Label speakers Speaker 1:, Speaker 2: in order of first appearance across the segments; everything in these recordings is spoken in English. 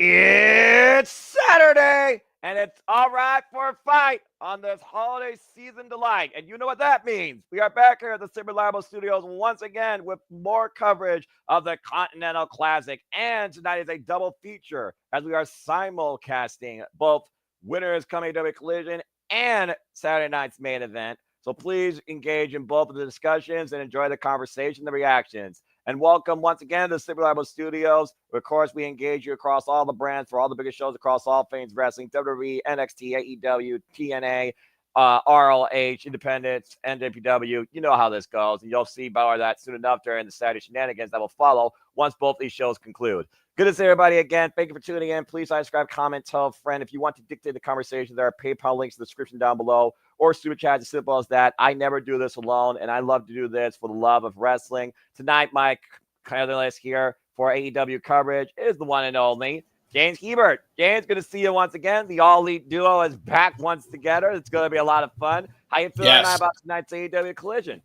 Speaker 1: It's Saturday, and it's all right for a fight on this holiday season delight. And you know what that means. We are back here at the Super Reliable Studios once again with more coverage of the Continental Classic. And tonight is a double feature as we are simulcasting both Winners Coming to a Collision and Saturday night's main event. So please engage in both of the discussions and enjoy the conversation, the reactions. And welcome once again to the Slip Reliable Studios. Of course, we engage you across all the brands for all the biggest shows across all things wrestling, WWE, NXT, AEW, TNA, ROH, Independence, NWW. You know how this goes. And you'll see more of that soon enough during the Saturday shenanigans that will follow once both these shows conclude. Good to see everybody again. Thank you for tuning in. Please subscribe, comment, tell a friend. If you want to dictate the conversation, there are PayPal links in the description down below or super chat, as simple as that. I never do this alone, and I love to do this for the love of wrestling. Tonight, my co-host here for AEW coverage is the one and only James Hebert. James, good to see you once again. The All Elite Duo is back once together. It's going to be a lot of fun. How you feeling about tonight's AEW Collision?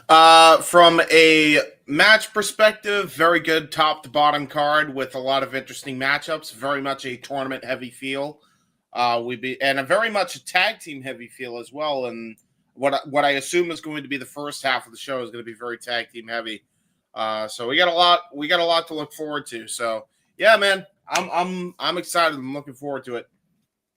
Speaker 2: From a match perspective, very good top to bottom card with a lot of interesting matchups. Very much a tournament heavy feel. And a very much a tag team heavy feel as well. And what I assume is going to be the first half of the show is going to be very tag team heavy. So we got a lot to look forward to. So yeah, man, I'm excited. I'm looking forward to it.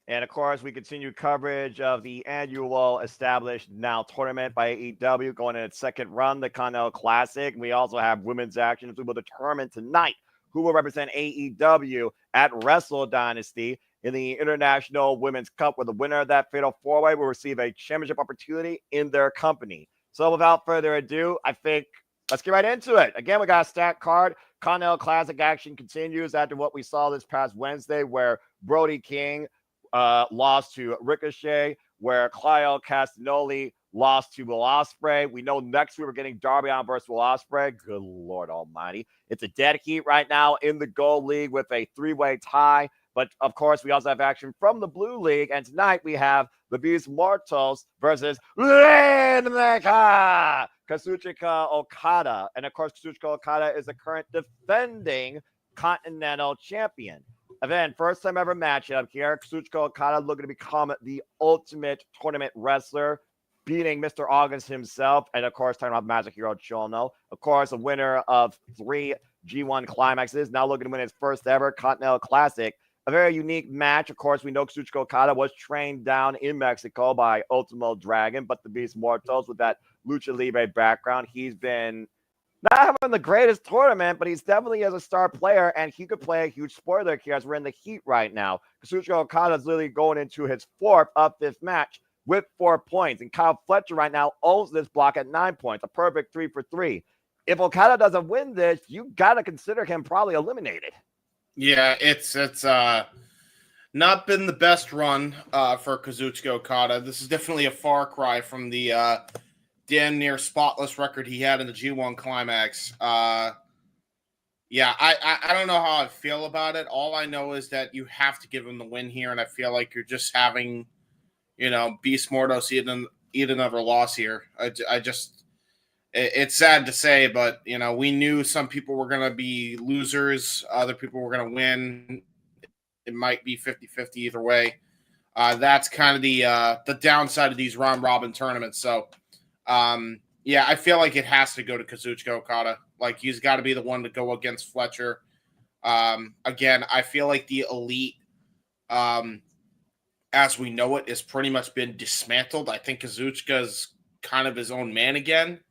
Speaker 1: And, of course, we continue coverage of the annual established now tournament by AEW going in its second run, the Continental Classic. We also have women's action. We will determine tonight who will represent AEW at Wrestle Dynasty in the International Women's Cup, where the winner of that fatal four-way will receive a championship opportunity in their company. So without further ado, I think let's get right into it. Again, we got a stacked card. Continental Classic action continues after what we saw this past Wednesday, where Brody King lost to Ricochet, where Claudio Castagnoli lost to Will Ospreay. We know next week we're getting Darby Allin versus Will Ospreay. Good Lord Almighty. It's a dead heat right now in the Gold League with a three-way tie. But, of course, we also have action from the Blue League. And tonight we have the Beast Mortos versus Kazuchika Okada. And, of course, Kazuchika Okada is the current defending Continental champion. Again, first time ever matchup here. Kazuchika Okada looking to become the ultimate tournament wrestler, beating Mr. August himself. And, of course, talking about Masahiro Chono. Of course, a winner of 3 G1 climaxes. Now looking to win his first ever Continental Classic. A very unique match. Of course, we know Kazuchika Okada was trained down in Mexico by Ultimo Dragon, but the Beast Mortos with that Lucha Libre background, he's been not having the greatest tournament, but he's definitely as a star player, and he could play a huge spoiler here as we're in the heat right now. Kazuchika Okada is literally going into his 4th of 5th match with 4 points, and Kyle Fletcher right now owns this block at 9 points, a perfect 3 for 3. If Okada doesn't win this, you got to consider him probably eliminated.
Speaker 2: Yeah, it's not been the best run for Kazuchika Okada. This is definitely a far cry from the damn near spotless record he had in the G1 Climax. I don't know how I feel about it. All I know is that you have to give him the win here, and I feel like you're just having, Beast Mortos eat another loss here. It's sad to say, but, we knew some people were going to be losers. Other people were going to win. It might be 50-50 either way. That's kind of the downside of these round-robin tournaments. So, I feel like it has to go to Kazuchika Okada. Like, he's got to be the one to go against Fletcher. Again, I feel like the Elite, as we know it, has pretty much been dismantled. I think Kazuchika's kind of his own man again,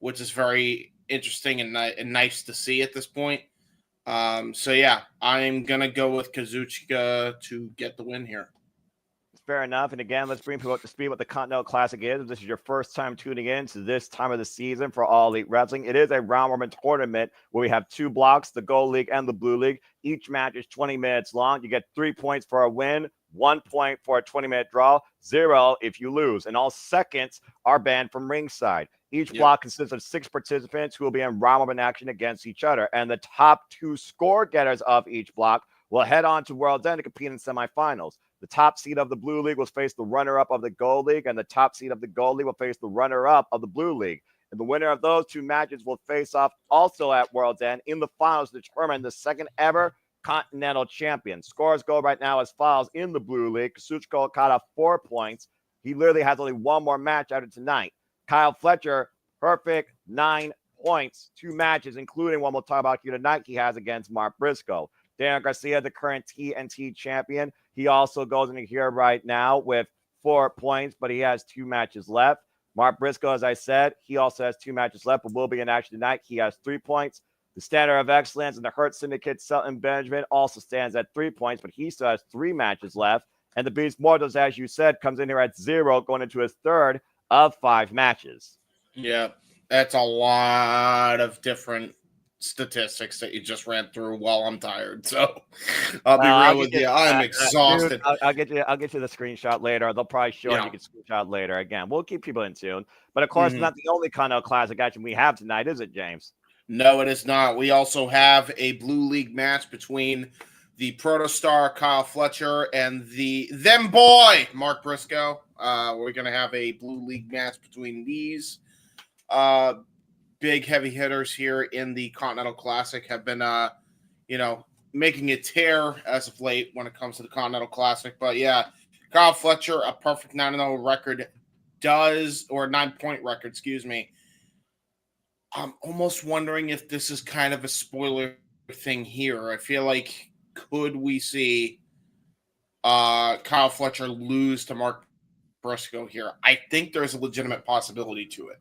Speaker 2: which is very interesting and nice to see at this point. I'm going to go with Kazuchika to get the win here.
Speaker 1: Fair enough. And again, let's bring people up to speed what the Continental Classic is. If this is your first time tuning in to this time of the season for All Elite Wrestling, it is a round-robin tournament where we have 2 blocks, the Gold League and the Blue League. Each match is 20 minutes long. You get 3 points for a win, 1 point for a 20-minute draw, 0 if you lose. And all seconds are banned from ringside. Each block consists of 6 participants who will be in round-robin action against each other. And the top 2 score getters of each block will head on to World's End to compete in semifinals. The top seed of the Blue League will face the runner-up of the Gold League, and the top seed of the Gold League will face the runner-up of the Blue League. And the winner of those 2 matches will face off also at World's End in the finals to determine the second ever Continental champion. Scores go right now as follows in the Blue League. Kazuchika Okada, 4 points. He literally has only one more match after tonight. Kyle Fletcher, perfect 9 points, 2 matches, including one we'll talk about here tonight he has against Mark Briscoe. Daniel Garcia, the current TNT champion. He also goes into here right now with 4 points, but he has 2 matches left. Mark Briscoe, as I said, he also has 2 matches left, but will be in action tonight. He has 3 points. The Standard of Excellence and the Hurt Syndicate, Sutton Benjamin, also stands at 3 points, but he still has 3 matches left. And the Beast Mortos, as you said, comes in here at 0, going into his third of 5 matches.
Speaker 2: Yeah, that's a lot of different statistics that you just ran through while I'm tired. So I'll be real with you. I'm exhausted.
Speaker 1: Dude, I'll get you the screenshot later. They'll probably show it. You can screenshot later. Again, we'll keep people in tune. But of course, not the only Continental Classic action we have tonight, is it, James?
Speaker 2: No, it is not. We also have a Blue League match between the Protostar Kyle Fletcher and them boy Mark Briscoe. We're going to have a Blue League match between these big heavy hitters here in the Continental Classic. Have been making a tear as of late when it comes to the Continental Classic. But yeah, Kyle Fletcher, a perfect 9-0 record, 9-point record, excuse me. I'm almost wondering if this is kind of a spoiler thing here. I feel like, could we see Kyle Fletcher lose to Mark Briscoe here? I think there's a legitimate possibility to it.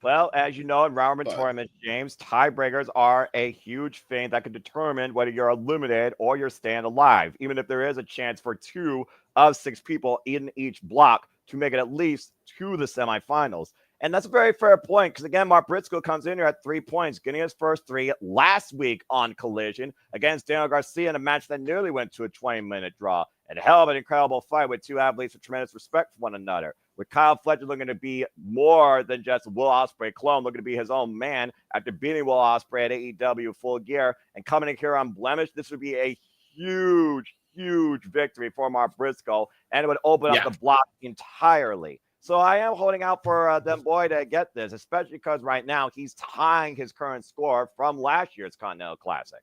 Speaker 1: Well, as you know, in round robin tournaments, James, tiebreakers are a huge thing that can determine whether you're eliminated or you're staying alive, even if there is a chance for 2 of 6 people in each block to make it at least to the semifinals. And that's a very fair point because, again, Mark Briscoe comes in here at 3 points, getting his first 3 last week on Collision against Daniel Garcia in a match that nearly went to a 20-minute draw. And a hell of an incredible fight with 2 athletes with tremendous respect for one another. With Kyle Fletcher looking to be more than just a Will Ospreay clone, looking to be his own man after beating Will Ospreay at AEW Full Gear and coming in here unblemished, this would be a huge victory for Mark Briscoe, and it would open up the block entirely. So I am holding out for them boy to get this, especially because right now he's tying his current score from last year's Continental Classic.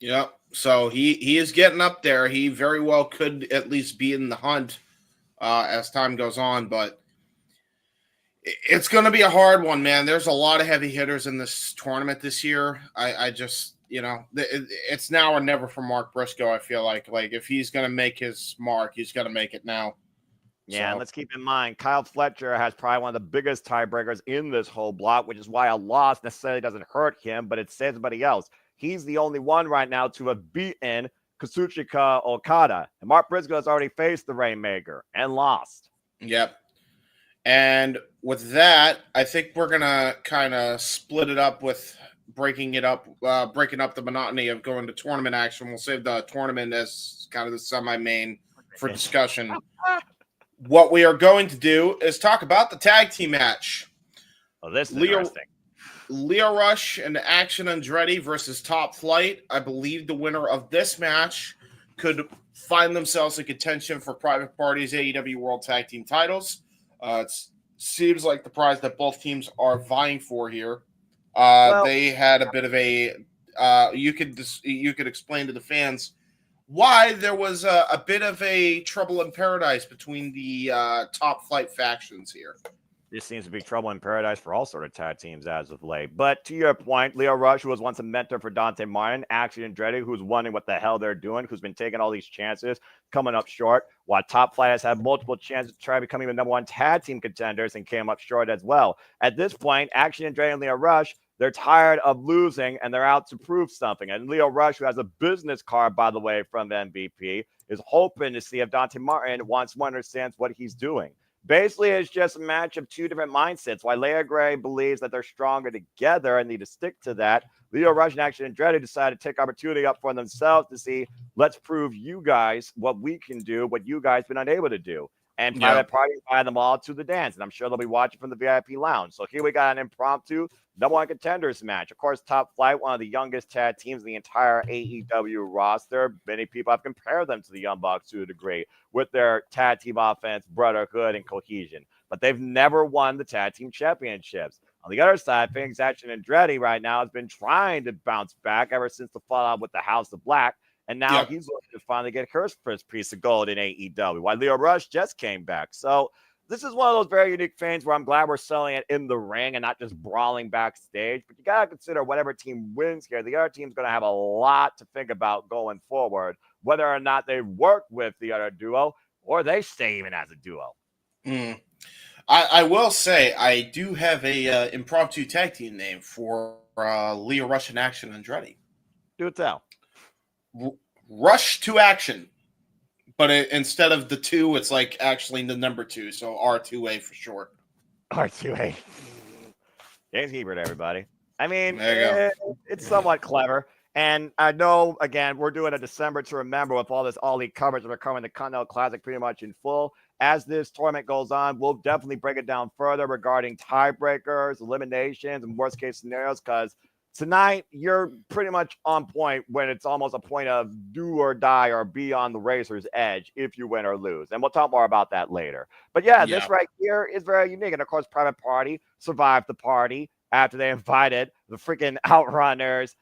Speaker 2: Yeah, so he is getting up there. He very well could at least be in the hunt as time goes on, but it's going to be a hard one, man. There's a lot of heavy hitters in this tournament this year. I just, it's now or never for Mark Briscoe. I feel like if he's going to make his mark, he's going to make it now.
Speaker 1: Yeah, and let's keep in mind, Kyle Fletcher has probably one of the biggest tiebreakers in this whole block, which is why a loss necessarily doesn't hurt him, but it says everybody else. He's the only one right now to have beaten Kazuchika Okada. And Mark Briscoe has already faced the Rainmaker and lost.
Speaker 2: Yep. And with that, I think we're going to kind of split it up with breaking up the monotony of going to tournament action. We'll save the tournament as kind of the semi-main for discussion. What we are going to do is talk about the tag team match.
Speaker 1: Oh, this is interesting.
Speaker 2: Leo Rush and Action Andretti versus Top Flight. I believe the winner of this match could find themselves in contention for Private Party's AEW World Tag Team titles. It seems like the prize that both teams are vying for here. They had a bit of a you could explain to the fans why there was a bit of a trouble in paradise between the Top Flight factions here.
Speaker 1: This seems to be trouble in paradise for all sort of tag teams as of late. But to your point, Leo Rush, who was once a mentor for Dante Martin, Action Andretti, who's wondering what the hell they're doing, who's been taking all these chances, coming up short, while Top Flight has had multiple chances to try becoming the number 1 tag team contenders and came up short as well. At this point, Action Andretti and Leo Rush, they're tired of losing, and they're out to prove something. And Leo Rush, who has a business card, by the way, from the MVP, is hoping to see if Dante Martin once more understands what he's doing. Basically, it's just a match of 2 different mindsets. While Leia Gray believes that they're stronger together and need to stick to that, Leo Rush and Action Andretti decided to take opportunity up for themselves to see, let's prove you guys what we can do, what you guys been unable to do. And Private Party invite them all to the dance. And I'm sure they'll be watching from the VIP lounge. So here we got an impromptu number 1 contenders match. Of course, Top Flight, one of the youngest tag teams in the entire AEW roster. Many people have compared them to the Young Bucks to a degree with their tag team offense, brotherhood, and cohesion. But they've never won the tag team championships. On the other side, Phoenix Action Andretti right now has been trying to bounce back ever since the fallout with the House of Black. And now
Speaker 2: Yeah.
Speaker 1: he's looking to finally get her first piece of gold in AEW, while Leo Rush just came back. So this is one of those very unique things where I'm glad we're selling it in the ring and not just brawling backstage. But you got to consider whatever team wins here, the other team's going to have a lot to think about going forward, whether or not they work with the other duo or they stay even as a duo.
Speaker 2: Mm. I will say I do have a impromptu tag team name for Leo Rush and Action Andretti.
Speaker 1: Do tell.
Speaker 2: Rush to Action. But instead of the 2, it's like actually the number 2. So R2A for short.
Speaker 1: R2A. James Hebert, everybody. I mean, it's somewhat clever. And I know, again, we're doing a December to remember with all this All Elite coverage that are covering the Continental Classic pretty much in full. As this tournament goes on, we'll definitely break it down further regarding tiebreakers, eliminations, and worst case scenarios, because tonight you're pretty much on point when it's almost a point of do or die or be on the razor's edge if you win or lose. And we'll talk more about that later. But yeah, this right here is very unique. And of course, Private Party survived the party after they invited the freaking Outrunners,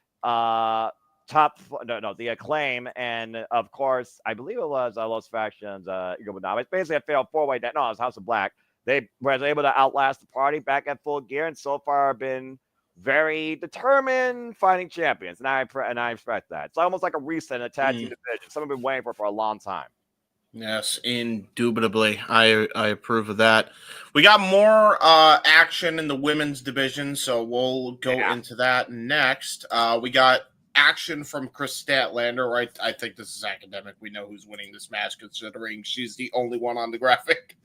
Speaker 1: the Acclaim, and of course, I believe it was Los Factions, it's basically a failed 4-way. No, it was House of Black. They were able to outlast the party back at full gear, and so far have been very determined fighting champions, and I expect that. It's almost like a reset in a tag team division. Someone been waiting for a long time.
Speaker 2: Yes, indubitably. I approve of that. We got more action in the women's division, so we'll go into that next. We got action from Chris Statlander, right? I think this is academic. We know who's winning this match, considering she's the only one on the graphic.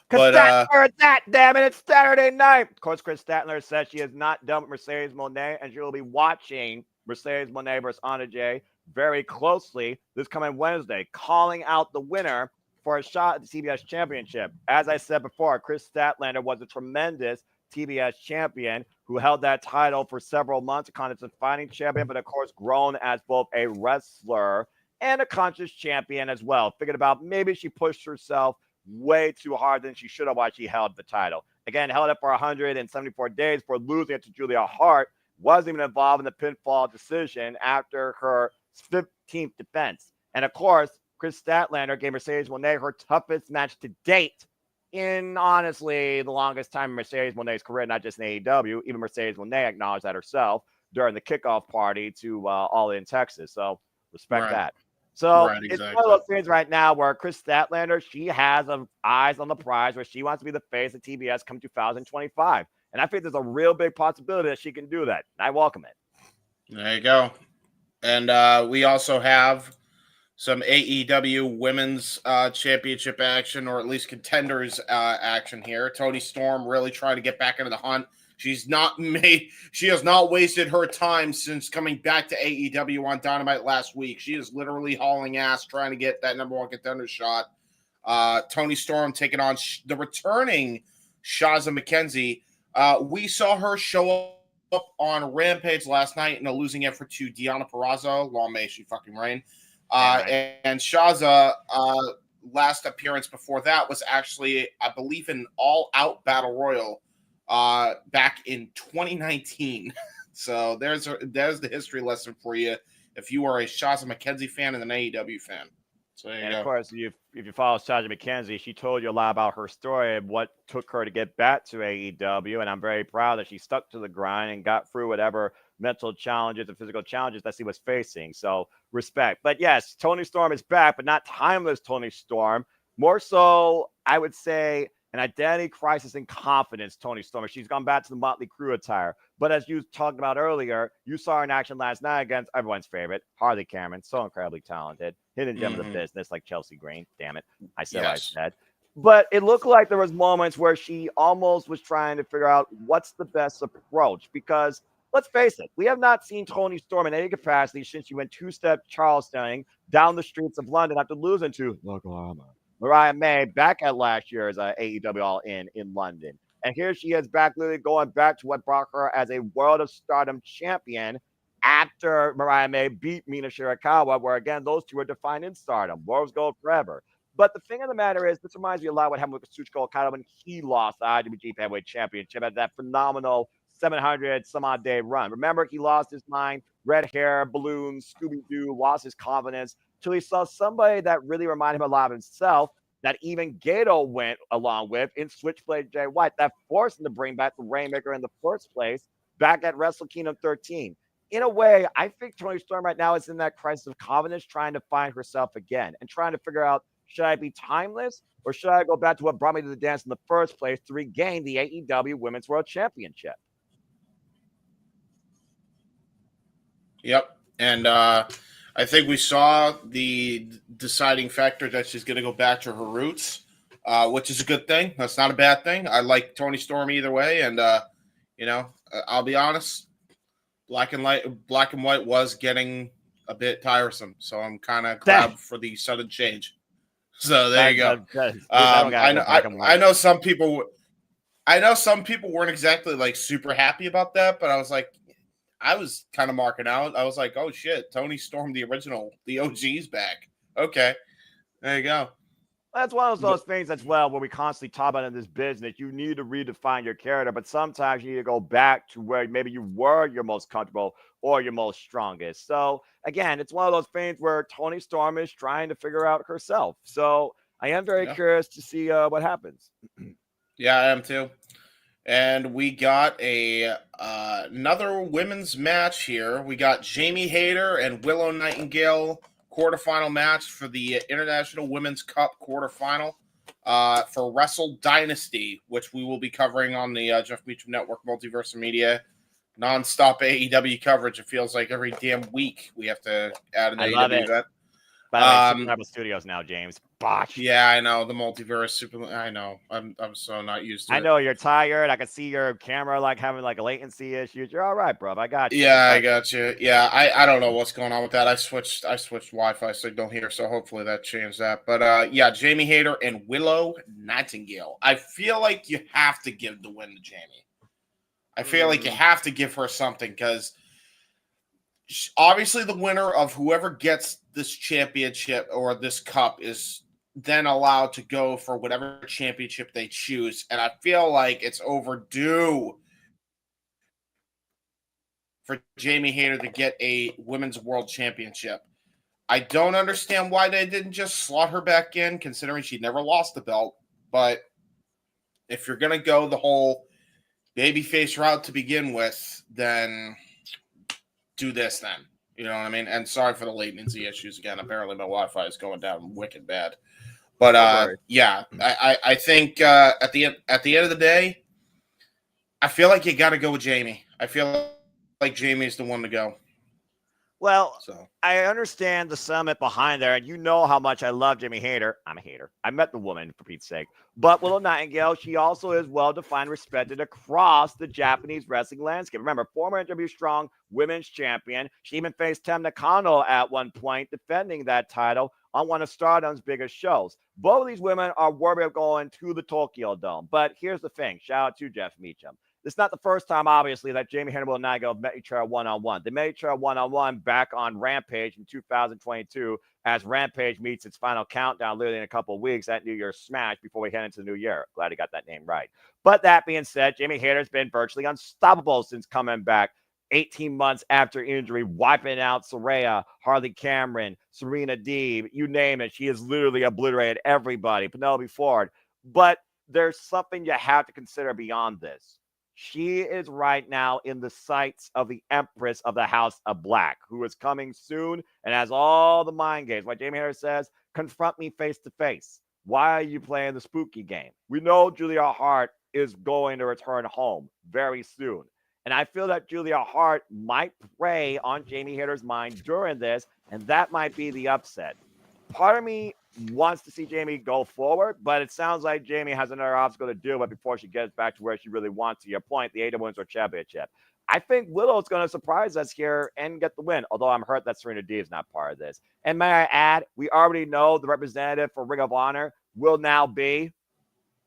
Speaker 1: But that, damn it, it's Saturday night. Of course, Chris Statler says she is not done with Mercedes Moné, and she will be watching Mercedes Moné versus Anna Jay very closely this coming Wednesday, calling out the winner for a shot at the TBS Championship. As I said before, Chris Statlander was a tremendous TBS champion who held that title for several months, a Continental fighting champion, but of course grown as both a wrestler and a conscious champion as well. Figured about maybe she pushed herself way too hard than she should have while she held the title. Again, held it for 174 days for losing it to Julia Hart. Wasn't even involved in the pinfall decision after her 15th defense. And of course, Chris Statlander gave Mercedes Moné her toughest match to date in, honestly, the longest time in Mercedes Moné's career, not just in AEW. Even Mercedes Moné acknowledged that herself during the kickoff party to All In Texas. So respect that. So it's one of those things right now where Chris Statlander, she has eyes on the prize where she wants to be the face of TBS come 2025. And I think there's a real big possibility that she can do that. And I welcome it.
Speaker 2: There you go. And we also have some AEW Women's Championship action, or at least contenders action here. Toni Storm really trying to get back into the hunt. She has not wasted her time since coming back to AEW on Dynamite last week. She is literally hauling ass trying to get that number 1 contender shot. Toni Storm taking on the returning Shazza McKenzie. We saw her show up on Rampage last night in a losing effort to Deonna Purrazzo. Long may she fucking reign. And Shazza, last appearance before that was actually, I believe, an all-out battle royal back in 2019. So there's the history lesson for you if you are a Shazza McKenzie fan and an AEW fan. So
Speaker 1: of course, if you follow Shazza McKenzie, she told you a lot about her story and what took her to get back to AEW. And I'm very proud that she stuck to the grind and got through whatever mental challenges and physical challenges that she was facing. So respect. But yes, Toni Storm is back, but not timeless Toni Storm. More so, I would say, an identity crisis and confidence, Toni Storm. She's gone back to the Motley Crue attire. But as you talked about earlier, you saw her in action last night against everyone's favorite, Harley Cameron. So incredibly talented. Hidden gem of the business, like Chelsea Green. Damn it. I said what I said. But it looked like there was moments where she almost was trying to figure out what's the best approach. Because let's face it, we have not seen Toni Storm in any capacity since she went two-step Charlestoning down the streets of London after losing to Mariah May back at last year's AEW All In London. And here she is back, literally going back to what brought her as a World of Stardom champion after Mariah May beat Mina Shirakawa, where, again, those two are defined in Stardom. Worlds go forever. But the thing of the matter is, this reminds me a lot of what happened with Kazuchika Okada when he lost the IWGP Heavyweight Championship at that phenomenal 700 some odd day run. Remember, he lost his mind, red hair, balloons, Scooby Doo, lost his confidence till he saw somebody that really reminded him a lot of himself. That even Gato went along with in Switchblade Jay White, that forced him to bring back the Rainmaker in the first place back at Wrestle Kingdom 13. In a way, I think Toni Storm right now is in that crisis of confidence, trying to find herself again and trying to figure out, should I be timeless or should I go back to what brought me to the dance in the first place to regain the AEW Women's World Championship?
Speaker 2: Yep. And I think we saw the deciding factor that she's going to go back to her roots, which is a good thing. That's not a bad thing. I like Toni Storm either way. And, I'll be honest, black and white was getting a bit tiresome. So I'm kind of glad for the sudden change. So there you go. I know some people weren't exactly like super happy about that, but I was like, I was kind of marking out. I was like, oh shit, Toni Storm, the original, the OG's back. Okay. There you go.
Speaker 1: That's one of those things as well where we constantly talk about in this business. You need to redefine your character, but sometimes you need to go back to where maybe you were your most comfortable or your most strongest. So again, it's one of those things where Toni Storm is trying to figure out herself. So I am very curious to see what happens.
Speaker 2: Yeah, I am too. And we got another women's match here. We got Jamie Hayter and Willow Nightingale quarterfinal match for the International Women's Cup quarterfinal for Wrestle Dynasty, which we will be covering on the Jeff Meacham Network Multiverse Media nonstop AEW coverage. It feels like every damn week we have to add an AEW event.
Speaker 1: By the way, Super Studios now, James. Botch.
Speaker 2: Yeah, I know the multiverse. I know. I'm so not used to it.
Speaker 1: I know you're tired. I can see your camera like having like a latency issues. You're all right, bro. I got you.
Speaker 2: Yeah, I got you. Yeah, I don't know what's going on with that. I switched Wi-Fi signal here, so hopefully that changed that. But yeah, Jamie Hayter and Willow Nightingale. I feel like you have to give the win to Jamie. I feel like you have to give her something because obviously the winner of whoever gets this championship or this cup is then allowed to go for whatever championship they choose. And I feel like it's overdue for Jamie Hayter to get a women's world championship. I don't understand why they didn't just slot her back in, considering she never lost the belt. But if you're going to go the whole babyface route to begin with, then do this then. You know what I mean? And sorry for the latency issues again. Apparently my Wi-Fi is going down wicked bad. But yeah, I think at the end of the day, I feel like you got to go with Jamie. I feel like Jamie is the one to go.
Speaker 1: Well, I understand the sentiment behind there, and you know how much I love Jamie Hayter. I'm a hater. I met the woman, for Pete's sake. But Willow Nightingale, she also is well-defined, respected across the Japanese wrestling landscape. Remember, former NW Strong Women's Champion. She even faced Tam Nakano at one point, defending that title on one of Stardom's biggest shows. Both of these women are worthy of going to the Tokyo Dome. But here's the thing. Shout out to Jeff Meacham. It's not the first time, obviously, that Jamie Hayter and Nightingale met each other one-on-one. They met each other one-on-one back on Rampage in 2022 as Rampage meets its final countdown literally in a couple of weeks at New Year's Smash before we head into the new year. Glad he got that name right. But that being said, Jamie Hayter's been virtually unstoppable since coming back 18 months after injury, wiping out Saraya, Harley Cameron, Serena Deeb, you name it. She has literally obliterated everybody, Penelope Ford. But there's something you have to consider beyond this. She is right now in the sights of the Empress of the House of Black, who is coming soon and has all the mind games. Like Jamie Hayter says, confront me face to face. Why are you playing the spooky game? We know Julia Hart is going to return home very soon. And I feel that Julia Hart might prey on Jamie Hayter's mind during this, and that might be the upset. Part of me wants to see Jamie go forward, but it sounds like Jamie has another obstacle to deal with before she gets back to where she really wants, to your point, the AEW Women's World Championship. I think Willow's going to surprise us here and get the win, although I'm hurt that Serena Deeb is not part of this. And may I add, we already know the representative for Ring of Honor will now be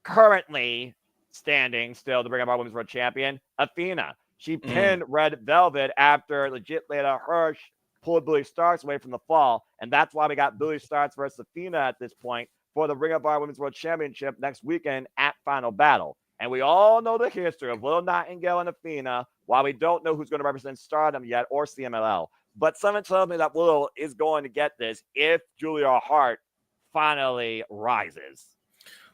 Speaker 1: currently standing still the Ring of Honor Women's World Champion, Athena. She pinned Red Velvet after legit Layla Hirsch pulled Billy Starks away from the fall, and that's why we got Billy Starks versus Athena at this point for the Ring of Honor Women's World Championship next weekend at Final Battle. And we all know the history of Willow, Nightingale, and Athena, while we don't know who's going to represent Stardom yet or CMLL. But someone tells me that Willow is going to get this if Julia Hart finally rises.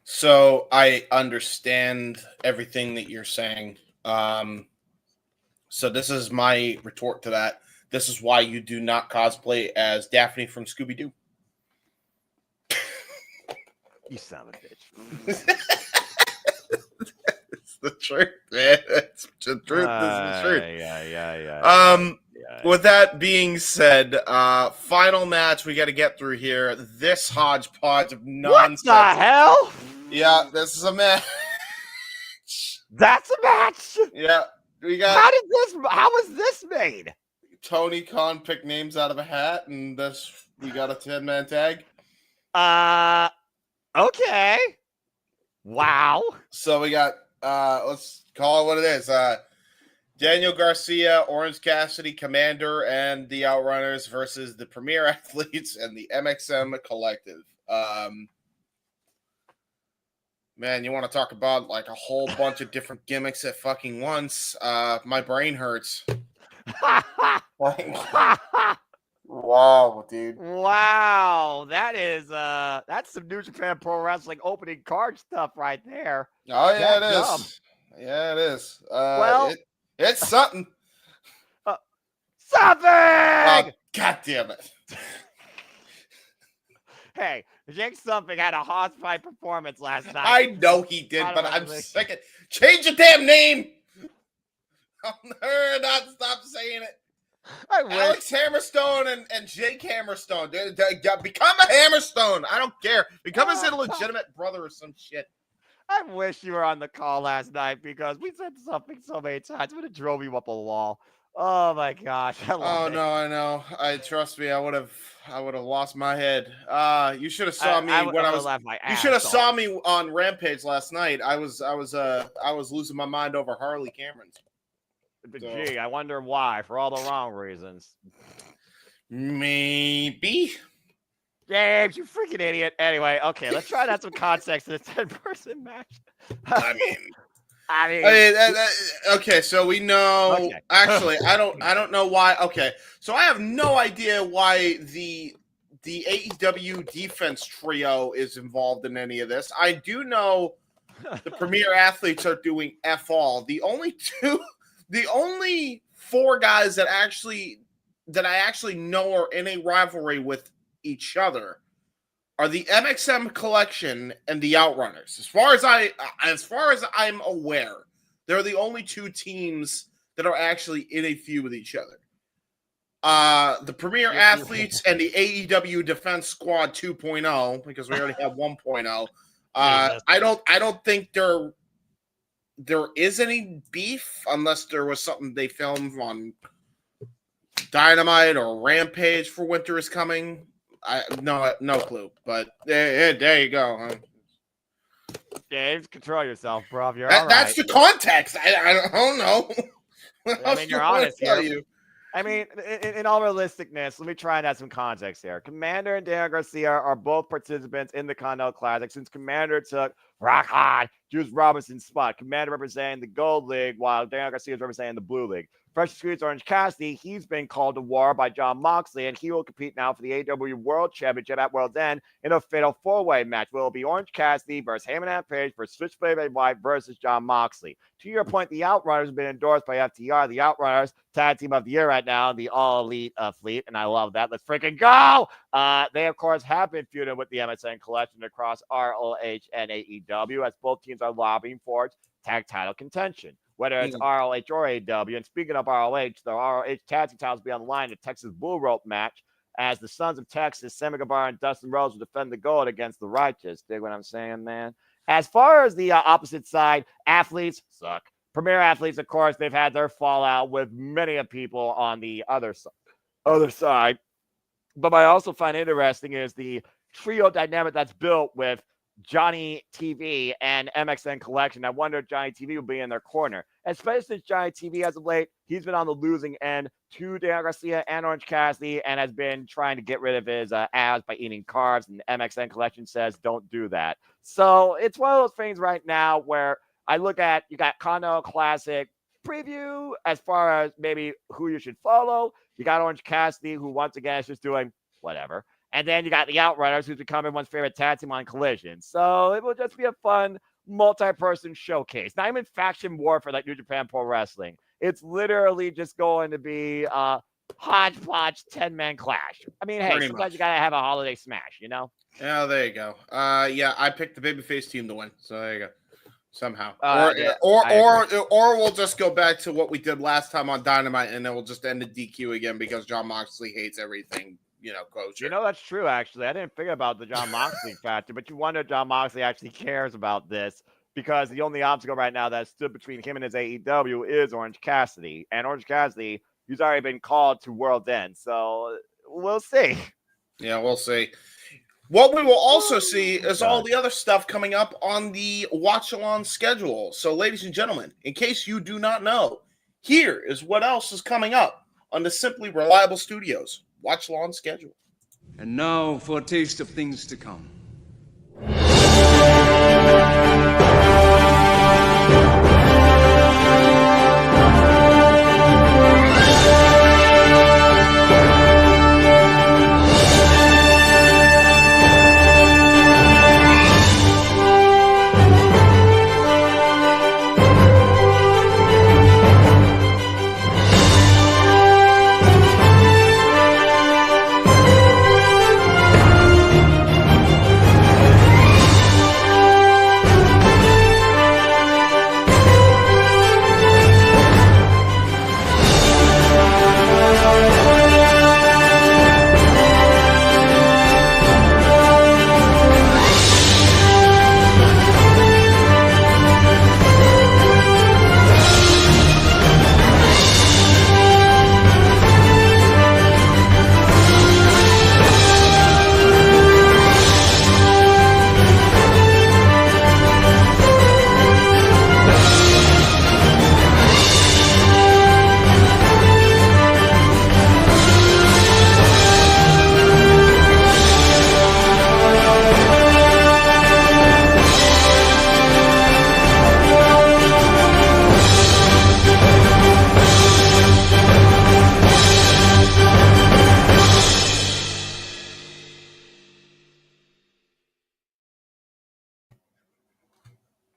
Speaker 2: So I understand everything that you're saying. So this is my retort to that. This is why you do not cosplay as Daphne from Scooby-Doo.
Speaker 1: You son of a bitch.
Speaker 2: It's the truth, man. It's the truth. This is the truth.
Speaker 1: Yeah.
Speaker 2: With that being said, final match we got to get through here. This hodgepodge of nonsense.
Speaker 1: What the hell?
Speaker 2: Yeah, this is a match.
Speaker 1: That's a match.
Speaker 2: Yeah, we got.
Speaker 1: How was this made?
Speaker 2: Tony Khan picked names out of a hat, and we got a 10-man tag.
Speaker 1: Okay. Wow.
Speaker 2: So we got. Let's call it what it is. Daniel Garcia, Orange Cassidy, Commander, and the Outrunners versus the Premier Athletes and the MXM Collective. Man, you want to talk about like a whole bunch of different gimmicks at fucking once? My brain hurts. Wow, dude.
Speaker 1: Wow, that's some New Japan Pro Wrestling opening card stuff right there.
Speaker 2: Oh yeah, it is. Yeah, it is.
Speaker 1: Well,
Speaker 2: it's something.
Speaker 1: Something.
Speaker 2: God damn it.
Speaker 1: Hey, Jake Something had a horsefly performance last night.
Speaker 2: I know he did, but I'm sick of change your damn name. I'll never not stop saying it. Alex Hammerstone and Jake Hammerstone. Become a Hammerstone. I don't care. Become his illegitimate brother or some shit.
Speaker 1: I wish you were on the call last night because we said something so many times, but it drove you up a wall. Oh my gosh!
Speaker 2: No, I know. Trust me. I would have lost my head. You should have saw me when I was. You should have saw me on Rampage last night. I was losing my mind over Harley Cameron's.
Speaker 1: But gee, I wonder why. For all the wrong reasons.
Speaker 2: Maybe.
Speaker 1: James, you freaking idiot. Anyway, okay, let's try to add some context to the 10-person match.
Speaker 2: I mean, okay, so we know. Okay. Actually, I don't know why. Okay, so I have no idea why the AEW defense trio is involved in any of this. I do know the Premier Athletes are doing F all. The only four guys that I actually know are in a rivalry with each other are the MXM Collection and the Outrunners. As far as I'm aware, they're the only two teams that are actually in a feud with each other. The Premier Athletes and the AEW Defense Squad 2.0, because we already have 1.0. I don't think there is any beef unless there was something they filmed on Dynamite or Rampage for Winter is Coming. No clue, but there you go.
Speaker 1: James, control yourself, bro.
Speaker 2: That's the context. I don't know.
Speaker 1: I mean, you're honest here. I mean, in all realisticness, let me try and add some context here. Commander and Daniel Garcia are both participants in the Continental Classic since Commander took Rock Hard Juice Robinson's spot. Commander representing the Gold League while Daniel Garcia is representing the Blue League. Fresh Screens Orange Cassidy, he's been called to war by Jon Moxley, and he will compete now for the AEW World Championship at World's End in a fatal four-way match. Will it be Orange Cassidy versus Heyman Page versus Switchblade White versus Jon Moxley? To your point, the Outrunners have been endorsed by FTR. The Outrunners, tag team of the year right now, the All Elite fleet, and I love that. Let's freaking go! They, of course, have been feuding with the MSN Collection across ROH and AEW, as both teams are lobbying for tag title contention, whether it's ROH or AEW. And speaking of ROH, the ROH tag team titles will be on the line in the Texas Bull Rope match, as the Sons of Texas, Sammy Guevara and Dustin Rhodes will defend the gold against the Righteous. Dig what I'm saying, man? As far as the opposite side, athletes suck. Premier Athletes, of course, they've had their fallout with many of people on the other side. But what I also find interesting is the trio dynamic that's built with Johnny TV and MXN Collection. I wonder if Johnny TV will be in their corner, especially since Johnny TV, as of late, he's been on the losing end to Daniel Garcia and Orange Cassidy and has been trying to get rid of his abs by eating carbs, and MXN Collection says don't do that. So it's one of those things right now where I look at, you got Continental Classic preview as far as maybe who you should follow. You got Orange Cassidy, who once again is just doing whatever. And then you got the Outrunners, who's become everyone's favorite tag team on Collision. So it will just be a fun multi-person showcase. Not even faction warfare like New Japan Pro Wrestling. It's literally just going to be a hodgepodge 10-man clash. I mean, hey, sometimes you got to have a holiday smash, you know?
Speaker 2: Yeah, there you go. Yeah, I picked the babyface team to win. So there you go. Somehow. Or we'll just go back to what we did last time on Dynamite, and then we'll just end the DQ again because Jon Moxley hates everything, kosher.
Speaker 1: You know, that's true, actually. I didn't figure about the Jon Moxley factor, but you wonder if Jon Moxley actually cares about this, because the only obstacle right now that stood between him and his AEW is Orange Cassidy. And Orange Cassidy, he's already been called to World's End. So we'll see.
Speaker 2: Yeah, we'll see. What we will also see is all the other stuff coming up on the watch-along schedule. So, ladies and gentlemen, in case you do not know, here is what else is coming up on the Simply Reliable Studios watch-along schedule.
Speaker 3: And now for a taste of things to come.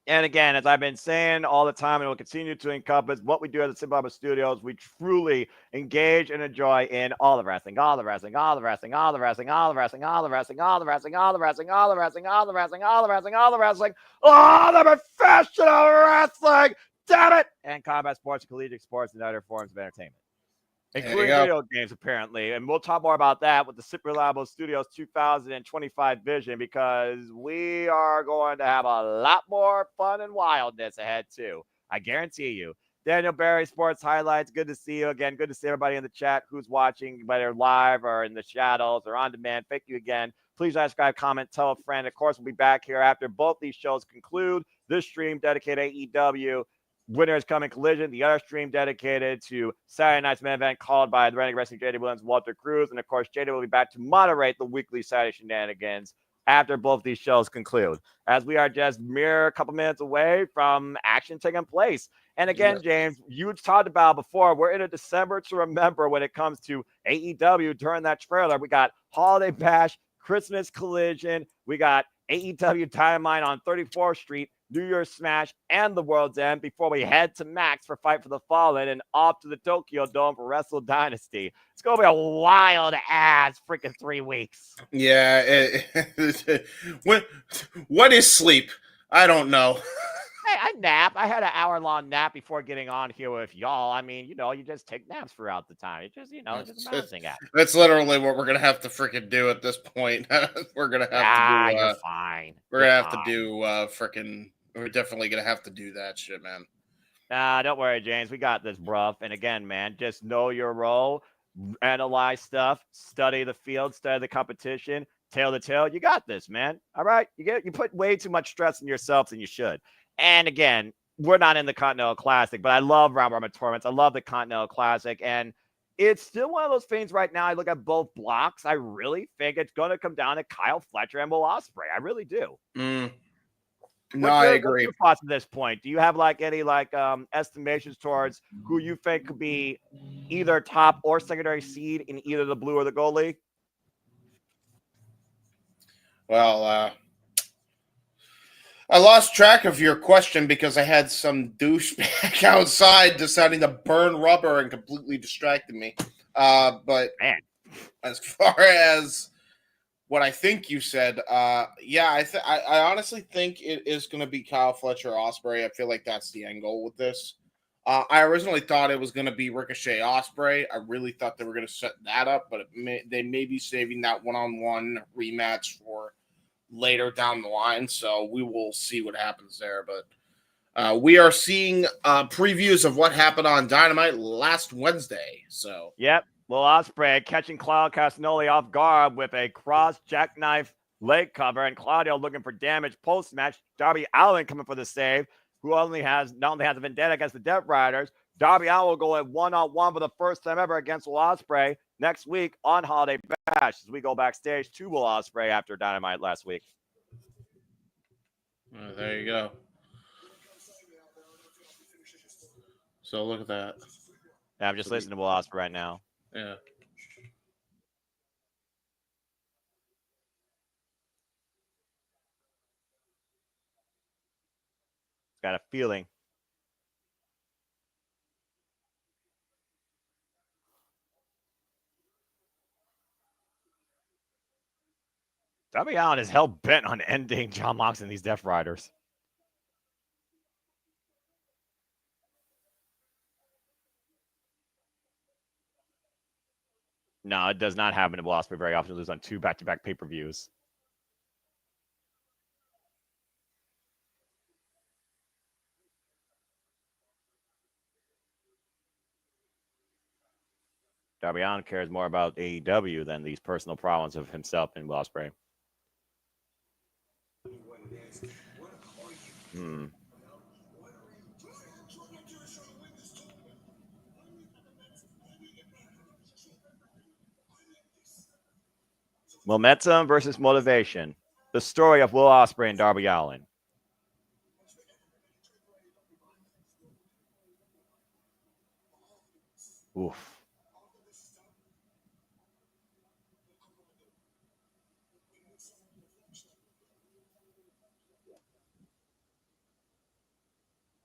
Speaker 1: And again, as I've been saying all the time, and it will continue to encompass what we do at the Simply Reliable Studios. We truly engage and enjoy in all the wrestling, all the wrestling, all the wrestling, all the wrestling, all the wrestling, all the wrestling, all the wrestling, all the wrestling, all the wrestling, all the wrestling, all the wrestling, all the wrestling, all the professional wrestling. Damn it! And combat sports, collegiate sports, and other forms of entertainment, including video games, apparently. And we'll talk more about that with the Simply Reliable Studios 2025 vision, because we are going to have a lot more fun and wildness ahead, too. I guarantee you. Daniel Barry, Sports Highlights. Good to see you again. Good to see everybody in the chat who's watching, whether live or in the shadows or on demand. Thank you again. Please subscribe, comment, tell a friend. Of course, we'll be back here after both these shows conclude. This stream dedicated AEW. Winners Coming Collision, the other stream dedicated to Saturday night's main event called by the Renegade Wrestling JD Williams, Walter Cruz. And of course, JD will be back to moderate the weekly Saturday shenanigans after both these shows conclude, as we are just mere couple minutes away from action taking place. And again, James, you talked about before, we're in a December to remember when it comes to AEW. During that trailer, we got Holiday Bash, Christmas Collision, we got AEW Dynamite on 34th Street, New Year's Smash, and the World's End before we head to Max for Fight for the Fallen and off to the Tokyo Dome for Wrestle Dynasty. It's going to be a wild-ass freaking 3 weeks.
Speaker 2: Yeah. What is sleep? I don't know.
Speaker 1: Hey, I nap. I had an hour-long nap before getting on here with y'all. I mean, you just take naps throughout the time. It's just, it's just a balancing act.
Speaker 2: That's literally what we're going to have to freaking do at this point. We're going to have to do...
Speaker 1: you're fine.
Speaker 2: We're going to have to do freaking... We're definitely going to have to do that shit, man.
Speaker 1: Don't worry, James. We got this, bruv. And again, man, just know your role, analyze stuff, study the field, study the competition, tail to tail. You got this, man. All right? You put way too much stress on yourself than you should. And again, we're not in the Continental Classic, but I love round robin tournaments. I love the Continental Classic. And it's still one of those things right now. I look at both blocks. I really think it's going to come down to Kyle Fletcher and Will Ospreay. I really do.
Speaker 2: No, I agree.
Speaker 1: What's your thoughts at this point? Do you have like any estimations towards who you think could be either top or secondary seed in either the blue or the gold league?
Speaker 2: Well, I lost track of your question because I had some douchebag outside deciding to burn rubber and completely distracted me. But
Speaker 1: Man,
Speaker 2: as far as what I think you said, yeah, I honestly think it is going to be Kyle Fletcher Ospreay. I feel like that's the end goal with this. I originally thought it was going to be Ricochet Ospreay. I really thought they were going to set that up, but they may be saving that one-on-one rematch for later down the line. So we will see what happens there. But we are seeing previews of what happened on Dynamite last Wednesday. So
Speaker 1: yep. Will Ospreay catching Claudio Castagnoli off guard with a cross jackknife leg cover, and Claudio looking for damage post-match. Darby Allin coming for the save, who not only has a vendetta against the Death Riders. Darby Allin will go at one-on-one for the first time ever against Will Ospreay next week on Holiday Bash as we go backstage to Will Ospreay after Dynamite last week.
Speaker 2: there you go. So look at that.
Speaker 1: Yeah, I'm just listening to Will Ospreay right now.
Speaker 2: Yeah.
Speaker 1: Got a feeling. Darby Allin is hell bent on ending John Moxley and these Death Riders. No, it does not happen to Will Ospreay very often. Lose on 2 back-to-back pay-per-views. Darby Allin cares more about AEW than these personal problems of himself and Will Ospreay. Momentum versus motivation. The story of Will Ospreay and Darby Allin. Oof.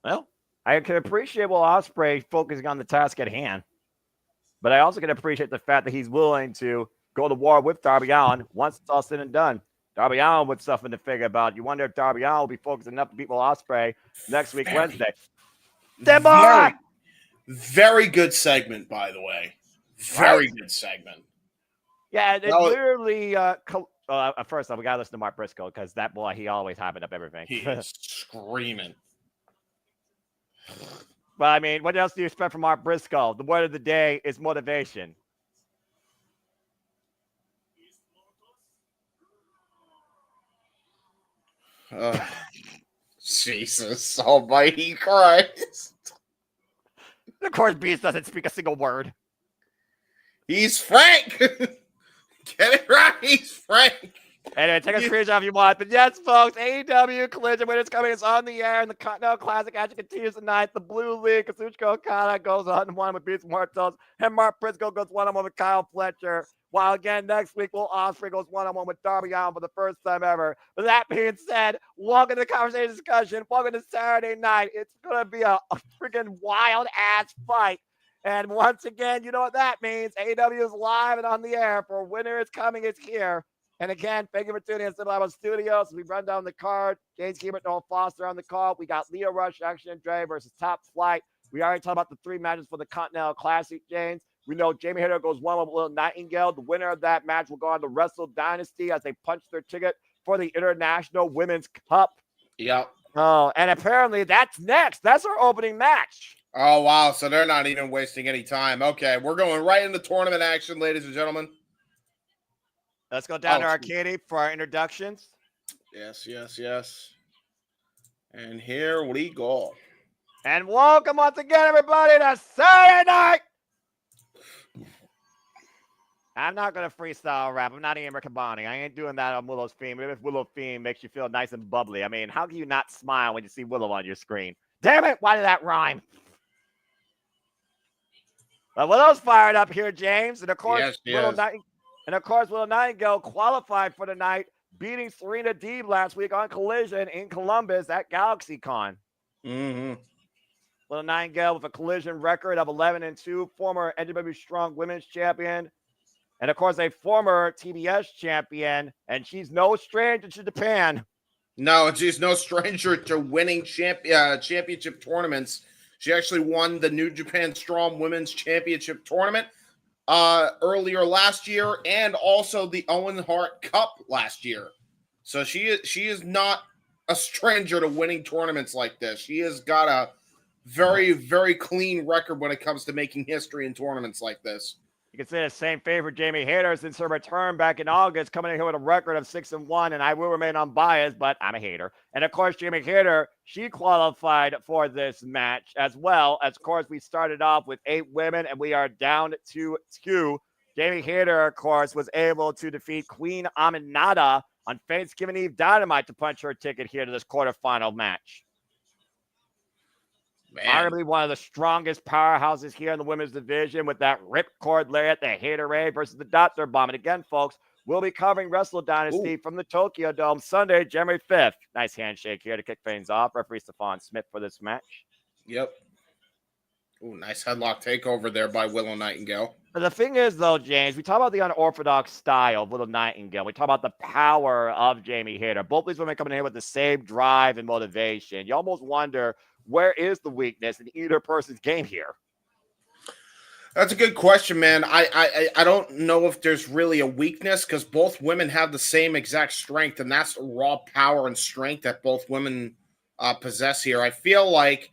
Speaker 1: Well, I can appreciate Will Ospreay focusing on the task at hand, but I also can appreciate the fact that he's willing to go to war with Darby Allin once it's all said and done. Darby Allin with something to figure about. You wonder if Darby Allin will be focused enough to beat Will Ospreay next week, Wednesday.
Speaker 2: Very good segment, by the way. Very good segment.
Speaker 1: Yeah, it literally. First off, we gotta listen to Mark Briscoe because that boy, he always hyping up everything.
Speaker 2: He is screaming.
Speaker 1: Well, I mean, what else do you expect from Mark Briscoe? The word of the day is motivation.
Speaker 2: Jesus almighty Christ.
Speaker 1: Of course, Beast doesn't speak a single word.
Speaker 2: He's Frank. Get it right. He's Frank.
Speaker 1: Anyway, take a screenshot if you want. But yes, folks, AEW Collision when it's coming is on the air, and the Continental Classic action continues tonight. The Blue League, Kazuchika Okada goes on one with Beast Mortos, and Mark Briscoe goes one-on-one with Kyle Fletcher. While again, next week, Will Ospreay goes one-on-one with Darby Allin for the first time ever. But that being said, welcome to the conversation discussion. Welcome to Saturday night. It's going to be a freaking wild-ass fight. And once again, you know what that means. AEW is live and on the air for Winter is Coming. It's here. And again, thank you for tuning in to the Live Studios. We run down the card. James Hebert, Noel Foster on the call. We got Leo Rush, Action Andre versus Top Flight. We already talked about the 3 matches for the Continental Classic, James. We know Jamie Hayter goes one with Little Nightingale. The winner of that match will go on to Wrestle Dynasty as they punch their ticket for the International Women's Cup.
Speaker 2: Yep.
Speaker 1: Oh, and apparently that's next. That's our opening match.
Speaker 2: Oh, wow. So they're not even wasting any time. Okay, we're going right into tournament action, ladies and gentlemen.
Speaker 1: Let's go down to Arcady for our introductions.
Speaker 2: Yes. And here we go.
Speaker 1: And welcome once again, everybody, to Saturday night. I'm not going to freestyle rap. I'm not Ian Riccaboni. I ain't doing that on Willow's theme. Even if Willow's theme makes you feel nice and bubbly. I mean, how can you not smile when you see Willow on your screen? Damn it, why did that rhyme? But Willow's fired up here, James. And of course,
Speaker 2: Yes, she
Speaker 1: Willow
Speaker 2: is.
Speaker 1: Willow Nightingale qualified for the night, beating Serena Deeb last week on Collision in Columbus at GalaxyCon.
Speaker 2: Mm-hmm.
Speaker 1: Willow Nightingale with a Collision record of 11-2, former NWW Strong Women's Champion, and of course a former TBS champion, and she's no stranger to Japan.
Speaker 2: No, she's no stranger to winning championship tournaments. She actually won the New Japan Strong Women's Championship tournament earlier last year, and also the Owen Hart Cup last year. So she is not a stranger to winning tournaments like this. She has got a very, very clean record when it comes to making history in tournaments like this.
Speaker 1: You can say the same favor Jamie Hayter since her return back in August, coming in here with a record of 6-1, and I will remain unbiased, but I'm a hater. And of course, Jamie Hayter, she qualified for this match as well. As of course, we started off with 8 women, and we are down to 2. Jamie Hayter, of course, was able to defeat Queen Aminata on Thanksgiving Eve Dynamite to punch her ticket here to this quarterfinal match. Arguably one of the strongest powerhouses here in the women's division with that ripcord lariat, the Haterade versus the Doctor Bomb. And again, folks, we'll be covering Wrestle Dynasty from the Tokyo Dome Sunday, January 5th. Nice handshake here to kick things off. Referee Stephon Smith for this match.
Speaker 2: Yep. Ooh, nice headlock takeover there by Willow Nightingale.
Speaker 1: But the thing is, though, James, we talk about the unorthodox style of Willow Nightingale. We talk about the power of Jamie Hayter. Both these women coming in with the same drive and motivation. You almost wonder, where is the weakness in either person's game here?
Speaker 2: That's a good question, man. I don't know if there's really a weakness because both women have the same exact strength, and that's raw power and strength that both women possess here. I feel like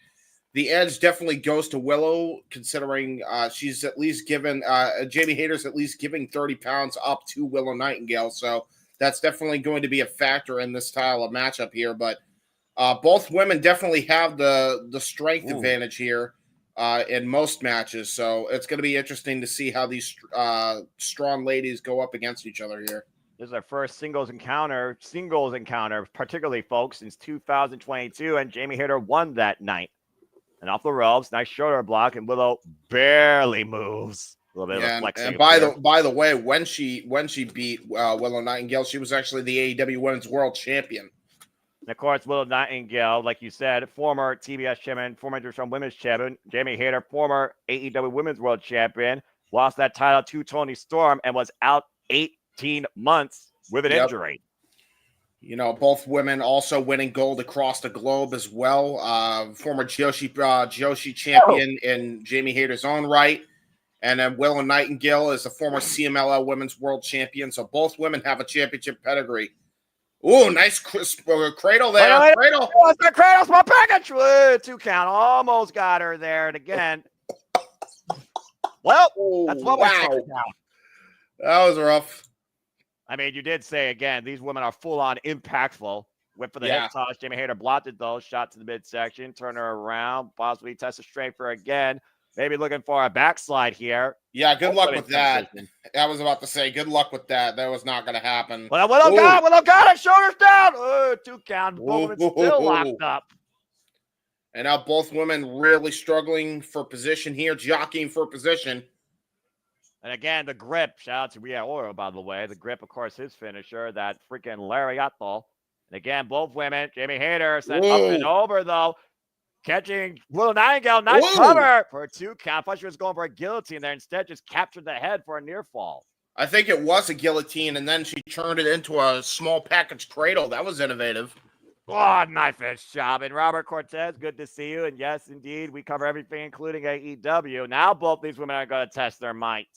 Speaker 2: the edge definitely goes to Willow, considering she's at least given Jamie Hayter's at least giving 30 pounds up to Willow Nightingale, so that's definitely going to be a factor in this style of matchup here. But both women definitely have the strength advantage here in most matches, so it's going to be interesting to see how these strong ladies go up against each other here.
Speaker 1: This is our first singles encounter, particularly, folks, since 2022, and Jamie Hayter won that night. And off the ropes, nice shoulder block, and Willow barely moves. A little bit of a flexing.
Speaker 2: And by the way, when she beat Willow Nightingale, she was actually the AEW Women's World Champion.
Speaker 1: And of course, Willow Nightingale, like you said, former TBS champion, former International Women's champion. Jamie Hayter, former AEW Women's World Champion, lost that title to Toni Storm and was out 18 months with an injury.
Speaker 2: You know, both women also winning gold across the globe as well. Former Joshi champion in Jamie Hayter's own right. And then Willow Nightingale is a former CMLL Women's World Champion. So both women have a championship pedigree. Ooh, nice cradle there. Cradle.
Speaker 1: Oh, it's the cradle, small package. 2 count. Almost got her there. And again, well, that's what we're talking about.
Speaker 2: That was rough.
Speaker 1: I mean, you did say, again, these women are full-on impactful. Whip for the hip toss. Jamie Hayter blocked it, though. Shot to the midsection. Turn her around. Possibly test the strength for her again. Maybe looking for a backslide here.
Speaker 2: Yeah, good luck with that. I was about to say, good luck with that. That was not going to happen.
Speaker 1: Well, Willow got it. Shoulders down. 2 count. Both women still locked up.
Speaker 2: And now both women really struggling for position here, jockeying for position.
Speaker 1: And again, the grip. Shout out to Rhea Oro, by the way. The grip, of course, his finisher, that freaking lariato. And again, both women. Jamie Hayter sent up and over, though. Catching Willow Nightingale. Nice cover for a 2 count. I thought she was going for a guillotine there. Instead, just captured the head for a near fall.
Speaker 2: I think it was a guillotine, and then she turned it into a small package cradle. That was innovative.
Speaker 1: Oh, nice job. And Robert Cortez, good to see you. And yes, indeed, we cover everything, including AEW. Now both these women are going to test their might.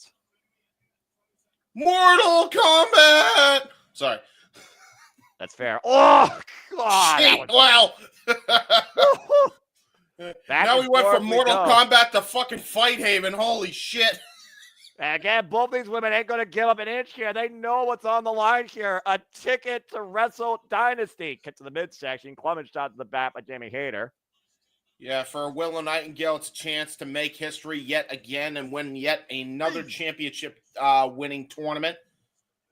Speaker 2: Mortal Kombat! Sorry.
Speaker 1: That's fair. Oh, God.
Speaker 2: Wow. Now we went from Mortal Kombat to fucking Fight Haven. Holy shit.
Speaker 1: And again, both these women ain't going to give up an inch here. They know what's on the line here. A ticket to Wrestle Dynasty. Kick to the midsection. Clement shot to the back by Jamie Hayter.
Speaker 2: Yeah, for Willow Nightingale, it's a chance to make history yet again and win yet another championship winning tournament.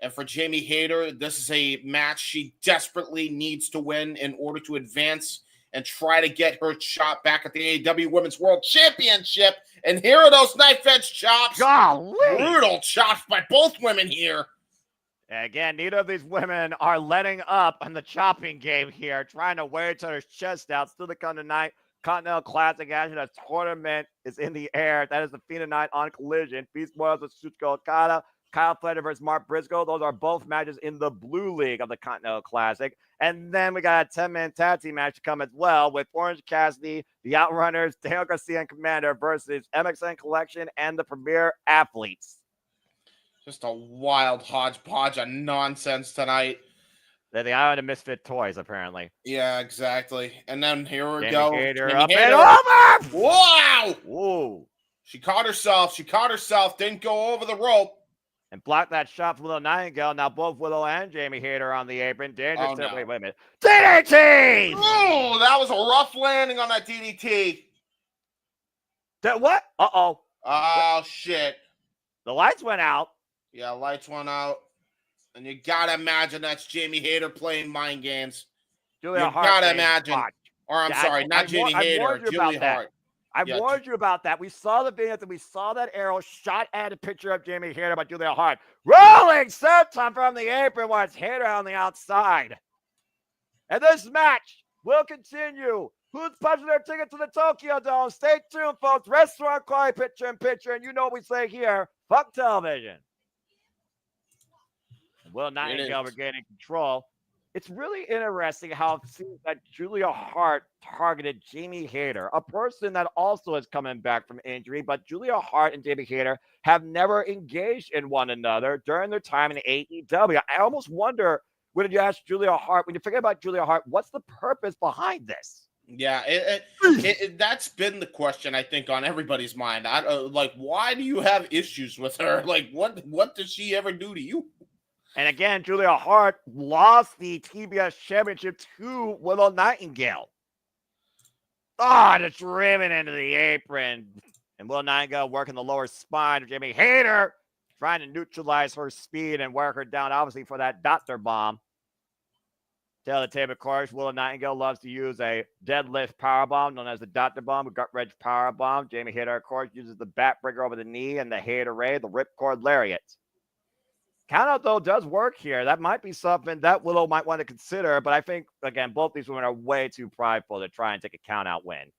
Speaker 2: And for Jamie Hayter, this is a match she desperately needs to win in order to advance and try to get her shot back at the AEW Women's World Championship. And here are those knife-edge chops.
Speaker 1: Golly!
Speaker 2: Brutal chops by both women here.
Speaker 1: Again, neither of these women are letting up on the chopping game here, trying to wear each other's chest out. Still to come tonight. Continental Classic action. A tournament is in the air. That is the Phoenix night on Collision. Beast Mortos with Kazuchika Okada. Kyle Fletcher versus Mark Briscoe. Those are both matches in the Blue League of the Continental Classic. And then we got a 10-man tag team match to come as well with Orange Cassidy, the Outrunners, Daniel Garcia and Commander versus MXN Collection and the Premier Athletes.
Speaker 2: Just a wild hodgepodge of nonsense tonight.
Speaker 1: They're the Island of Misfit Toys, apparently.
Speaker 2: Yeah, exactly. And then here we
Speaker 1: Jamie
Speaker 2: go.
Speaker 1: Hayter
Speaker 2: Jamie
Speaker 1: up
Speaker 2: Hayter.
Speaker 1: and over!
Speaker 2: Wow!
Speaker 1: Whoa!
Speaker 2: She caught herself. Didn't go over the rope.
Speaker 1: And blocked that shot from Willow Nightingale. Now both Willow and Jamie Hayter on the apron. Dangerous.
Speaker 2: Oh, no.
Speaker 1: Wait a minute. DDT!
Speaker 2: Oh, that was a rough landing on that DDT.
Speaker 1: What? Uh-oh.
Speaker 2: Oh, shit.
Speaker 1: The lights went out.
Speaker 2: Yeah, lights went out. And you gotta imagine that's Jamie Hayter playing mind games.
Speaker 1: Julia
Speaker 2: You
Speaker 1: Hart
Speaker 2: gotta
Speaker 1: made
Speaker 2: imagine.
Speaker 1: spot.
Speaker 2: Or I'm
Speaker 1: Yeah,
Speaker 2: sorry, not Jamie Hayter.
Speaker 1: warned you
Speaker 2: Julia
Speaker 1: about that.
Speaker 2: Hart.
Speaker 1: I
Speaker 2: Yeah.
Speaker 1: warned you about that. We saw the vignette and we saw that arrow shot at a picture of Jamie Hayter by Julia Hart. Rolling senton from the apron while it's Hayter on the outside. And this match will continue. Who's punching their ticket to the Tokyo Dome? Stay tuned, folks. Restaurant Quality picture, and you know what we say here. Fuck television. Will Nightingale regaining control. It's really interesting how it seems that Julia Hart targeted Jamie Hayter, a person that also is coming back from injury, but Julia Hart and Jamie Hayter have never engaged in one another during their time in AEW. I almost wonder, when you ask Julia Hart, when you forget about Julia Hart, what's the purpose behind this?
Speaker 2: Yeah, that's been the question, I think, on everybody's mind. Like, why do you have issues with her? Like, what does she ever do to you?
Speaker 1: And again, Julia Hart lost the TBS Championship to Willow Nightingale. Oh, just driven into the apron. And Willow Nightingale working the lower spine of Jamie Hayter, trying to neutralize her speed and wear her down, obviously, for that Doctor Bomb. Tail of the tape, of course, Willow Nightingale loves to use a deadlift powerbomb known as the Doctor Bomb, a gut-wrench powerbomb. Jamie Hayter, of course, uses the backbreaker over the knee and the Hayter Ray, the ripcord lariat. Countout, though, does work here. That might be something that Willow might want to consider, but I think, again, both these women are way too prideful to try and take a countout win.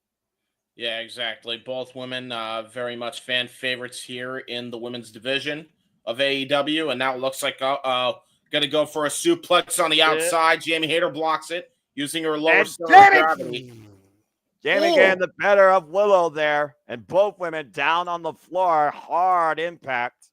Speaker 2: Yeah, exactly. Both women very much fan favorites here in the women's division of AEW, and now it looks like going to go for a suplex on the outside. Jamie Hayter blocks it using her lower center of gravity.
Speaker 1: Jamie getting the better of Willow there, and both women down on the floor. Hard impact.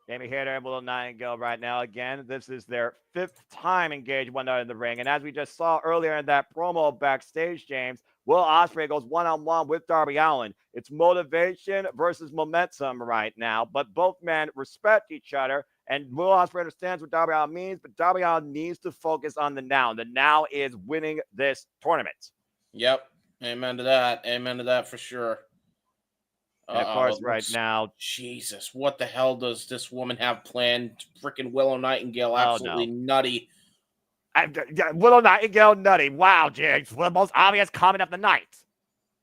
Speaker 1: Jamie Hayter and Willow Nightingale right now. Again, this is their 5th time engaged one another in the ring. And as we just saw earlier in that promo backstage, James, Will Ospreay goes one-on-one with Darby Allin. It's motivation versus momentum right now. But both men respect each other. And Will Ospreay understands what Darby Allin means. But Darby Allin needs to focus on the now. The now is winning this tournament.
Speaker 2: Yep. Amen to that. Amen to that for sure.
Speaker 1: And of course, right now,
Speaker 2: Jesus, what the hell does this woman have planned? Freaking Willow Nightingale, absolutely nutty.
Speaker 1: Willow Nightingale, nutty. Wow, Jigs, the most obvious comment of the night.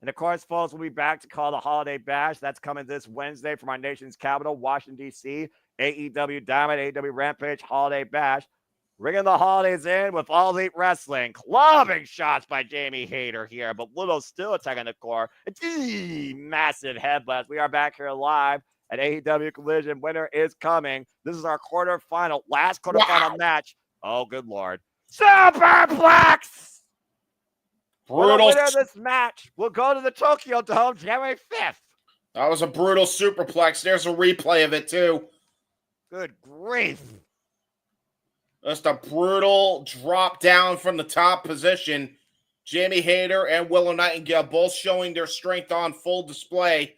Speaker 1: And of course, folks, we'll be back to call the Holiday Bash. That's coming this Wednesday from our nation's capital, Washington, D.C. AEW Diamond, AEW Rampage, Holiday Bash. Ringing the holidays in with All Elite Wrestling. Clubbing shots by Jamie Hayter here, but Willow's still attacking the core. Massive headbutts. We are back here live at AEW Collision. Winner is coming. This is our last quarterfinal match. Oh, good Lord. Superplex!
Speaker 2: Brutal.
Speaker 1: The winner of this match will go to the Tokyo Dome January 5th.
Speaker 2: That was a brutal superplex. There's a replay of it, too.
Speaker 1: Good grief.
Speaker 2: Just a brutal drop down from the top position. Jamie Hayter and Willow Nightingale both showing their strength on full display.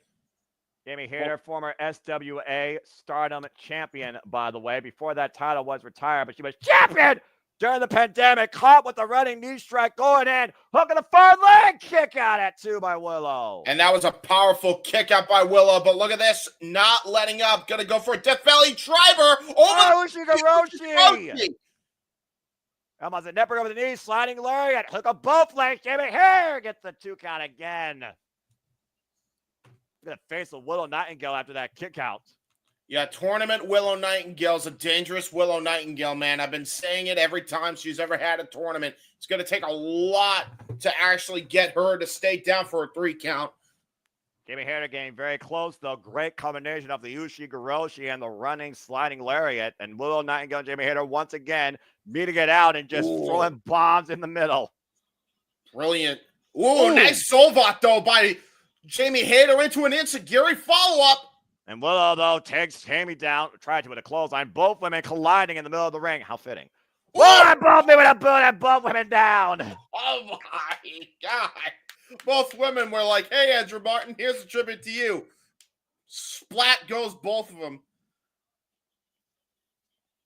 Speaker 1: Jamie Hayter, former SWA Stardom champion, by the way. Before that title was retired, but she was champion during the pandemic, caught with the running knee strike going in, hooking the far leg kick out at 2 by Willow.
Speaker 2: And that was a powerful kick out by Willow, but look at this, not letting up, gonna go for a Death Valley driver over
Speaker 1: Ushigoroshi. Almost a nipper over the knee, sliding lariat, hook of both legs, Jamie Hayter gets the 2 count again. Look at the face of Willow Nightingale after that kick out.
Speaker 2: Yeah, tournament Willow Nightingale's a dangerous Willow Nightingale, man. I've been saying it every time she's ever had a tournament. It's going to take a lot to actually get her to stay down for a 3 count.
Speaker 1: Jamie Hayter getting very close, though. Great combination of the Ushigoroshi and the running, sliding lariat. And Willow Nightingale and Jamie Hayter once again meeting it out and just throwing bombs in the middle.
Speaker 2: Brilliant. Ooh, nice Solvat, though, by Jamie Hayter into an Insegiri follow-up.
Speaker 1: And Willow, though, takes Jamie down, tried to with a clothesline. Both women colliding in the middle of the ring. How fitting. Whoa, both me with a boot and both women down.
Speaker 2: Oh, my God. Both women were like, hey, Andrew Martin, here's a tribute to you. Splat goes both of them.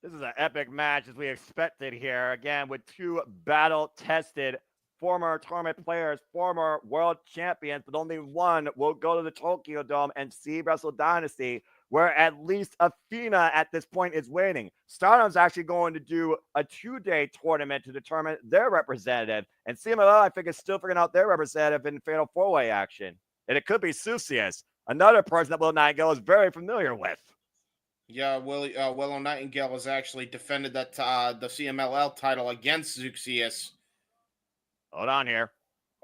Speaker 1: This is an epic match as we expected here. Again, with 2 battle-tested former tournament players, former world champions, but only one will go to the Tokyo Dome and see Wrestle Dynasty, where at least Athena at this point is waiting. Stardom's actually going to do a 2-day tournament to determine their representative, and CMLL, I think, is still figuring out their representative in Fatal 4-Way action. And it could be Susius, another person that Willow Nightingale is very familiar with.
Speaker 2: Yeah, Willow Nightingale has actually defended that the CMLL title against Zuxius.
Speaker 1: Hold on here.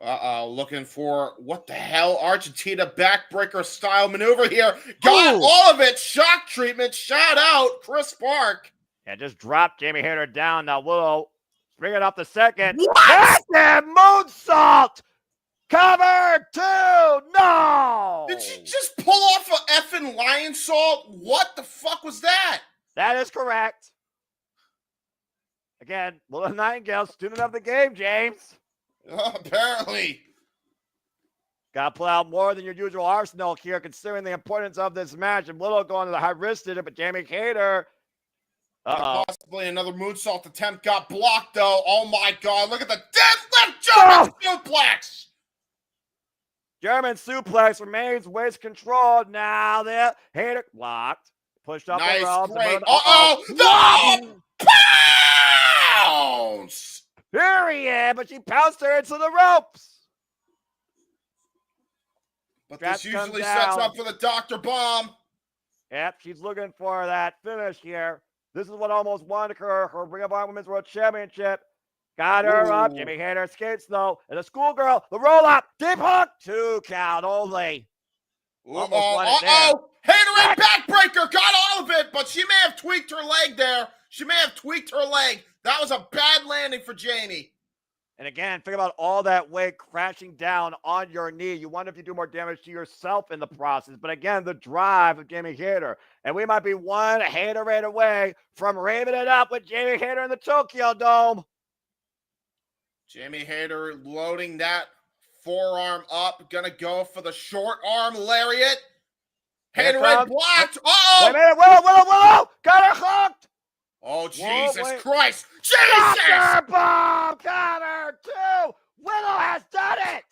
Speaker 2: Looking for, what the hell, Argentina backbreaker style maneuver here. Got all of it. Shock treatment. Shout out, Chris Park.
Speaker 1: Yeah, just dropped Jamie Hayter down. Now Willow bringing up the second.
Speaker 2: What?
Speaker 1: Moonsault. Cover 2. No.
Speaker 2: Did she just pull off a effing lion salt? What the fuck was that?
Speaker 1: That is correct. Again, Willow Nightingale, student of the game, James.
Speaker 2: Apparently.
Speaker 1: Got to pull out more than your usual arsenal here, considering the importance of this match. And Willow going to the high wristed it, but Jamie Hayter.
Speaker 2: Possibly another moonsault attempt got blocked, though. Oh my God! Look at the deadlift German suplex.
Speaker 1: German suplex remains waist controlled. Now the Hayter blocked, pushed up
Speaker 2: nice,
Speaker 1: the ropes.
Speaker 2: Great. No! Pounce!
Speaker 1: Period, but she pounced her into the ropes.
Speaker 2: But this usually sets up for the Dr. Bomb.
Speaker 1: Yep, she's looking for that finish here. This is what almost won her Ring of Honor Women's World Championship. Got her up. Jamie Hayter skates, though. And a schoolgirl, the roll-up, deep hook, 2 count only.
Speaker 2: Hayter and backbreaker, got all of it, but she may have tweaked her leg there. That was a bad landing for Jamie.
Speaker 1: And again, think about all that weight crashing down on your knee. You wonder if you do more damage to yourself in the process. But again, the drive of Jamie Hayter. And we might be one Hayter rate away from raving it up with Jamie Hayter in the Tokyo Dome.
Speaker 2: Jamie Hayter loading that forearm up. Gonna go for the short arm lariat. Hayter blocked. Uh-oh!
Speaker 1: Wait a minute. Willow! Got her hooked!
Speaker 2: Oh, Jesus Christ! Jesus!
Speaker 1: Doctor Bomb! Got her, too! Willow has done it!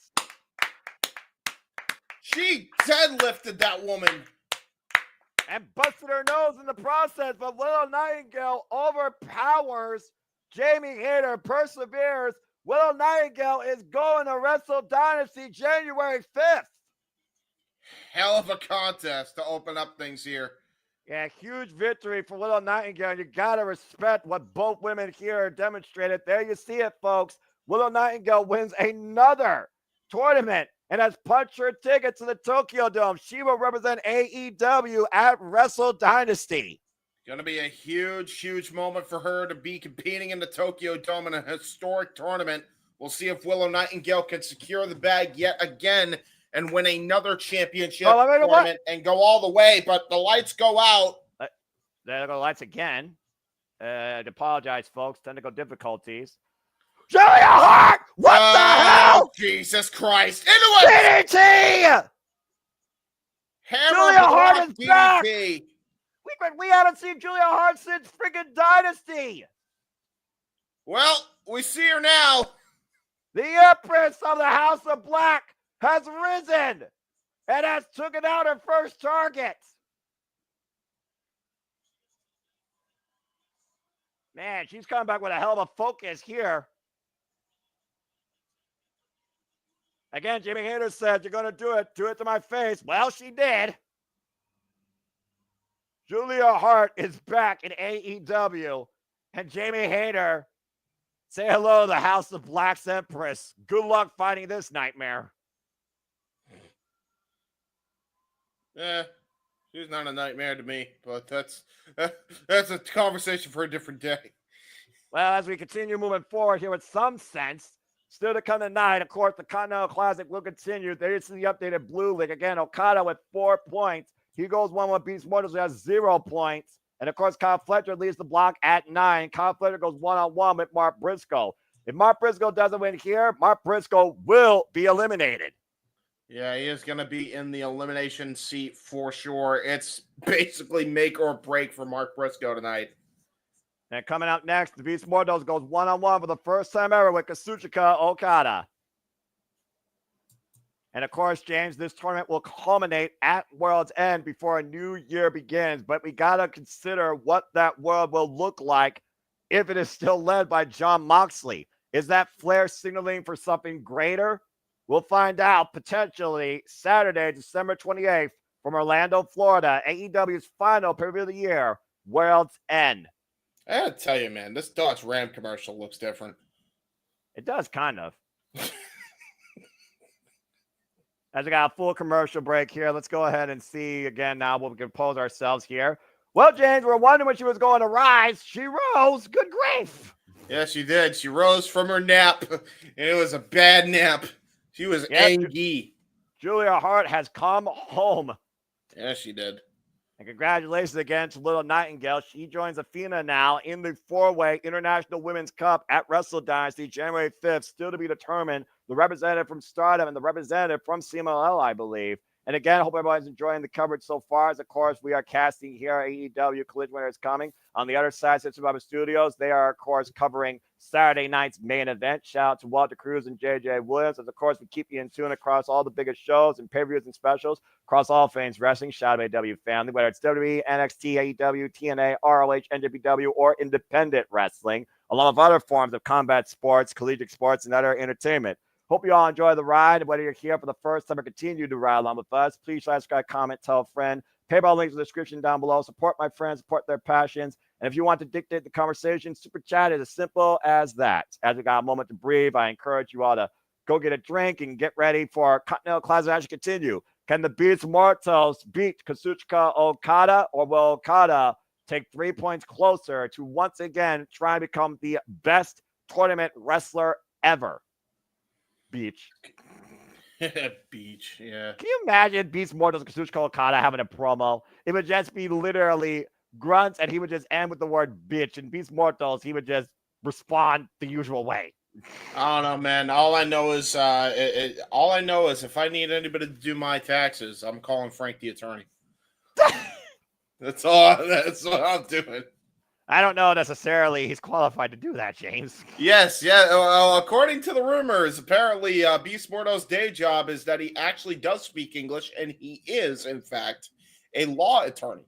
Speaker 2: She deadlifted that woman.
Speaker 1: And busted her nose in the process, but Willow Nightingale overpowers Jamie Hayter, perseveres. Willow Nightingale is going to Wrestle Dynasty January 5th.
Speaker 2: Hell of a contest to open up things here.
Speaker 1: Yeah, huge victory for Willow Nightingale. You got to respect what both women here demonstrated. There you see it, folks. Willow Nightingale wins another tournament and has punched her ticket to the Tokyo Dome. She will represent AEW at Wrestle Dynasty.
Speaker 2: Going to be a huge, huge moment for her to be competing in the Tokyo Dome in a historic tournament. We'll see if Willow Nightingale can secure the bag yet again and win another championship tournament and go all the way, but the lights go out.
Speaker 1: There go the lights again. I apologize, folks. Technical difficulties. Julia Hart! What the hell?
Speaker 2: Jesus Christ. Into it!
Speaker 1: DDT! Julia Hart is back! We haven't seen Julia Hart since freaking Dynasty.
Speaker 2: Well, we see her now.
Speaker 1: The Empress of the House of Black has risen and has taken out her first target. Man, she's coming back with a hell of a focus here. Again, Jamie Hayter said, you're going to do it. Do it to my face. Well, she did. Julia Hart is back in AEW. And Jamie Hayter, say hello to the House of Black's Empress. Good luck fighting this nightmare.
Speaker 2: She's not a nightmare to me, but that's a conversation for a different day.
Speaker 1: Well, as we continue moving forward here with some sense, still to come tonight, of course, the Continental Classic will continue. There is the updated Blue League. Again, Okada with 4 points. He goes 1-1, beats Mortos, who has 0 points. And, of course, Kyle Fletcher leads the block at 9. Kyle Fletcher goes 1-on-1 with Mark Briscoe. If Mark Briscoe doesn't win here, Mark Briscoe will be eliminated.
Speaker 2: Yeah, he is going to be in the elimination seat for sure. It's basically make or break for Mark Briscoe tonight.
Speaker 1: And coming out next, the Beast Mortos goes 1-on-1 for the first time ever with Kazuchika Okada. And of course, James, this tournament will culminate at World's End before a new year begins. But we got to consider what that world will look like if it is still led by Jon Moxley. Is that Flair signaling for something greater? We'll find out potentially Saturday, December 28th from Orlando, Florida, AEW's final pay-per-view of the year, World's End.
Speaker 2: I gotta tell you, man, this Dodge Ram commercial looks different.
Speaker 1: It does, kind of. As we got a full commercial break here, let's go ahead and see again now what we can pose ourselves here. Well, James, we're wondering when she was going to rise. She rose. Good grief.
Speaker 2: Yes, she did. She rose from her nap, and it was a bad nap. She was angry.
Speaker 1: Julia Hart has come home.
Speaker 2: Yes, she did.
Speaker 1: And congratulations again to little Nightingale. She joins Athena now in the 4-way International Women's Cup at Wrestle Dynasty January 5th. Still to be determined. The representative from Stardom and the representative from CMLL, I believe. And again, I hope everybody's enjoying the coverage so far. As of course, we are casting here AEW Collision Winner is coming. On the other side, System Baba Studios, they are, of course, covering Saturday night's main event. Shout out to Walter Cruz and JJ Williams. As of course, we keep you in tune across all the biggest shows and pay-per-views and specials across all things wrestling. Shout out to AEW family, whether it's WWE, NXT, AEW, TNA, ROH, NJPW, or independent wrestling, along with other forms of combat sports, collegiate sports, and other entertainment. Hope you all enjoy the ride. Whether you're here for the first time or continue to ride along with us, please like, subscribe, comment, tell a friend. PayPal links in the description down below. Support my friends, support their passions. And if you want to dictate the conversation, Super Chat is as simple as that. As we got a moment to breathe, I encourage you all to go get a drink and get ready for Continental Classic to continue. Can the Beast Mortos beat Kazuchika Okada, or will Okada take 3 points closer to once again try to become the best tournament wrestler ever? Beach.
Speaker 2: Beach, yeah.
Speaker 1: Can you imagine Beast Mortos Kazuchika Okada having a promo? It would just be literally grunts, and he would just end with the word bitch. And Beast Mortos, he would just respond the usual way.
Speaker 2: I don't know, man. All I know is if I need anybody to do my taxes, I'm calling Frank the attorney. That's all I'm doing.
Speaker 1: I don't know necessarily he's qualified to do that, James.
Speaker 2: Yes, yeah. Well, according to the rumors, apparently Beast Mortos' day job is that he actually does speak English, and he is, in fact, a law attorney,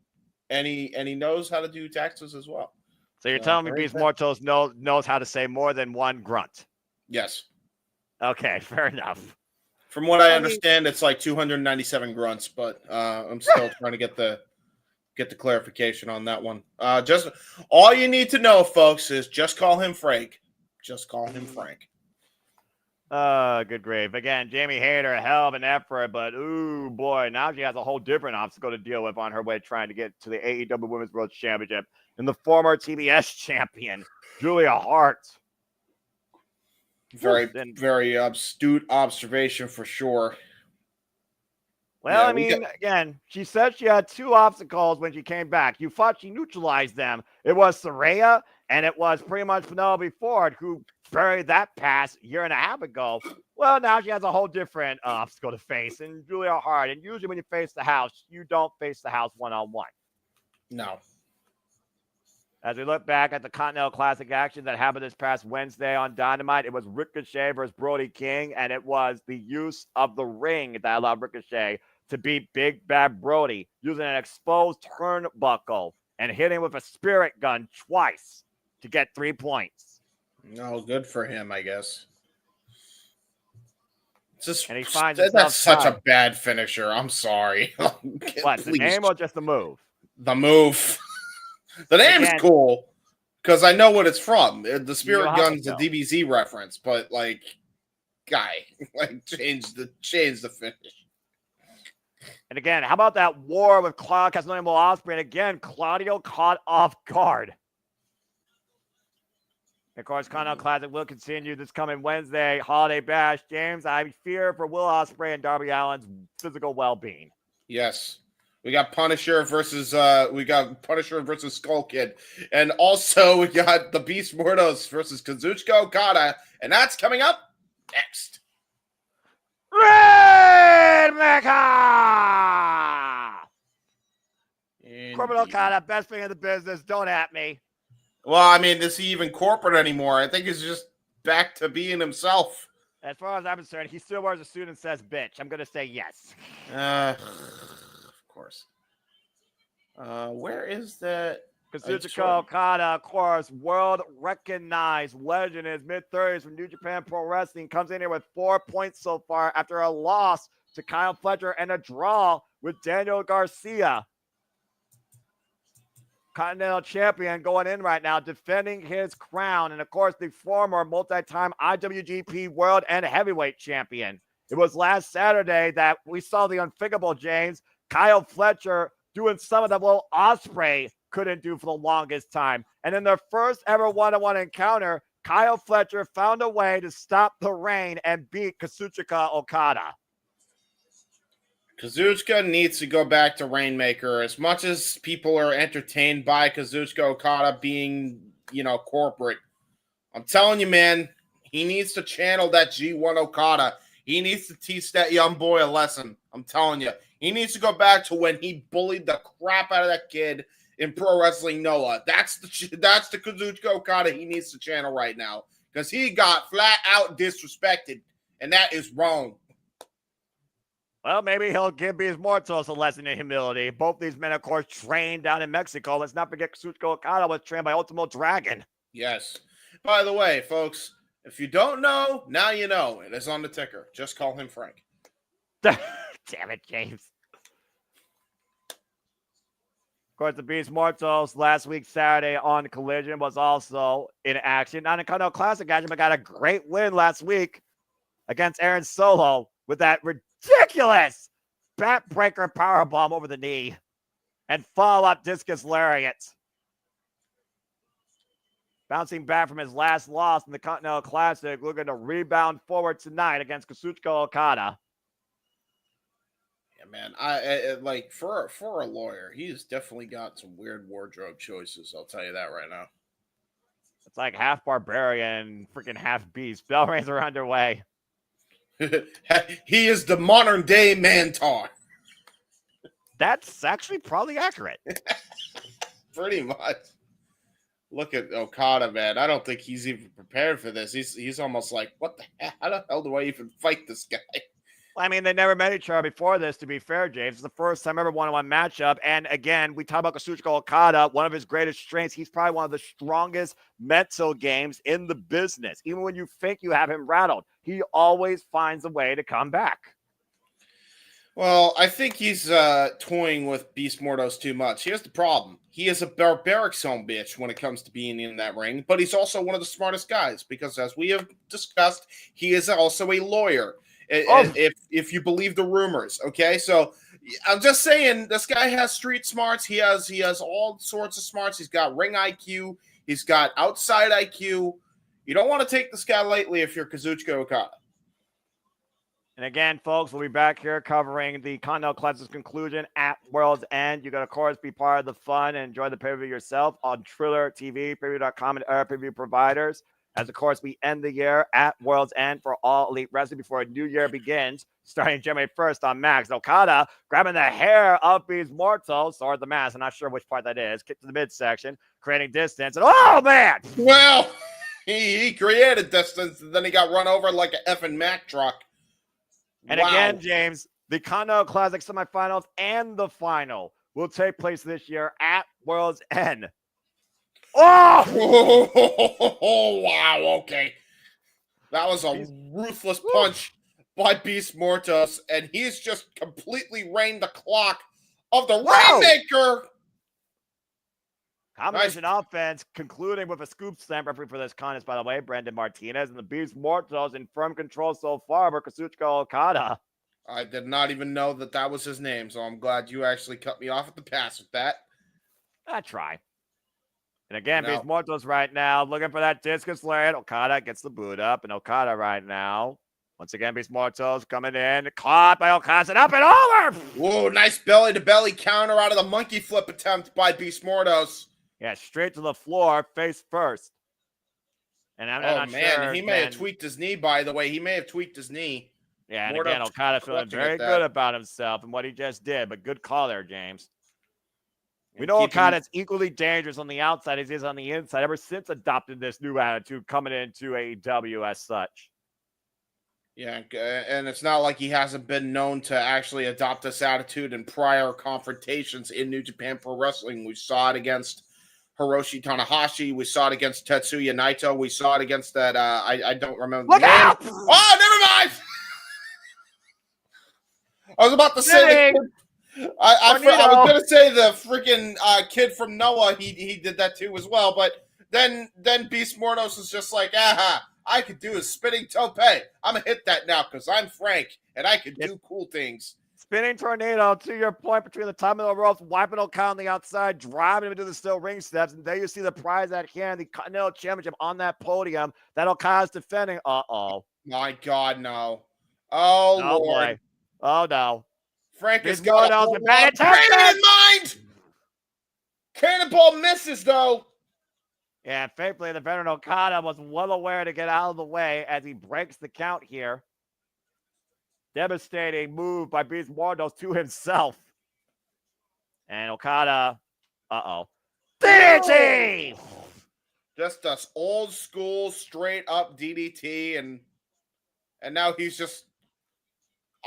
Speaker 2: and he knows how to do taxes as well.
Speaker 1: So you're telling me Beast Mortos knows how to say more than one grunt?
Speaker 2: Yes.
Speaker 1: Okay, fair enough.
Speaker 2: From what I understand, it's like 297 grunts, but I'm still trying to get the clarification on that one. Just all you need to know, folks, is just call him Frank. Just call him Frank.
Speaker 1: Good grief. Again, Jamie Hayter, a hell of an effort, but ooh boy, now she has a whole different obstacle to deal with on her way trying to get to the AEW Women's World Championship. And the former TBS champion, Julia Hart.
Speaker 2: Very astute observation for sure.
Speaker 1: Well, yeah, I mean, again, she said she had 2 obstacles when she came back. You thought she neutralized them. It was Saraya, and it was pretty much Penelope Ford, who buried that pass a year and a half ago. Well, now she has a whole different obstacle to face, and Julia Hart. And usually when you face the house, you don't face the house one-on-one.
Speaker 2: No.
Speaker 1: As we look back at the Continental Classic action that happened this past Wednesday on Dynamite, it was Ricochet versus Brody King, and it was the use of the ring that allowed Ricochet to beat Big Bad Brody using an exposed turnbuckle and hitting with a spirit gun twice to get 3 points.
Speaker 2: No, good for him, I guess.
Speaker 1: And he finds
Speaker 2: that's such
Speaker 1: time.
Speaker 2: a bad finisher. I'm sorry.
Speaker 1: What, the name or just the move?
Speaker 2: The move. The name's cool because I know what it's from. The Spirit Gun's a DBZ reference, but like, guy, like change the finish.
Speaker 1: And again, how about that war with Claudio Castagnoli and Will Ospreay? And again, Claudio caught off guard. Of course, Continental Classic will continue this coming Wednesday, Holiday Bash. James, I fear for Will Ospreay and Darby Allin's physical well-being.
Speaker 2: Yes. We got Punisher versus Skull Kid. And also we got the Beast Mortos versus Kazuchika Okada. And that's coming up next.
Speaker 1: Red Mecca! Corporate Okada, best thing in the business. Don't at me.
Speaker 2: Well, I mean, is he even corporate anymore? I think he's just back to being himself.
Speaker 1: As far as I'm concerned, he still wears a suit and says bitch. I'm going to say yes.
Speaker 2: Course. Where is that?
Speaker 1: Kazuchika Okada, of course, world-recognized legend in his mid-30s from New Japan Pro Wrestling, comes in here with 4 points so far after a loss to Kyle Fletcher and a draw with Daniel Garcia. Continental champion going in right now, defending his crown, and of course, the former multi-time IWGP World and Heavyweight Champion. It was last Saturday that we saw the unthinkable, James. Kyle Fletcher doing some of that Will Ospreay couldn't do for the longest time. And in their first ever one-on-one encounter, Kyle Fletcher found a way to stop the rain and beat Kazuchika Okada.
Speaker 2: Kazuchika needs to go back to Rainmaker. As much as people are entertained by Kazuchika Okada being, corporate, I'm telling you, man, he needs to channel that G1 Okada. He needs to teach that young boy a lesson. I'm telling you. He needs to go back to when he bullied the crap out of that kid in Pro Wrestling Noah. That's the Kazuchika Okada he needs to channel right now because he got flat out disrespected, and that is wrong.
Speaker 1: Well, maybe he'll give Beast Mortos a lesson in humility. Both these men, of course, trained down in Mexico. Let's not forget Kazuchika Okada was trained by Ultimo Dragon.
Speaker 2: Yes. By the way, folks, if you don't know, now you know. It is on the ticker. Just call him Frank.
Speaker 1: Damn it, James. Of course, the Beast Mortos last week, Saturday on Collision, was also in action. Not in Continental Classic action, but got a great win last week against Aaron Solo with that ridiculous backbreaker powerbomb over the knee and follow-up discus lariat. Bouncing back from his last loss in the Continental Classic, looking to rebound forward tonight against Kazuchika Okada.
Speaker 2: Yeah, man. I like for a lawyer, he's definitely got some weird wardrobe choices. I'll tell you that right now.
Speaker 1: It's like half barbarian, freaking half beast. Bell rings are underway.
Speaker 2: He is the modern day Mantar.
Speaker 1: That's actually probably accurate.
Speaker 2: Pretty much. Look at Okada, man. I don't think he's even prepared for this. He's almost like, what the hell? How the hell do I even fight this guy?
Speaker 1: I mean, they never met each other before this, to be fair, James. It's the first time ever one-on-one matchup. And again, we talk about Kazuchika Okada, one of his greatest strengths. He's probably one of the strongest mental games in the business. Even when you think you have him rattled, he always finds a way to come back.
Speaker 2: Well, I think he's toying with Beast Mortos too much. Here's the problem. He is a barbaric son bitch when it comes to being in that ring, but he's also one of the smartest guys because, as we have discussed, he is also a lawyer. If you believe the rumors, okay? So I'm just saying, this guy has street smarts. He has all sorts of smarts. He's got ring IQ. He's got outside IQ. You don't want to take this guy lightly if you're Kazuchika Okada.
Speaker 1: And again, folks, we'll be back here covering the Continental Classic's conclusion at World's End. You got to, of course, be part of the fun and enjoy the pay-per-view yourself on Triller TV, pay-per-view.com, and other pay-per-view providers. As, of course, we end the year at World's End for All Elite Wrestling before a new year begins, starting January 1st on Max. Okada grabbing the hair of Beast Mortos, or the mask, I'm not sure which part that is, kick to the midsection, creating distance, and oh, man!
Speaker 2: Well, he created distance, and then he got run over like an effing Mack truck.
Speaker 1: And again, James, the Continental Classic semifinals and the final will take place this year at World's End.
Speaker 2: Oh, wow, okay. That was a ruthless punch by Beast Mortos, and he's just completely reigned the clock of the Rainmaker.
Speaker 1: Combination offense, concluding with a scoop slam. Referee for this contest, by the way, Brandon Martinez, and the Beast Mortos in firm control so far for Kazuchika Okada.
Speaker 2: I did not even know that was his name, so I'm glad you actually cut me off at the pass with that.
Speaker 1: I try. And again, Beast Mortos right now looking for that discus lariat. Okada gets the boot up, and Okada right now. Once again, Beast Mortos coming in. Caught by Okada, up and over!
Speaker 2: Whoa, nice belly-to-belly counter out of the monkey flip attempt by Beast Mortos.
Speaker 1: Yeah, straight to the floor, face first. And I'm not sure.
Speaker 2: He may have tweaked his knee, by the way. He may have tweaked his knee.
Speaker 1: Yeah, and again, Okada feeling very good about himself and what he just did, but good call there, James. We know Okada's equally dangerous on the outside as he is on the inside ever since adopting this new attitude coming into AEW as such.
Speaker 2: Yeah, and it's not like he hasn't been known to actually adopt this attitude in prior confrontations in New Japan Pro Wrestling. We saw it against Hiroshi Tanahashi. We saw it against Tetsuya Naito. We saw it against that, I don't remember the name.
Speaker 1: Out!
Speaker 2: Oh, never mind! I was about to say I was going to say the freaking kid from Noah, he did that too as well, but then Beast Mortos is just like, I could do a spinning tope. I'm going to hit that now because I'm Frank, and I can do cool things.
Speaker 1: Spinning tornado, to your point, between the top of the ropes, wiping Okada on the outside, driving him into the steel ring steps, and there you see the prize at hand, the Continental Championship on that podium that Okada's defending. Uh-oh.
Speaker 2: My God, no. Oh,
Speaker 1: no,
Speaker 2: Lord.
Speaker 1: Boy. Oh, no.
Speaker 2: Frank has got a
Speaker 1: bad
Speaker 2: in mind. Cannonball misses, though.
Speaker 1: Yeah, thankfully, the veteran Okada was well aware to get out of the way as he breaks the count here. Devastating move by Beast Mortos to himself. And Okada, DDT!
Speaker 2: Just an old school, straight up DDT, and now he's just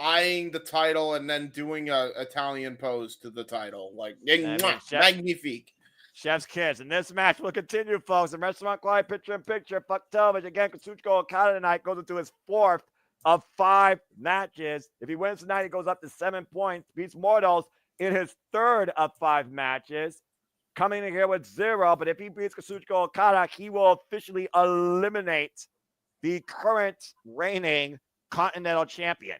Speaker 2: eyeing the title and then doing a Italian pose to the title. Like, magnifique.
Speaker 1: Chef's kiss. And this match will continue, folks. In Restaurant Quality Picture-in-Picture, Fuck Television. Again, Kazuchika Okada tonight goes into his 4th of 5 matches. If he wins tonight, he goes up to 7 points. Beats Mortos in his 3rd of 5 matches. Coming in here with 0. But if he beats Kazuchika Okada, he will officially eliminate the current reigning Continental Champion.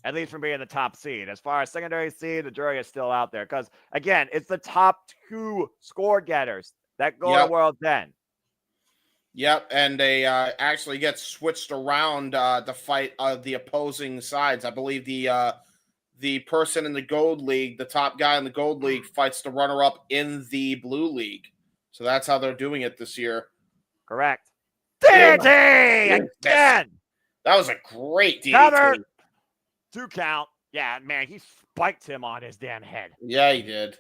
Speaker 1: At least from being the top seed. As far as secondary seed, the jury is still out there. Because, again, it's the top 2 score getters that go to World's End.
Speaker 2: Yep, and they actually get switched around to fight the opposing sides. I believe the person in the Gold League, the top guy in the Gold League, fights the runner-up in the Blue League. So that's how they're doing it this year.
Speaker 1: Correct. DDT! Again!
Speaker 2: That was a great DDT.
Speaker 1: Cover! 2 count. Yeah, man, he spiked him on his damn head.
Speaker 2: Yeah, he did.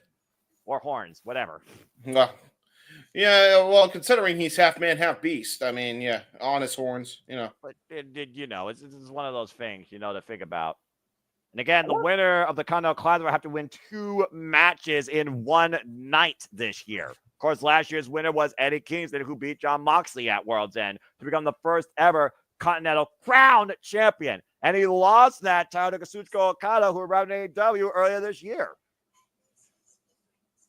Speaker 1: Or horns, whatever.
Speaker 2: Yeah, well, considering he's half man, half beast, I mean, yeah, on his horns, you know.
Speaker 1: But, it's one of those things, to think about. And again, the winner of the Continental Classic will have to win 2 matches in one night this year. Of course, last year's winner was Eddie Kingston, who beat Jon Moxley at World's End to become the first ever Continental Crown Champion. And he lost that title to Kazuchika Okada, who arrived in AEW earlier this year.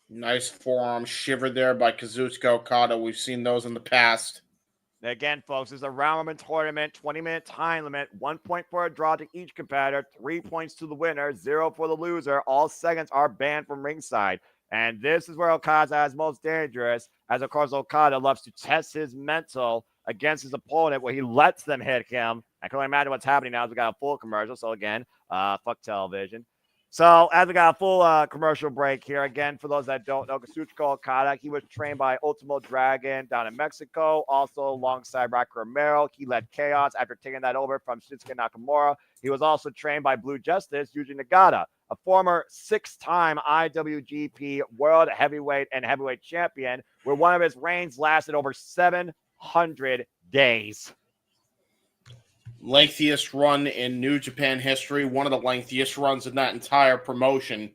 Speaker 2: Nice forearm shiver there by Kazuchika Okada. We've seen those in the past.
Speaker 1: Again, folks, it's a round-robin tournament, 20-minute time limit, 1 point for a draw to each competitor, 3 points to the winner, 0 for the loser. All seconds are banned from ringside. And this is where Okada is most dangerous, as, of course, Okada loves to test his mental against his opponent where he lets them hit him. I can only imagine what's happening now as we got a full commercial. So, again, fuck television. So, as we got a full commercial break here, again, for those that don't know, Kazuchika Okada, he was trained by Ultimo Dragon down in Mexico, also alongside Rocky Romero. He led Chaos after taking that over from Shinsuke Nakamura. He was also trained by Blue Justice, Yuji Nagata, a former 6-time IWGP World Heavyweight and Heavyweight Champion, where one of his reigns lasted over 700 days.
Speaker 2: Lengthiest run in New Japan history, one of the lengthiest runs in that entire promotion.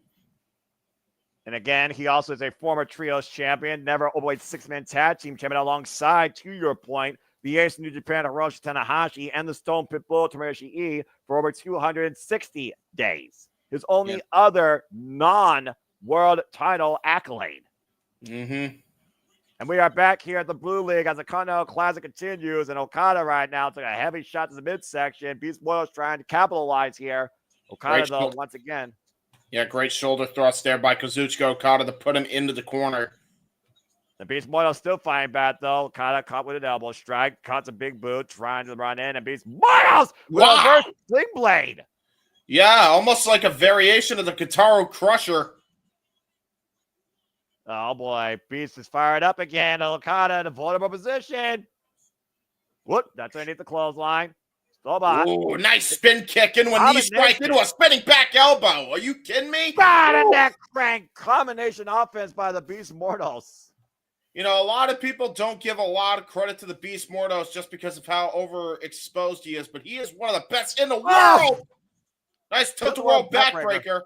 Speaker 1: And again, he also is a former trios champion, never overweight 6-man tag team champion alongside, to your point, the ace of New Japan, Hiroshi Tanahashi, and the Stone Pitbull, Tomoyoshi E, for over 260 days. His only other non-world title accolade.
Speaker 2: Mm-hmm.
Speaker 1: And we are back here at the Blue League as the Continental Classic continues. And Okada right now took a heavy shot to the midsection. Beast Mortos trying to capitalize here. Okada, though, once again.
Speaker 2: Yeah, great shoulder thrust there by Kazuchika Okada to put him into the corner.
Speaker 1: The Beast Mortos still fighting back, though. Okada caught with an elbow strike. Caught a big boot, trying to run in. And Beast Mortos with a reverse sling blade.
Speaker 2: Yeah, almost like a variation of the Kotaro Crusher.
Speaker 1: Oh, boy. Beast is fired up again. Okada in a vulnerable position. Whoop. That's underneath the clothesline. Still by.
Speaker 2: Ooh, nice spin kick in one knee strike into a spinning back elbow. Are you kidding me?
Speaker 1: A neck crank. Combination offense by the Beast Mortos.
Speaker 2: You know, a lot of people don't give a lot of credit to the Beast Mortos just because of how overexposed he is, but he is one of the best in the world. Nice tilt-a-whirl backbreaker.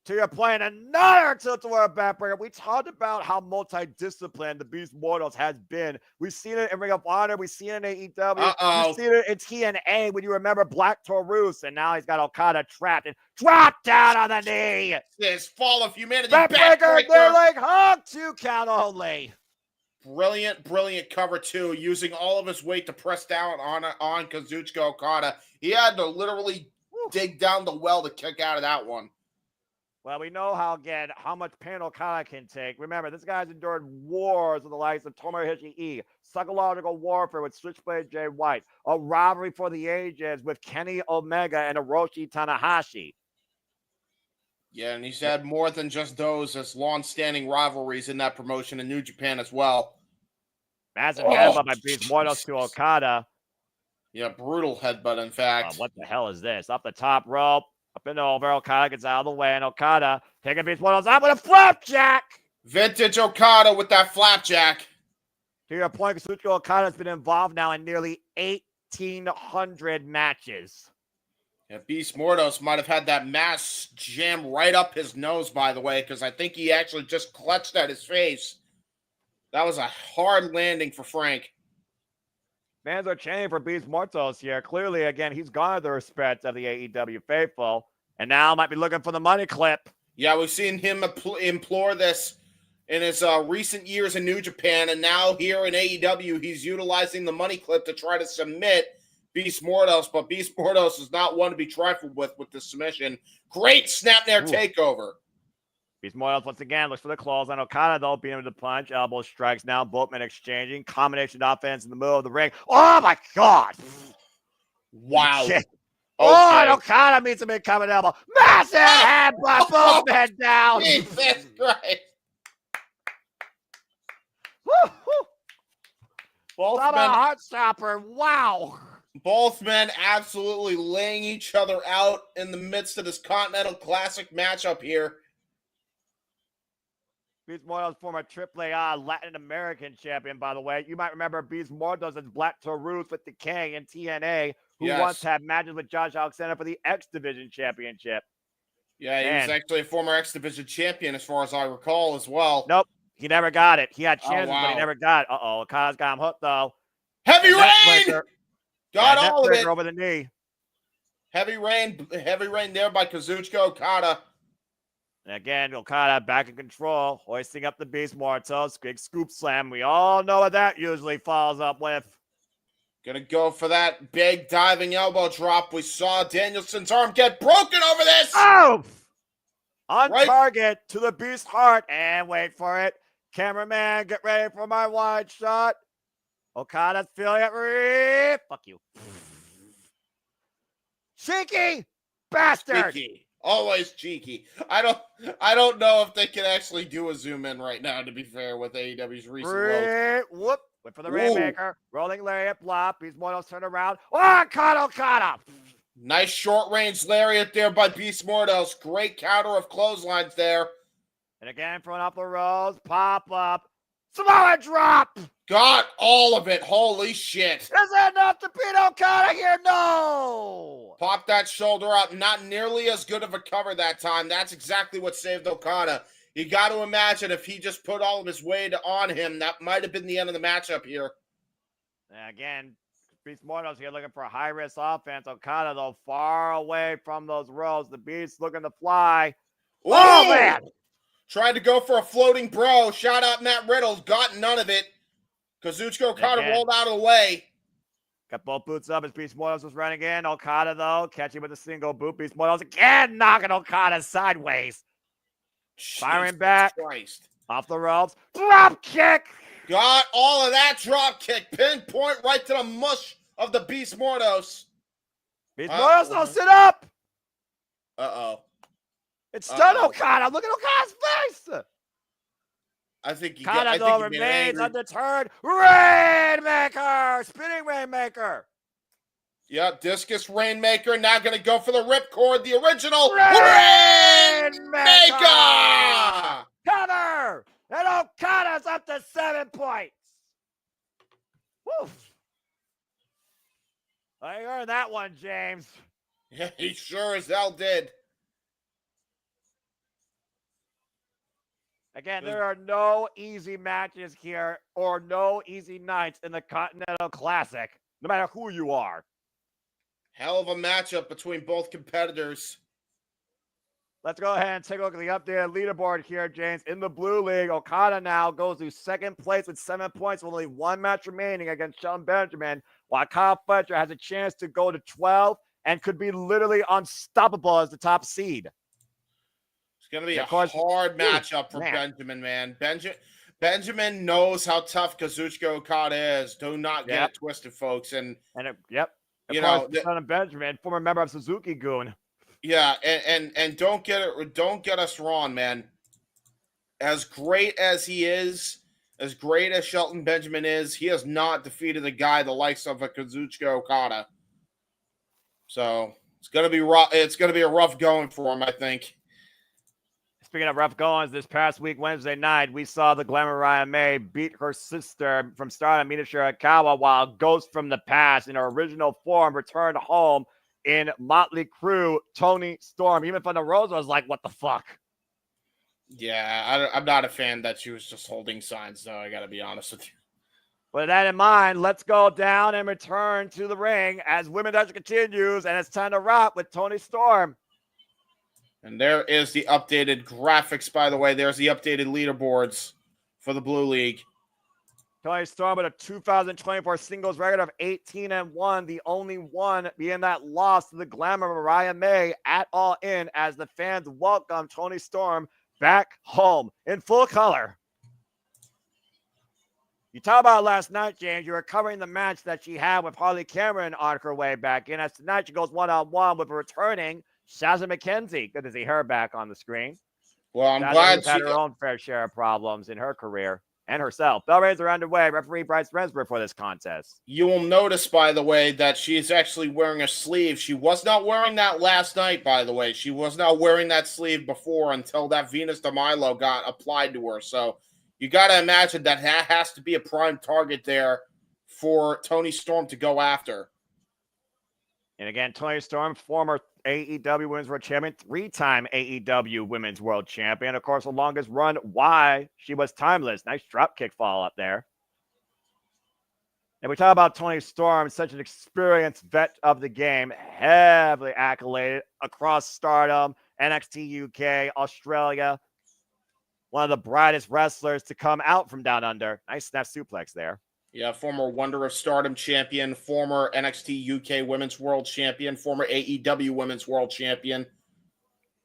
Speaker 1: To your point, another tilt-a-whirl backbreaker. We talked about how multidisciplined the Beast Mortos has been. We've seen it in Ring of Honor. We've seen it in AEW. We've seen it in TNA when you remember Black Taurus, and now he's got Okada trapped and dropped down on the knee.
Speaker 2: This fall of humanity
Speaker 1: backbreaker. They're like, hug, 2 count only.
Speaker 2: Brilliant, brilliant cover, too, using all of his weight to press down on Kazuchika Okada. He had to literally dig down the well to kick out of that one.
Speaker 1: Well, we know how much pain Okada can take. Remember, this guy's endured wars with the likes of Tomoyoshi E, psychological warfare with Switchblade Jay White, a rivalry for the ages with Kenny Omega and Hiroshi Tanahashi.
Speaker 2: Yeah, and he's had more than just those as long-standing rivalries in that promotion in New Japan as well.
Speaker 1: Massive headbutt by Beast Mortos to Okada.
Speaker 2: Yeah, brutal headbutt, in fact.
Speaker 1: What the hell is this? Up the top rope. Up and over, Okada gets out of the way, and Okada taking Beast Mortos out with a flapjack.
Speaker 2: Vintage Okada with that flapjack.
Speaker 1: To your point, Kazuchika Okada has been involved now in nearly 1,800 matches.
Speaker 2: Yeah, Beast Mortos might have had that mass jam right up his nose, by the way, because I think he actually just clutched at his face. That was a hard landing for Frank.
Speaker 1: Fans are chanting for Beast Mortos here. Clearly, again, he's garnered the respect of the AEW faithful, and now might be looking for the money clip.
Speaker 2: Yeah, we've seen him implore this in his recent years in New Japan, and now here in AEW, he's utilizing the money clip to try to submit Beast Mortos, but Beast Mortos is not one to be trifled with the submission. Great snapmare takeover.
Speaker 1: Beast Mortos once again looks for the claws on Okada, though, being able to punch. Elbow strikes now. Both men exchanging. Combination offense in the middle of the ring. Oh, my God.
Speaker 2: Wow.
Speaker 1: Okay. Oh, and Okada meets him in coming elbow. Massive headbutt. Both men down.
Speaker 2: Jesus Christ.
Speaker 1: Both men. A heart stopper. Wow.
Speaker 2: Both men absolutely laying each other out in the midst of this Continental Classic matchup here.
Speaker 1: Beast Mortos, former AAA Latin American champion, by the way. You might remember Beast Mortos as Black Taurus with the K in TNA, who once had matches with Josh Alexander for the X Division Championship.
Speaker 2: Yeah, he was actually a former X Division champion, as far as I recall, as well.
Speaker 1: Nope, he never got it. He had chances, but he never got it. Uh-oh, Okada's got him hooked, though.
Speaker 2: Heavy rain! Got all of it.
Speaker 1: Over the knee.
Speaker 2: Heavy rain there by Kazuchika Okada.
Speaker 1: And again, Okada back in control, hoisting up the Beast Mortos. Big scoop slam. We all know what that usually follows up with.
Speaker 2: Gonna go for that big diving elbow drop. We saw Danielson's arm get broken over this.
Speaker 1: Oh! On target to the Beast Heart. And wait for it. Cameraman, get ready for my wide shot. Okada's feeling it. Fuck you. Cheeky bastard.
Speaker 2: Cheeky. Always cheeky. I don't know if they can actually do a zoom in right now, to be fair, with AEW's recent lows.
Speaker 1: Whoop. Went for the
Speaker 2: Ooh.
Speaker 1: Rainmaker. Rolling layup, blop. Beast Mortos turn around. Oh, Okada.
Speaker 2: Nice short range lariat there by Beast Mortos. Great counter of clotheslines there.
Speaker 1: And again, throwing off the rolls. Pop up. Samoa drop.
Speaker 2: Got all of it. Holy shit.
Speaker 1: Is that enough to beat Okada here? No.
Speaker 2: Pop that shoulder out. Not nearly as good of a cover that time. That's exactly what saved Okada. You got to imagine if he just put all of his weight on him, that might have been the end of the matchup here.
Speaker 1: And again, Beast Mortos here looking for a high-risk offense. Okada, though, far away from those rolls. The Beast looking to fly.
Speaker 2: Ooh!
Speaker 1: Oh, man.
Speaker 2: Tried to go for a floating bro. Shout out Matt Riddle. Got none of it. Kazuchika Okada rolled out of the way.
Speaker 1: Got both boots up as Beast Mortos was running in. Okada, though, catching with a single boot. Beast Mortos again knocking Okada sideways. Firing back.
Speaker 2: Christ.
Speaker 1: Off the ropes. Drop kick.
Speaker 2: Got all of that drop kick. Pinpoint right to the mush of the Beast Mortos.
Speaker 1: Beast Mortos, don't sit up.
Speaker 2: Uh-oh.
Speaker 1: It's stunned Okada. Look at Okada's face.
Speaker 2: I think he
Speaker 1: Okada, though, remains undeterred. Rainmaker. Spinning Rainmaker.
Speaker 2: Yep, discus Rainmaker. Now going to go for the ripcord. The original
Speaker 1: Rainmaker. Cover. And Okada's up to 7 points. Woo. I earned that one, James.
Speaker 2: Yeah, he sure as hell did.
Speaker 1: Again, there are no easy matches here or no easy nights in the Continental Classic, no matter who you are.
Speaker 2: Hell of a matchup between both competitors.
Speaker 1: Let's go ahead and take a look at the updated leaderboard here, James. In the Blue League, Okada now goes to second place with 7 points with only one match remaining against Shelton Benjamin, while Kyle Fletcher has a chance to go to 12 and could be literally unstoppable as the top seed.
Speaker 2: It's going to be a hard matchup for Benjamin, man. Benjamin knows how tough Kazuchika Okada is. Do not get it twisted, folks. And
Speaker 1: you know, Benjamin, former member of Suzuki Goon.
Speaker 2: Yeah, and don't get us wrong, man. As great as he is, as great as Shelton Benjamin is, he has not defeated a guy the likes of a Kazuchika Okada. So it's gonna be rough. It's gonna be a rough going for him, I think.
Speaker 1: Speaking of rough goings, this past week, Wednesday night, we saw the Glamour Ryan May beat her sister from Stardom, Mina Shirakawa, while Ghost from the Past, in her original form, returned home in Motley Crue, Tony Storm. Even Thunder Rosa was like, what the fuck?
Speaker 2: Yeah, I'm not a fan that she was just holding signs, though, I got to be honest with you.
Speaker 1: With that in mind, let's go down and return to the ring as Women's Division continues, and it's time to rock with Tony Storm.
Speaker 2: And there is the updated graphics, by the way. There's the updated leaderboards for the Blue League.
Speaker 1: Tony Storm with a 2024 singles record of 18-1, the only one being that loss to the Glamour Mariah May at All In, as the fans welcome Tony Storm back home in full color. You talk about last night, James. You were covering the match that she had with Harley Cameron on her way back in. As tonight, she goes one-on-one with a returning Shazza McKenzie. Good to see her back on the screen.
Speaker 2: Well, I'm glad
Speaker 1: she had her own fair share of problems in her career and herself. Bell rings are underway. Referee Bryce Rensburg for this contest.
Speaker 2: You will notice, by the way, that she is actually wearing a sleeve. She was not wearing that last night, by the way. She was not wearing that sleeve before until that Venus de Milo got applied to her. So you got to imagine that has to be a prime target there for Tony Storm to go after.
Speaker 1: And again, Tony Storm, former AEW Women's World Champion, 3-time AEW Women's World Champion. Of course, the longest run, why she was timeless. Nice dropkick fall up there. And we talk about Tony Storm, such an experienced vet of the game, heavily accoladed across Stardom, NXT UK, Australia. One of the brightest wrestlers to come out from down under. Nice snap suplex there.
Speaker 2: Yeah, former Wonder of Stardom champion, former NXT UK Women's World Champion, former AEW Women's World Champion.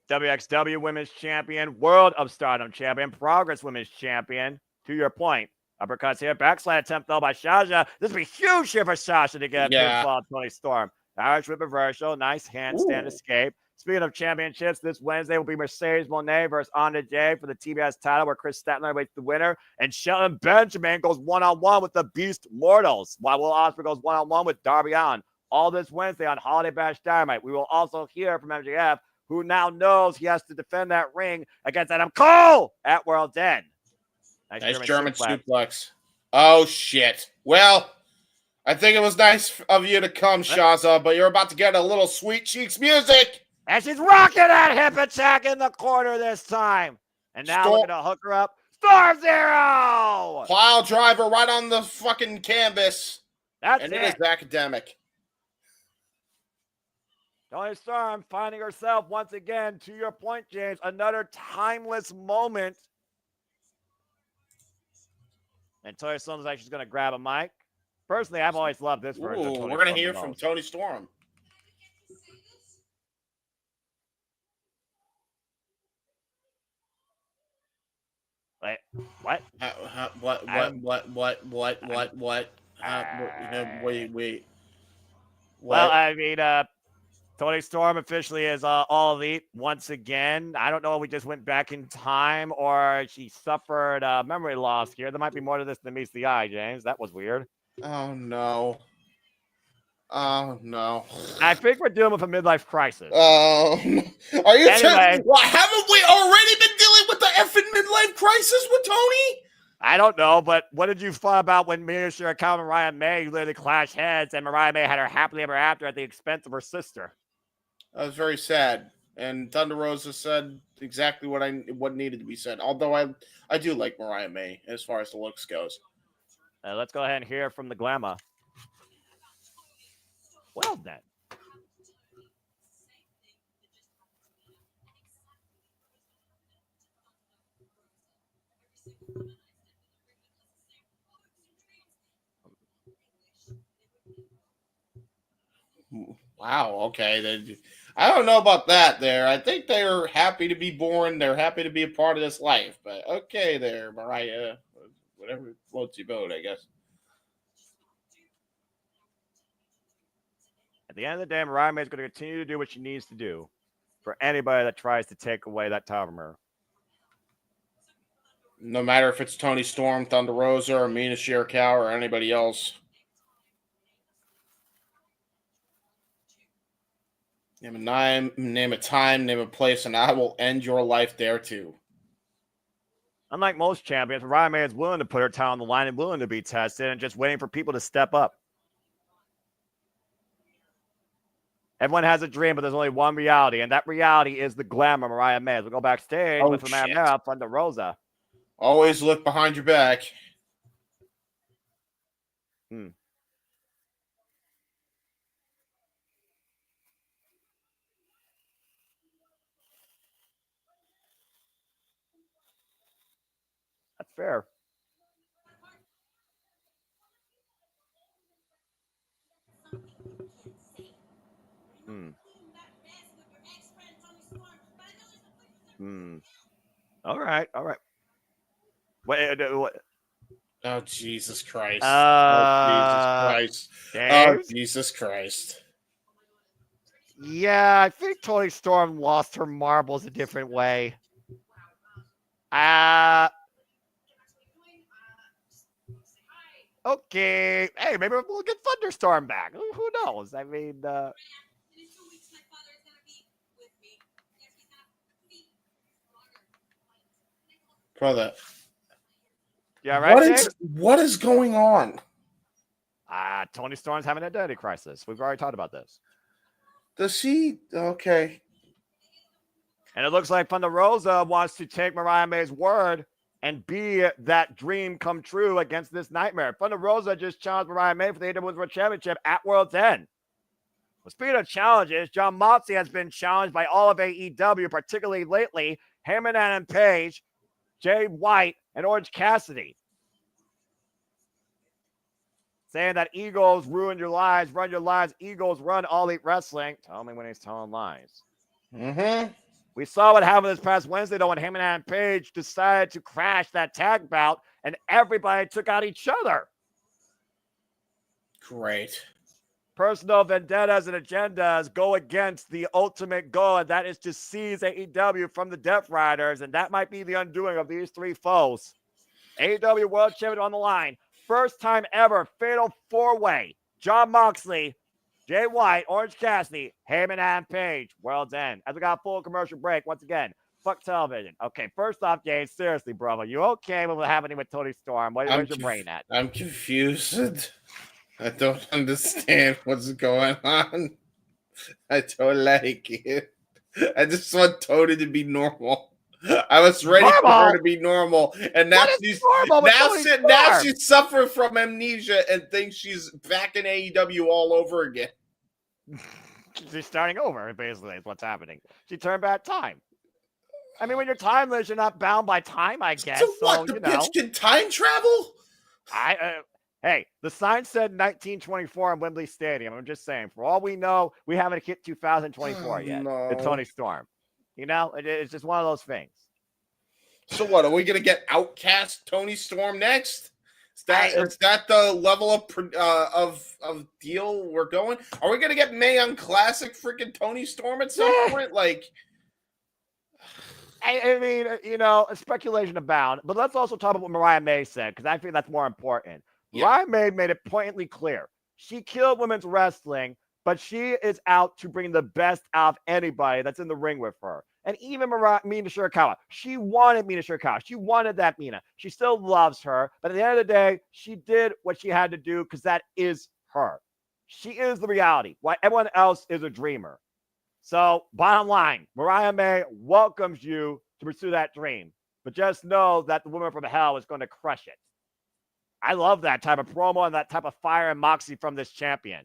Speaker 1: WXW Women's Champion, World of Stardom Champion, Progress Women's Champion. To your point, uppercuts here, backslide attempt though by Shasha. This would be huge here for Shasha to get a pinfall on Tony Storm. Irish whip reversal, nice handstand escape. Speaking of championships, this Wednesday will be Mercedes Moné versus Anna Jay for the TBS title, where Chris Statler awaits the winner, and Shelton Benjamin goes one-on-one with the Beast Mortos, while Will Ospreay goes one-on-one with Darby Allin. All this Wednesday on Holiday Bash Dynamite. We will also hear from MJF, who now knows he has to defend that ring against Adam Cole at World's End.
Speaker 2: Nice German suplex. Oh, shit. Well, I think it was nice of you to come, Shaza, but you're about to get a little Sweet Cheeks music.
Speaker 1: And she's rocking that hip attack in the corner this time. And now looking to hook her up. Star Zero!
Speaker 2: Pile driver right on the fucking canvas.
Speaker 1: That's it.
Speaker 2: It is academic.
Speaker 1: Toni Storm finding herself once again, to your point, James, another timeless moment. And Toni Storm is like she's going to grab a mic. Personally, I've always loved this version.
Speaker 2: We're going to hear from Toni Storm.
Speaker 1: Wait, what?
Speaker 2: Wait.
Speaker 1: Well, I mean, Toni Storm officially is All Elite once again. I don't know if we just went back in time or she suffered memory loss here. There might be more to this than meets the eye, James. That was weird.
Speaker 2: Oh, no. Oh, no.
Speaker 1: I think we're dealing with a midlife crisis.
Speaker 2: Oh, are you
Speaker 1: anyway,
Speaker 2: haven't we already been dealing with the effing midlife crisis with Toni?
Speaker 1: I don't know, but what did you find about when Mina Shirakawa and Mariah May literally clashed heads and Mariah May had her happily ever after at the expense of her sister?
Speaker 2: That was very sad. And Thunder Rosa said exactly what needed to be said. Although I do like Mariah May as far as the looks goes.
Speaker 1: Let's go ahead and hear from the Glamour. Well then.
Speaker 2: Wow, okay. I don't know about that there. I think they're happy to be born. They're happy to be a part of this life. But okay there, Mariah. Whatever floats your boat, I guess.
Speaker 1: At the end of the day, Mariah May is going to continue to do what she needs to do for anybody that tries to take away that title from her.
Speaker 2: No matter if it's Toni Storm, Thunder Rosa, or Mina Shirakawa, or anybody else. Name a time, name a place, and I will end your life there too.
Speaker 1: Unlike most champions, Mariah May is willing to put her title on the line and willing to be tested and just waiting for people to step up. Everyone has a dream, but there's only one reality, and that reality is the Glamour Mariah May. As we go backstage with the man now, Thunder Rosa.
Speaker 2: Always look behind your back.
Speaker 1: That's fair. All right. Wait, what?
Speaker 2: Oh, Jesus Christ.
Speaker 1: James?
Speaker 2: Oh, Jesus Christ.
Speaker 1: Yeah, I think Toni Storm lost her marbles a different way. Okay. Hey, maybe we'll get Thunderstorm back. Who knows? I mean,
Speaker 2: brother.
Speaker 1: Yeah, right.
Speaker 2: What is going on?
Speaker 1: Toni Storm's having an identity crisis. We've already talked about this.
Speaker 2: Does she? Okay.
Speaker 1: And it looks like Thunder Rosa wants to take Mariah May's word and be that dream come true against this nightmare. Thunder Rosa just challenged Mariah May for the AEW World Championship at World's End. Well, speaking of challenges, Jon Moxley has been challenged by all of AEW, particularly lately. Him and Adam Page, Jay White, and Orange Cassidy. Saying that egos ruin your lives, run your lives. Egos run All Elite Wrestling. Tell me when he's telling lies. We saw what happened this past Wednesday, though, when him and Adam Page decided to crash that tag bout, and everybody took out each other.
Speaker 2: Great.
Speaker 1: personal vendettas and agendas go against the ultimate goal, and that is to seize AEW from the Death Riders, and that might be the undoing of these three foes. AEW World Champion on the line. First time ever, fatal four-way. Jon Moxley, Jay White, Orange Cassidy, Heyman, and Page. World's End. As we got a full commercial break, once again, fuck television. Okay, first off, James, seriously, brother, you okay with what's happening with Tony Storm? Where's your brain at?
Speaker 2: I'm confused. I don't understand what's going on. I don't like it. I just want Tony to be normal. I was ready for her to be normal, and now she's suffering from amnesia and thinks she's back in AEW all over again.
Speaker 1: She's starting over, basically, is what's happening. She turned back time. I mean, when you're timeless, you're not bound by time, I guess.
Speaker 2: So what? The bitch can time travel?
Speaker 1: Hey, the sign said 1924 in Wembley Stadium. I'm just saying, for all we know, we haven't hit 2024 yet.
Speaker 2: No.
Speaker 1: It's Tony Storm. You know, it's just one of those things.
Speaker 2: So what? Are we gonna get Outcast Tony Storm next? Is that the level of deal we're going? Are we gonna get Mae Young Classic freaking Tony Storm at some point? Like,
Speaker 1: I mean, you know, speculation abound. But let's also talk about what Mariah May said, because I think that's more important. Yeah. Mariah May made it pointedly clear. She killed women's wrestling, but she is out to bring the best out of anybody that's in the ring with her. And even Mina Shirakawa, she wanted Mina Shirakawa. She wanted that Mina. She still loves her. But at the end of the day, she did what she had to do because that is her. She is the reality. Why everyone else is a dreamer. So bottom line, Mariah May welcomes you to pursue that dream. But just know that the woman from hell is going to crush it. I love that type of promo and that type of fire and moxie from this champion.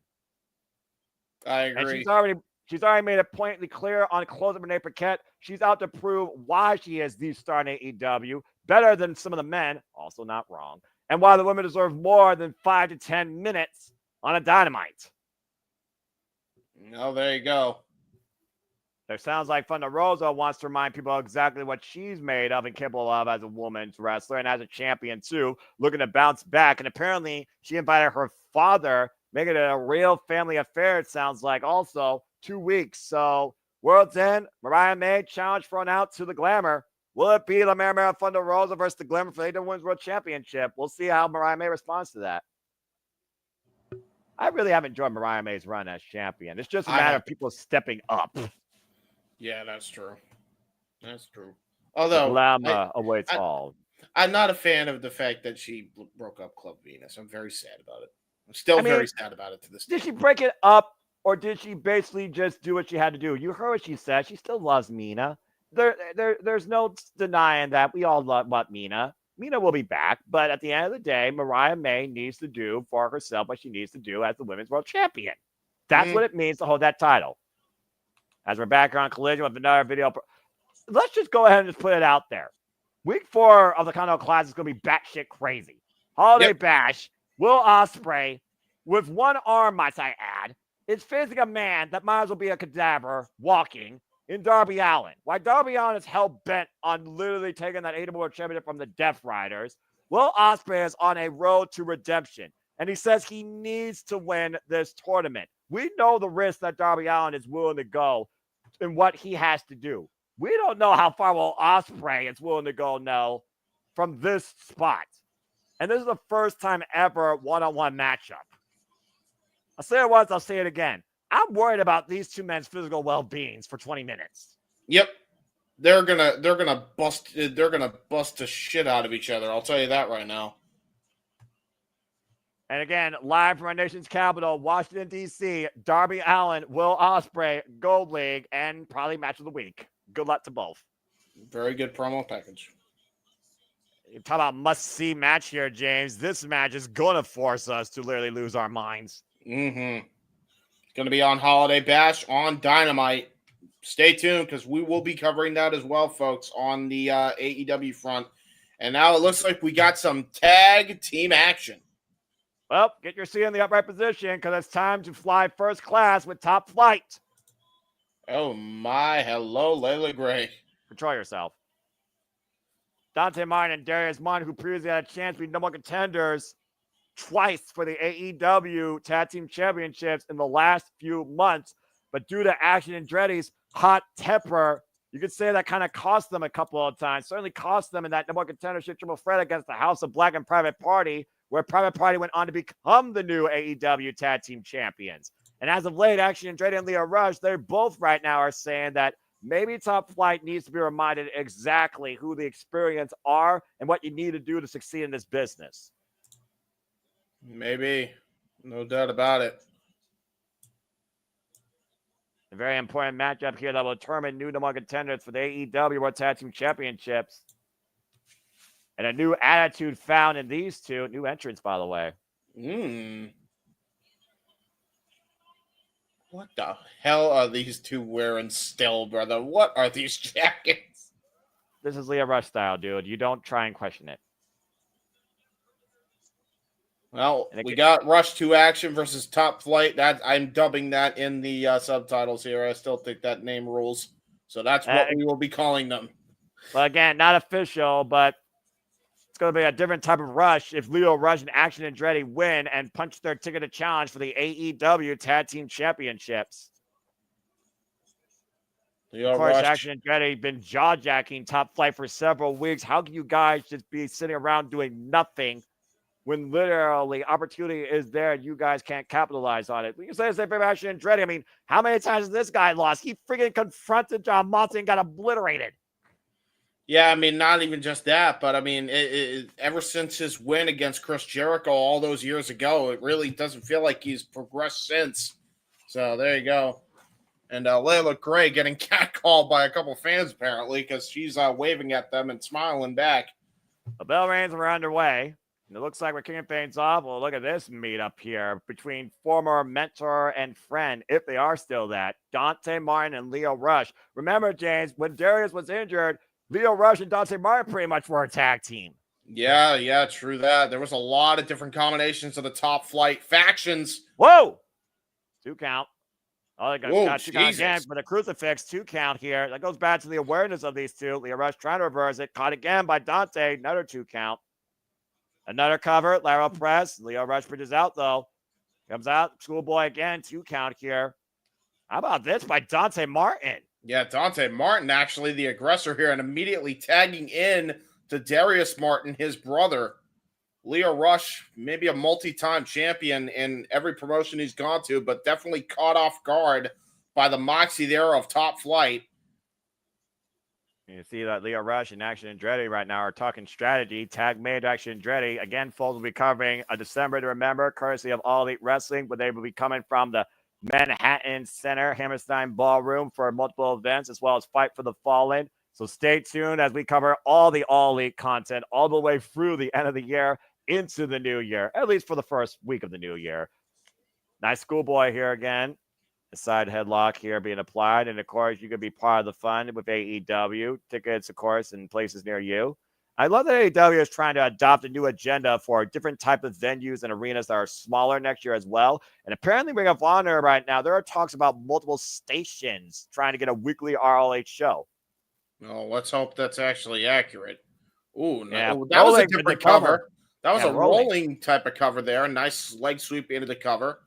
Speaker 2: I agree.
Speaker 1: And she's already made it pointedly clear on Close Up Renee Paquette. She's out to prove why she is the star in AEW, better than some of the men, also not wrong, and why the women deserve more than 5 to 10 minutes on a Dynamite.
Speaker 2: Oh, there you go.
Speaker 1: There sounds like Thunder Rosa wants to remind people exactly what she's made of and capable of as a women's wrestler and as a champion too, looking to bounce back. And apparently she invited her father, making it a real family affair, it sounds like, also 2 weeks. So World's End, Mariah May challenge thrown out to the Glamour. Will it be La Mera Thunder Rosa versus the Glamour for the AEW Women's World Championship? We'll see how Mariah May responds to that. I really have enjoyed Mariah May's run as champion. It's just a matter of people stepping up.
Speaker 2: Yeah, that's true. That's true. Although
Speaker 1: Glamour awaits all.
Speaker 2: I'm not a fan of the fact that she broke up Club Venus. I'm very sad about it. I'm still very sad about it to this day.
Speaker 1: Did she break it up, or did she basically just do what she had to do? You heard what she said. She still loves Mina. There's no denying that. We all love Mina. Mina will be back, but at the end of the day, Mariah May needs to do for herself what she needs to do as the Women's World Champion. That's what it means to hold that title. As we're back on Collision with another video. Let's just go ahead and just put it out there. Week 4 of the Continental Classic is going to be batshit crazy. Holiday Bash, Will Ospreay, with one arm, might I add, is facing a man that might as well be a cadaver walking in Darby Allin. While Darby Allin is hell-bent on literally taking that AEW World Championship from the Death Riders, Will Ospreay is on a road to redemption, and he says he needs to win this tournament. We know the risk that Darby Allin is willing to go and what he has to do. We don't know how far Will Ospreay is willing to go now from this spot. And this is the first time ever one-on-one matchup. I'll say it once, I'll say it again. I'm worried about these two men's physical well-beings for 20 minutes.
Speaker 2: Yep. They're gonna bust the shit out of each other. I'll tell you that right now.
Speaker 1: And again, live from our nation's capital, Washington, D.C., Darby Allin, Will Ospreay, Gold League, and probably match of the week. Good luck to both.
Speaker 2: Very good promo package.
Speaker 1: You talk about must-see match here, James. This match is going to force us to literally lose our minds.
Speaker 2: Mm-hmm. It's going to be on Holiday Bash on Dynamite. Stay tuned because we will be covering that as well, folks, on the AEW front. And now it looks like we got some tag team action.
Speaker 1: Well, get your seat in the upright position because it's time to fly first class with Top Flight.
Speaker 2: Oh, my. Hello, Layla Gray.
Speaker 1: Control yourself. Dante Martin and Darius Martin, who previously had a chance to be number one contenders, twice for the AEW Tag Team Championships in the last few months. But due to Action Andretti's hot temper, you could say that kind of cost them a couple of times. Certainly cost them in that number one contendership triple threat against the House of Black and Private Party, where Private Party went on to become the new AEW Tag Team Champions. And as of late, Action Andretti and Lio Rush, they both right now are saying that maybe Top Flight needs to be reminded exactly who the experience are and what you need to do to succeed in this business.
Speaker 2: Maybe. No doubt about it.
Speaker 1: A very important matchup here that will determine new number one contenders for the AEW World Tag Team Championships. And a new attitude found in these two. New entrants, by the way.
Speaker 2: What the hell are these two wearing still, brother? What are these jackets?
Speaker 1: This is Lio Rush style, dude. You don't try and question it.
Speaker 2: Well, we got Rush to Action versus Top Flight. That I'm dubbing that in the subtitles here. I still think that name rules. So that's what we will be calling them.
Speaker 1: Well, again, not official, but it's going to be a different type of Rush if Lio Rush and Action Andretti win and punch their ticket to challenge for the AEW Tag Team Championships. Of course, Action Andretti been jaw-jacking Top Flight for several weeks. How can you guys just be sitting around doing nothing when literally opportunity is there and you guys can't capitalize on it? We can say the same thing about Action Andretti. I mean, how many times has this guy lost? He freaking confronted John Moxley and got obliterated.
Speaker 2: Yeah, I mean, not even just that, but I mean, ever since his win against Chris Jericho all those years ago, it really doesn't feel like he's progressed since. So there you go. And Layla Gray getting catcalled by a couple fans, apparently, because she's waving at them and smiling back.
Speaker 1: The bell rings are underway. And it looks like we're kicking things off. Well, look at this meetup here between former mentor and friend, if they are still that, Dante Martin and Lio Rush. Remember, James, when Darius was injured, Lio Rush and Dante Martin pretty much were a tag team.
Speaker 2: Yeah, true that. There was a lot of different combinations of the Top Flight factions.
Speaker 1: Whoa! 2 count. Oh, they got 2 count
Speaker 2: Jesus.
Speaker 1: again for the crucifix. 2 count here. That goes back to the awareness of these two. Lio Rush trying to reverse it. Caught again by Dante. Another 2 count. Another cover. Lateral press. Lio Rush bridges out, though. Comes out. Schoolboy again. 2 count here. How about this by Dante Martin?
Speaker 2: Yeah, Dante Martin, actually the aggressor here, and immediately tagging in to Darius Martin, his brother. Lio Rush, maybe a multi-time champion in every promotion he's gone to, but definitely caught off guard by the moxie there of Top Flight.
Speaker 1: You see that Lio Rush and Action Andretti right now are talking strategy. Tag made Action Andretti. Again, folks will be covering a December to remember, courtesy of All Elite Wrestling, but they will be coming from the Manhattan Center, Hammerstein Ballroom for multiple events, as well as Fight for the Fallen. So stay tuned as we cover all the All Elite content all the way through the end of the year into the new year, at least for the first week of the new year. Nice Schoolboy here again. The side headlock here being applied. And, of course, you could be part of the fun with AEW. Tickets, of course, in places near you. I love that AEW is trying to adopt a new agenda for different type of venues and arenas that are smaller next year as well. And apparently Ring of Honor right now, there are talks about multiple stations trying to get a weekly RLH show.
Speaker 2: Oh, let's hope that's actually accurate. Ooh,
Speaker 1: yeah,
Speaker 2: no, that was a different cover. That was a rolling type of cover there. Nice leg sweep into the cover.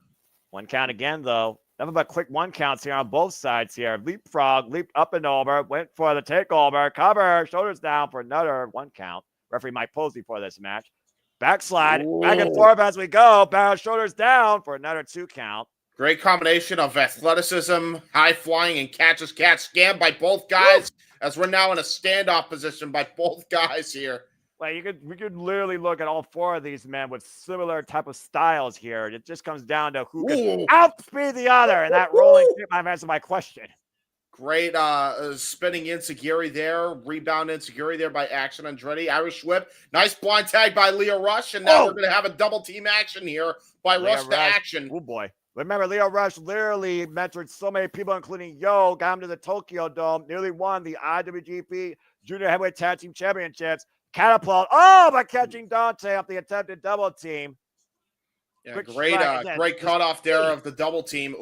Speaker 1: 1 count again, though. Nothing but quick 1 counts here on both sides here. Leapfrog, leaped up and over, went for the takeover, cover, shoulders down for another 1 count. Referee Mike Posey for this match. Backslide, back and forth as we go. Barrel shoulders down for another 2 count.
Speaker 2: Great combination of athleticism, high flying, and catch scam by both guys. Woo! As we're now in a standoff position by both guys here.
Speaker 1: Like we could literally look at all 4 of these men with similar type of styles here. It just comes down to who can outspeed the other, and that rolling kick might answer my question.
Speaker 2: Great spinning insecurity there, rebound insecurity there by Action Andretti. Irish whip, nice blind tag by Lio Rush, and now we're going to have a double team action here by Rush to Action.
Speaker 1: Oh boy. Remember, Lio Rush literally mentored so many people, including Yo, got him to the Tokyo Dome, nearly won the IWGP Junior Heavyweight Tag Team Championships. Catapult. Oh, by catching Dante off the attempted double team.
Speaker 2: Yeah, great cutoff there of the double team.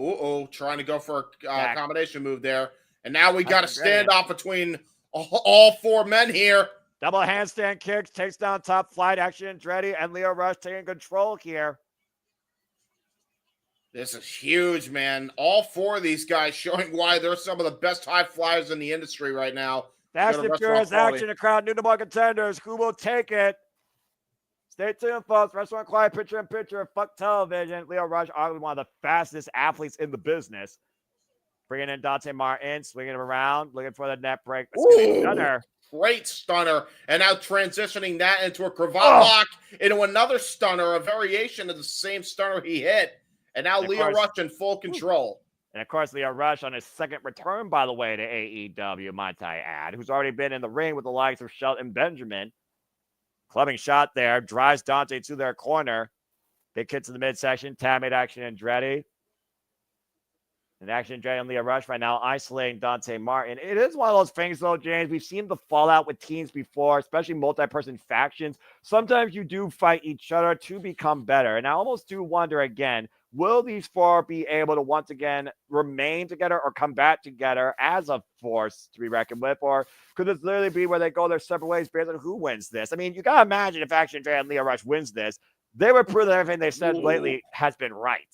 Speaker 2: Trying to go for a combination move there. And now we got a standoff between all 4 men here.
Speaker 1: Double handstand kicks, takes down Top Flight, Action Andretti, and Lio Rush taking control here.
Speaker 2: This is huge, man. All four of these guys showing why they're some of the best high flyers in the industry right now.
Speaker 1: Fast and Furious action, the crowd, new to more contenders. Who will take it? Stay tuned, folks. Restaurant Quiet, picture in picture. Fuck television. Lio Rush, arguably one of the fastest athletes in the business. Bringing in Dante Martin, swinging him around, looking for the net break. Stunner.
Speaker 2: Great stunner. And now transitioning that into a cravat lock, into another stunner, a variation of the same stunner he hit. And now Lio Rush in full control.
Speaker 1: And of course, Lio Rush on his second return, by the way, to AEW, might I add, who's already been in the ring with the likes of Shelton Benjamin. Clubbing shot there, drives Dante to their corner. Big hit to the midsection, tag made Action Andretti. And Action Andretti and Lio Rush right now isolating Dante Martin. It is one of those things, though, James. We've seen the fallout with teams before, especially multi-person factions. Sometimes you do fight each other to become better. And I almost do wonder again, will these four be able to once again remain together or come back together as a force to be reckoned with? Or could this literally be where they go their separate ways based on who wins this? I mean, you got to imagine if Action Andretti and Lio Rush wins this, they would prove that everything they've said lately has been right.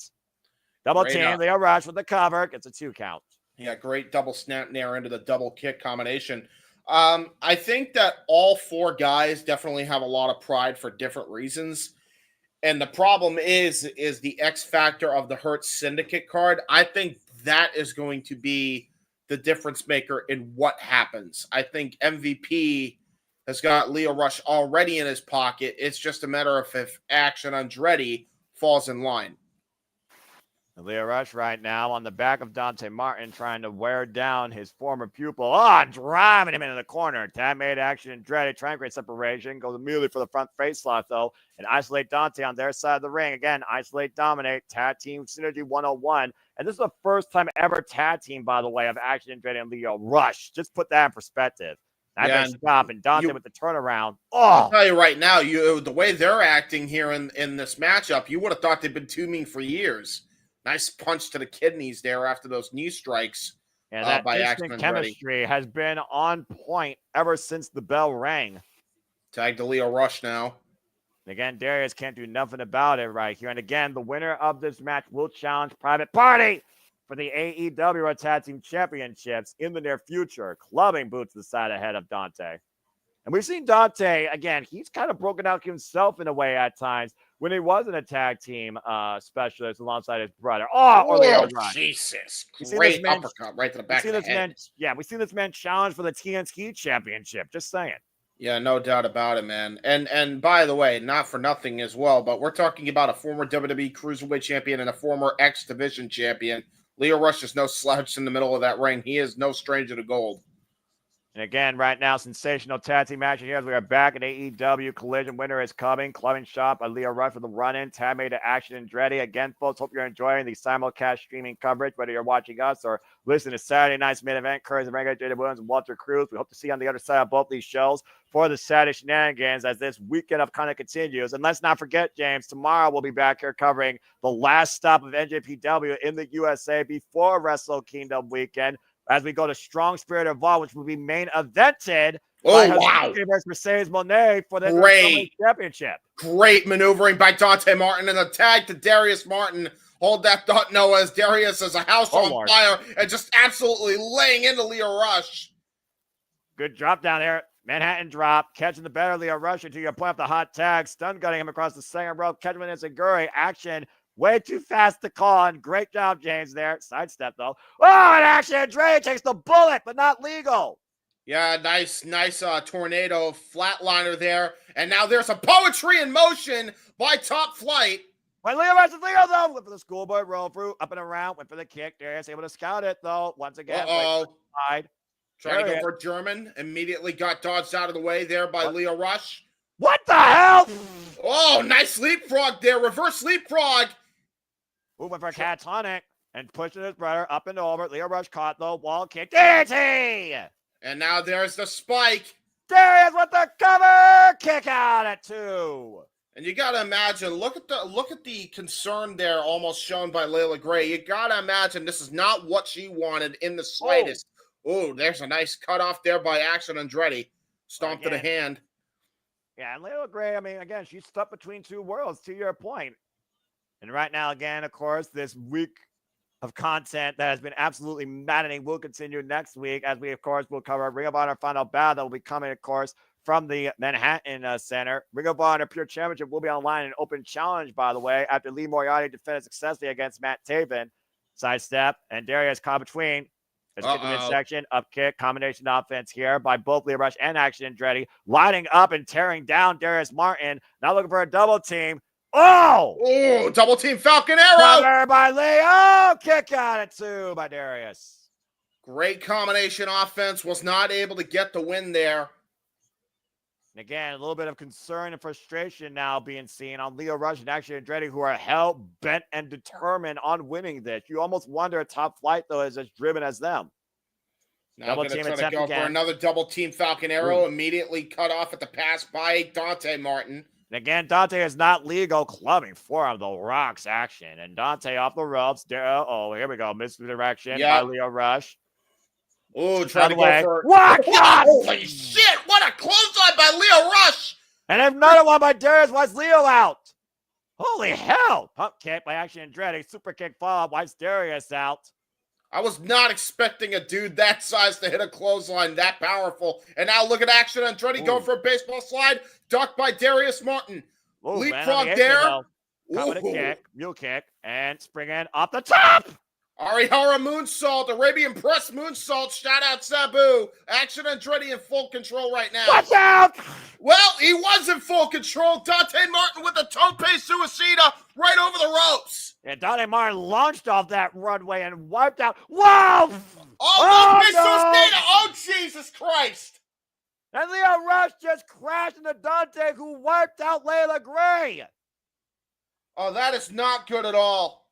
Speaker 1: Double team, Lio Rush with the cover. Gets a 2 count.
Speaker 2: Yeah, great double snap nair into the double kick combination. I think that all four guys definitely have a lot of pride for different reasons. And the problem is the X factor of the Hurt Syndicate card. I think that is going to be the difference maker in what happens. I think MVP has got Lio Rush already in his pocket. It's just a matter of if Action Andretti falls in line.
Speaker 1: Lio Rush right now on the back of Dante Martin trying to wear down his former pupil. Driving him into the corner. Tag made Action Andretti trying to create separation. Goes immediately for the front face lock, though, and isolate Dante on their side of the ring. Again, isolate, dominate, tag team synergy 101. And this is the first time ever tag team, by the way, of Action Andretti and Lio Rush. Just put that in perspective. Nice stop, and Dante with the turnaround.
Speaker 2: I'll tell you right now, the way they're acting here in this matchup, you would have thought they've been teaming for years. Nice punch to the kidneys there after those knee strikes.
Speaker 1: And that
Speaker 2: by
Speaker 1: instant chemistry has been on point ever since the bell rang.
Speaker 2: Tag to Lio Rush now.
Speaker 1: Again, Darius can't do nothing about it right here. And again, the winner of this match will challenge Private Party for the AEW Tag Team Championships in the near future. Clubbing boots to the side ahead of Dante. And we've seen Dante, again, he's kind of broken out himself in a way at times when he wasn't a tag team specialist alongside his brother. Lio Rush.
Speaker 2: Jesus. Great uppercut right to the back of the head.
Speaker 1: We've seen this man challenge for the TNT Championship. Just saying.
Speaker 2: Yeah, no doubt about it, man. And by the way, not for nothing as well, but we're talking about a former WWE Cruiserweight Champion and a former X Division Champion. Lio Rush is no slouch in the middle of that ring. He is no stranger to gold.
Speaker 1: And again, right now, sensational tag team action here as we are back at AEW. Collision winner is coming. Clubbing shot by Lio Rush for the run-in. Tag made to Action Andretti. Again, folks, hope you're enjoying the simulcast streaming coverage, whether you're watching us or listening to Saturday night's main event. Curtis and Renegade, Jada Williams, and Walter Cruz. We hope to see you on the other side of both these shows for the Saturday shenanigans as this weekend of kind of continues. And let's not forget, James, tomorrow we'll be back here covering the last stop of NJPW in the USA before Wrestle Kingdom weekend, as we go to Strong Spirit Evolved, which will be main evented by versus Mercedes Moné for the championship.
Speaker 2: Great maneuvering by Dante Martin and a tag to Darius Martin. Hold that thought, Noah, as Darius is a house on fire and just absolutely laying into Lio Rush.
Speaker 1: Good drop down there. Manhattan drop, catching the better Lio Rush until you point up the hot tag, stun gunning him across the second rope, catching him in Enziguri. Action. Way too fast to call on. Great job, James, there. Sidestep, though. And Action Andretti takes the bullet, but not legal.
Speaker 2: Yeah, nice tornado flatliner there. And now there's a poetry in motion by Top Flight.
Speaker 1: When Lio versus Lio, though, went for the schoolboy roll through, up and around, went for the kick. Darius able to scout it, though. Once again,
Speaker 2: trying to go for German. Immediately got dodged out of the way there by Lio Rush.
Speaker 1: What the hell?
Speaker 2: Oh, nice leapfrog there. Reverse leapfrog.
Speaker 1: Moving for Catatonic and pushing his brother up and over. Lio Rush caught, though. Wall kick. DT!
Speaker 2: And now there's the spike.
Speaker 1: Darius with the cover. Kick out at 2.
Speaker 2: And you got to imagine, look at the concern there almost shown by Layla Gray. You got to imagine this is not what she wanted in the slightest. Oh, there's a nice cutoff there by Action Andretti. Stomp to the hand.
Speaker 1: Yeah, and Layla Gray, I mean, again, she's stuck between two worlds, to your point. And right now, again, of course, this week of content that has been absolutely maddening will continue next week, as we, of course, will cover Ring of Honor Final Battle that will be coming, of course, from the Manhattan Center. Ring of Honor Pure Championship will be online in open challenge, by the way, after Lee Moriarty defended successfully against Matt Taven. Sidestep, and Darius caught between. Let's get the midsection, up kick, combination offense here by both Leo Rush and Action Andretti, lining up and tearing down Darius Martin. Now looking for a double team. Oh,
Speaker 2: double team Falcon Arrow.
Speaker 1: Cover by Leo. Kick out at 2 by Darius.
Speaker 2: Great combination offense. Was not able to get the win there.
Speaker 1: And again, a little bit of concern and frustration now being seen on Leo Rush and Action Andretti, who are hell-bent and determined on winning this. You almost wonder if Top Flight, though, is as driven as them.
Speaker 2: Now going to try to go for another double team Falcon Arrow. Immediately cut off at the pass by Dante Martin.
Speaker 1: And again, Dante is not legal, clubbing 4 of the Rock's action. And Dante off the ropes. Oh, here we go. Misdirection by Leo Rush.
Speaker 2: Oh, trying to go for...
Speaker 1: What?
Speaker 2: Holy shit! What a clothesline by Leo Rush!
Speaker 1: And another one by Darius wipes Leo out. Holy hell! Pump kick by Action Andretti. Super kick follow-up wipes Darius out.
Speaker 2: I was not expecting a dude that size to hit a clothesline that powerful. And now look at Action Andretti going for a baseball slide. Ducked by Darius Martin. Leapfrog there.
Speaker 1: Cut with a kick, mule kick, and spring in off the top.
Speaker 2: Arihara moonsault, Arabian press moonsault. Shout out Sabu. Action Andretti in full control right now.
Speaker 1: Watch out!
Speaker 2: Well, he was in full control. Dante Martin with a tope suicida right over the ropes.
Speaker 1: Yeah, Dante Martin launched off that runway and wiped out. Whoa!
Speaker 2: Oh, suicida! Oh, Jesus Christ!
Speaker 1: And Leo Rush just crashed into Dante, who wiped out Layla Gray.
Speaker 2: Oh, that is not good at all.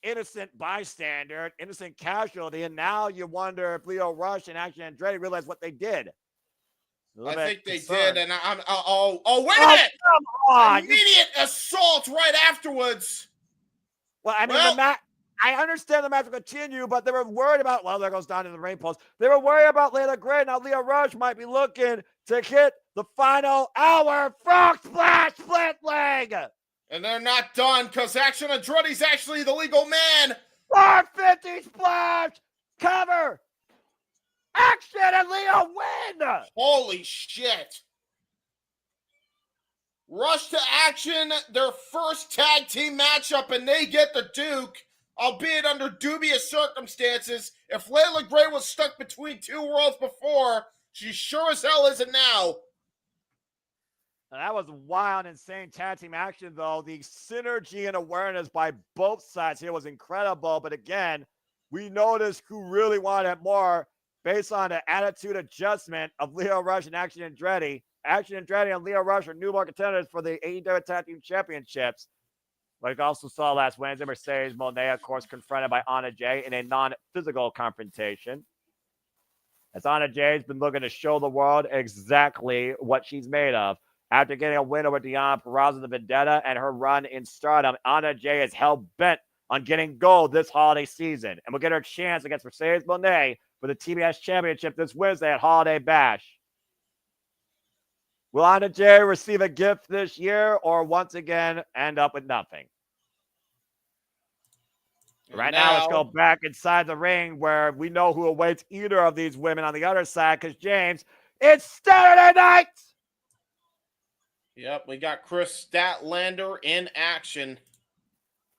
Speaker 1: Innocent bystander, innocent casualty, and now you wonder if Leo Rush and Action Andretti realized what they did.
Speaker 2: I think they did, and wait a minute!
Speaker 1: Come on!
Speaker 2: Immediate assault right afterwards.
Speaker 1: Well, I mean, I understand the match will continue, but they were worried about, there goes down to the ring post. They were worried about Layla Gray. Now Leo Rush might be looking to hit the final hour frog splash split leg.
Speaker 2: And they're not done, because Action Andretti's actually the legal man.
Speaker 1: 450 splash, cover, Action, and Leo win.
Speaker 2: Holy shit. Rush to Action, their first tag team matchup, and they get the Duke, albeit under dubious circumstances. If Layla Gray was stuck between two worlds before, she sure as hell isn't now.
Speaker 1: That was wild, insane tag team action, though. The synergy and awareness by both sides here was incredible. But again, we noticed who really wanted more based on the attitude adjustment of Leo Rush and Action Andretti. Action Andretti and Leo Rush are newborn contenders for the AEW Tag Team Championships. Like I also saw last Wednesday, Mercedes Moné, of course, confronted by Anna Jay in a non-physical confrontation. As Anna Jay has been looking to show the world exactly what she's made of. After getting a win over Deanna Purrazzo the Vendetta and her run in Stardom, Anna Jay is hell-bent on getting gold this holiday season and will get her chance against Mercedes Moné for the TBS Championship this Wednesday at Holiday Bash. Will Anna Jay receive a gift this year or once again end up with nothing? Right now, let's go back inside the ring where we know who awaits either of these women on the other side, because, James, it's Saturday night!
Speaker 2: Yep, we got Chris Statlander in action.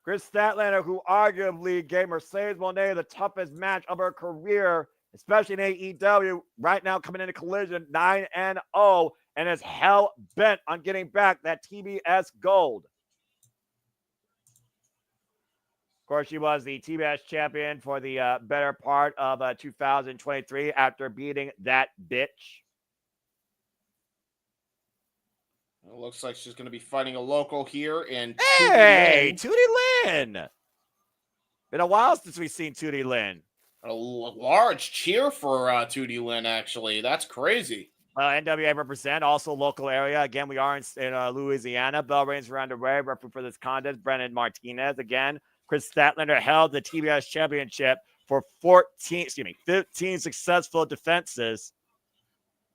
Speaker 1: Chris Statlander, who arguably gave Mercedes Moné the toughest match of her career, especially in AEW, right now coming into Collision 9-0, and is hell-bent on getting back that TBS gold. Of course, she was the TBS champion for the better part of 2023 after beating that bitch.
Speaker 2: It looks like she's going to be fighting a local here in
Speaker 1: Hey, Tootie Lynn. Been a while since we've seen Tootie Lynn.
Speaker 2: A large cheer for Tootie Lynn, actually. That's crazy.
Speaker 1: NWA represent, also local area. Again, we are in Louisiana. Bell rings are underway. Referee for this contest, Brennan Martinez. Again, Chris Statlander held the TBS championship for 15 successful defenses.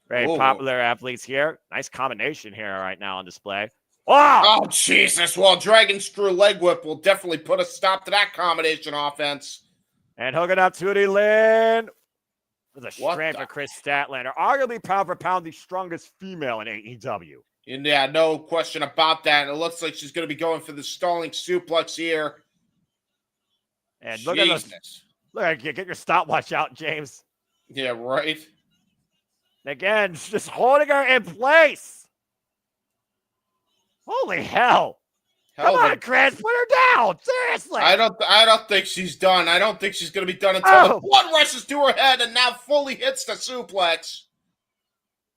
Speaker 1: Very popular athletes here. Nice combination here right now on display.
Speaker 2: Oh, Jesus. Well, Dragon Screw Leg Whip will definitely put a stop to that combination offense.
Speaker 1: And hooking up Tootie Lynn. With a strength for Chris Statlander. Arguably pound for pound the strongest female in AEW.
Speaker 2: Yeah, no question about that. It looks like she's going to be going for the stalling suplex here.
Speaker 1: And look at this. Look at get your stopwatch out, James.
Speaker 2: Yeah, right.
Speaker 1: Again, just holding her in place. Holy hell. Come on, Chris, put her down. Seriously.
Speaker 2: I don't think she's done. I don't think she's going to be done until the blood rushes to her head and now fully hits the suplex.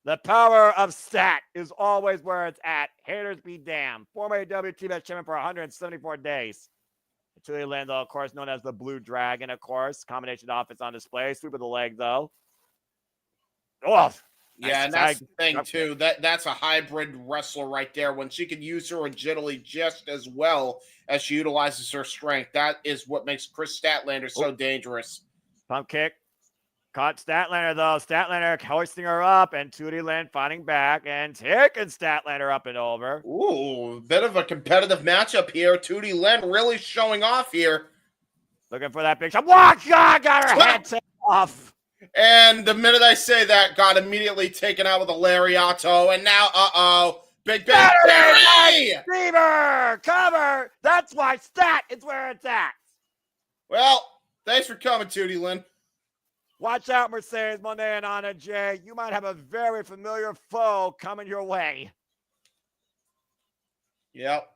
Speaker 1: The power of Stat is always where it's at. Haters be damned. Former AEW TBS champion for 174 days. Tootie Lynn, though, of course, known as the Blue Dragon, of course. Combination offense on display. Sweep of the leg, though. Oh,
Speaker 2: yeah, and that's the thing, too. That's a hybrid wrestler right there. When she can use her agility just as well as she utilizes her strength, that is what makes Chris Statlander so dangerous.
Speaker 1: Pump kick. Caught Statlander, though. Statlander hoisting her up, and Tootie Lynn fighting back and taking Statlander up and over.
Speaker 2: Ooh, a bit of a competitive matchup here. Tootie Lynn really showing off here.
Speaker 1: Looking for that big shot. Walk! God, got her head taken off.
Speaker 2: And the minute I say that, got immediately taken out with a lariato. And now, Big Barry!
Speaker 1: Fever! Cover! That's why Stat is where it's at.
Speaker 2: Well, thanks for coming, Tootie Lynn.
Speaker 1: Watch out, Mercedes Monet and Anna Jay. You might have a very familiar foe coming your way.
Speaker 2: Yep.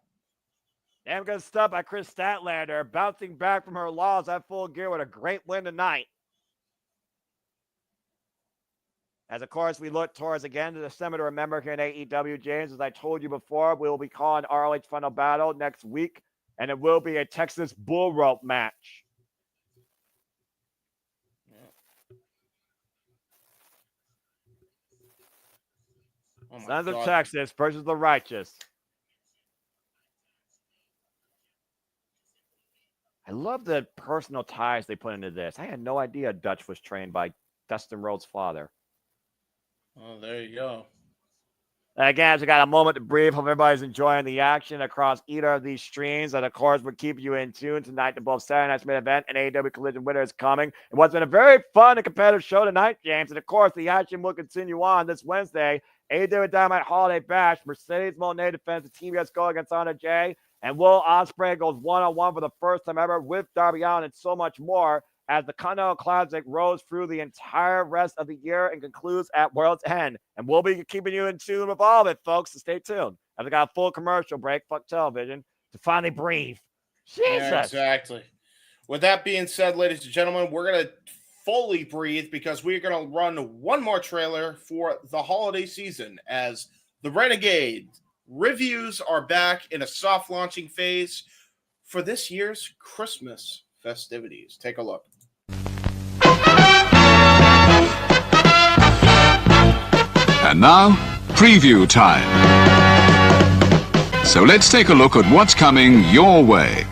Speaker 1: Damn good stuff by Chris Statlander. Bouncing back from her loss at Full Gear with a great win tonight. As, of course, we look towards, again, December to remember here in AEW, James. As I told you before, we will be calling ROH Final Battle next week, and it will be a Texas Bull Rope match. Sons of Texas versus the Righteous. I love the personal ties they put into this. I had no idea Dutch was trained by Dustin Rhodes' father.
Speaker 2: Oh, there you go.
Speaker 1: Again, as we got a moment to breathe, hope everybody's enjoying the action across either of these streams. And, of course, we'll keep you in tune tonight to both Saturday night's main event and AEW Collision winner is coming. And what's been a very fun and competitive show tonight, James. And, of course, the action will continue on this Wednesday. AEW Dynamite Holiday Bash. Mercedes Monet defends the TBS Go against Anna Jay. And Will Ospreay goes one-on-one for the first time ever with Darby Allin and so much more as the Continental Classic rolls through the entire rest of the year and concludes at World's End. And we'll be keeping you in tune with all of it, folks, so stay tuned. As we got a full commercial break, fuck television, to finally breathe. Jesus.
Speaker 2: Yeah, exactly. With that being said, ladies and gentlemen, we're going to fully breathe because we're going to run one more trailer for the holiday season as the Renegade reviews are back in a soft launching phase for this year's Christmas festivities. Take a look.
Speaker 3: And now, preview time. So let's take a look at what's coming your way.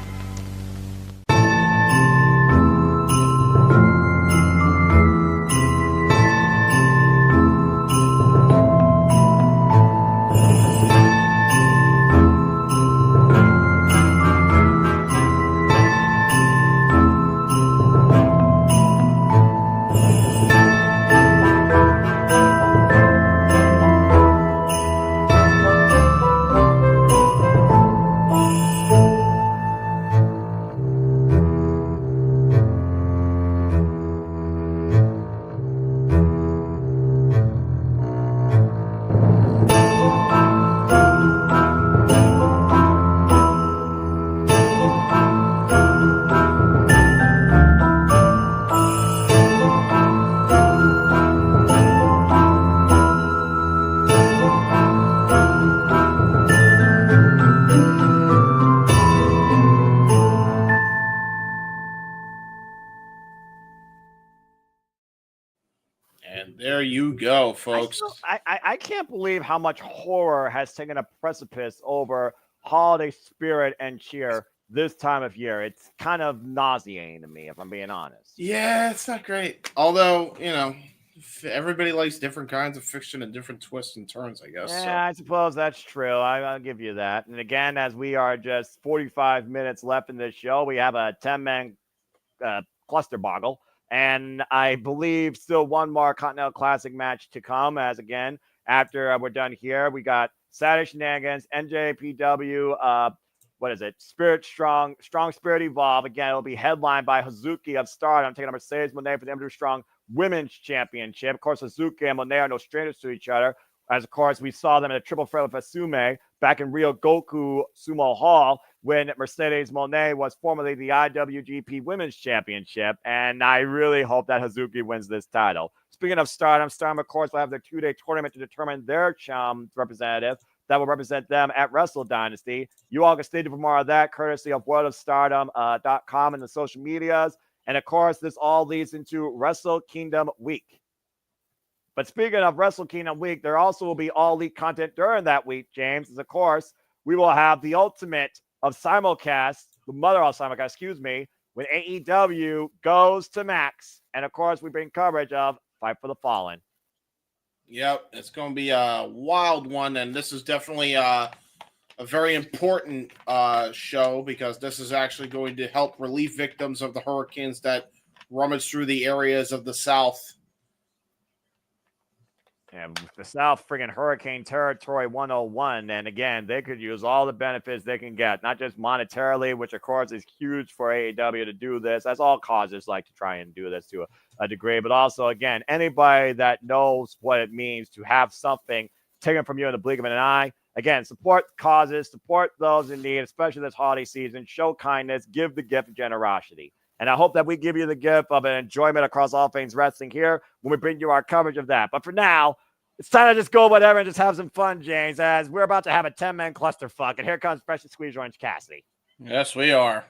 Speaker 2: Go, folks.
Speaker 1: I can't believe how much horror has taken a precipice over holiday spirit and cheer this time of year. It's kind of nauseating to me, if I'm being honest.
Speaker 2: Yeah, it's not great. Although, everybody likes different kinds of fiction and different twists and turns, I guess.
Speaker 1: Yeah, I suppose that's true. I'll give you that. And again, as we are just 45 minutes left in this show, we have a 10-man cluster boggle. And I believe still one more Continental Classic match to come. As again, after we're done here, we got Saturday Shenanigans, NJPW, Strong Spirit Evolve. Again, it'll be headlined by Hazuki of Stardom, taking on Mercedes Moné for the MW Strong Women's Championship. Of course, Hazuki and Moné are no strangers to each other. As, of course, we saw them in a triple threat with Asume back in Rio Goku Sumo Hall when Mercedes Moné was formerly the IWGP Women's Championship. And I really hope that Hazuki wins this title. Speaking of Stardom, of course, will have their 2-day tournament to determine their representative that will represent them at Wrestle Dynasty. You all can stay tuned for more of that, courtesy of worldofstardom.com and the social medias. And, of course, this all leads into Wrestle Kingdom Week. But speaking of Wrestle Kingdom Week, there also will be all elite content during that week, James. As, of course, we will have the ultimate of simulcast, the mother of simulcast, when AEW goes to Max. And, of course, we bring coverage of Fight for the Fallen.
Speaker 2: Yep, it's going to be a wild one, and this is definitely a very important show because this is actually going to help relief victims of the hurricanes that rummage through the areas of the South.
Speaker 1: And the South, friggin' Hurricane Territory 101. And again, they could use all the benefits they can get, not just monetarily, which of course is huge for AEW to do this. That's all causes like to try and do this to a degree. But also, again, anybody that knows what it means to have something taken from you in the blink of an eye. Again, support causes, support those in need, especially this holiday season. Show kindness, give the gift of generosity. And I hope that we give you the gift of an enjoyment across all things wrestling here when we bring you our coverage of that. But for now, it's time to just go whatever and just have some fun, James, as we're about to have a 10-man clusterfuck. And here comes Freshly Squeezed Orange Cassidy.
Speaker 2: Yes, we are.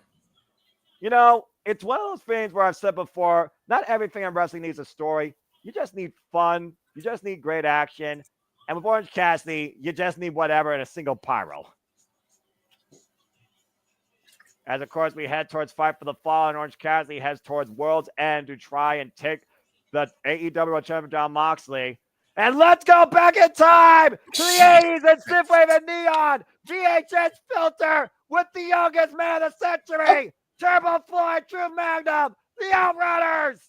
Speaker 1: You know, it's one of those things where I've said before, not everything in wrestling needs a story. You just need fun. You just need great action. And with Orange Cassidy, you just need whatever in a single pyro. As, of course, we head towards Fight for the Fallen, Orange Cassidy heads towards World's End to try and take the AEW World Champion John Moxley. And let's go back in time to the 80s and Synthwave and Neon. VHS Filter with the youngest man of the century. Turbo Floyd, True Magnum, the Outrunners.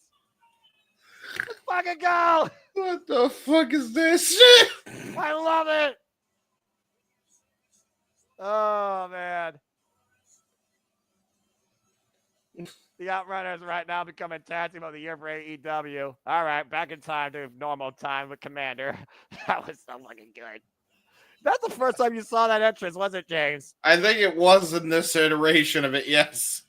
Speaker 1: Let's fucking go.
Speaker 2: What the fuck is this shit?
Speaker 1: I love it. Oh, man. The Outrunners right now becoming tag team of the year for AEW. All right, back in time to normal time with Commander. That was so fucking good. That's the first time you saw that entrance, wasn't it, James?
Speaker 2: I think it was in this iteration of it, yes.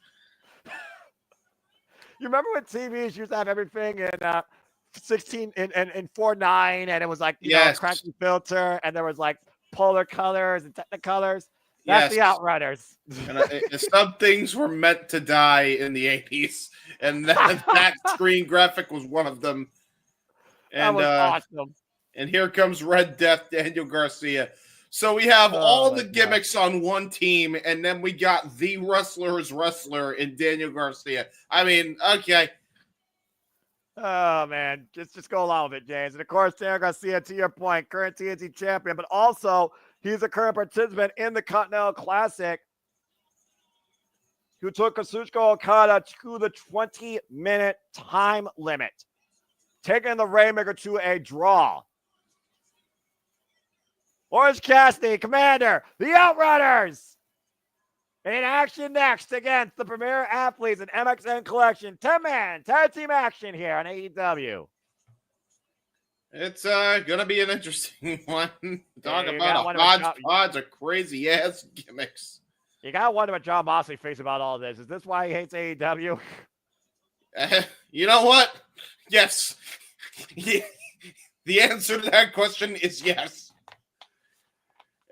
Speaker 1: You remember when TVs used to have everything in 16 in 4:9, and it was like, you know, cranky filter, and there was like polar colors and technicolors? That's the Outrunners.
Speaker 2: And some things were meant to die in the 80s, and that screen graphic was one of them. And,
Speaker 1: that was awesome.
Speaker 2: And here comes Red Death, Daniel Garcia. So we have all the gimmicks on one team, and then we got the wrestler's wrestler in Daniel Garcia. I mean, okay.
Speaker 1: Oh, man. Just go along with it, James. And, of course, Daniel Garcia, to your point, current TNT champion, but also he's a current participant in the Continental Classic who took Kazuchika Okada to the 20-minute time limit, taking the Rainmaker to a draw. Orange Cassidy, Commander, the Outrunners, in action next against the premier athletes in MXN Collection. 10-man tag team action here on AEW.
Speaker 2: It's going to be an interesting one. Talk about a hodgepodge of crazy-ass gimmicks.
Speaker 1: You got to wonder what John Moxley thinks about all this. Is this why he hates AEW?
Speaker 2: You know what? Yes. The answer to that question is yes.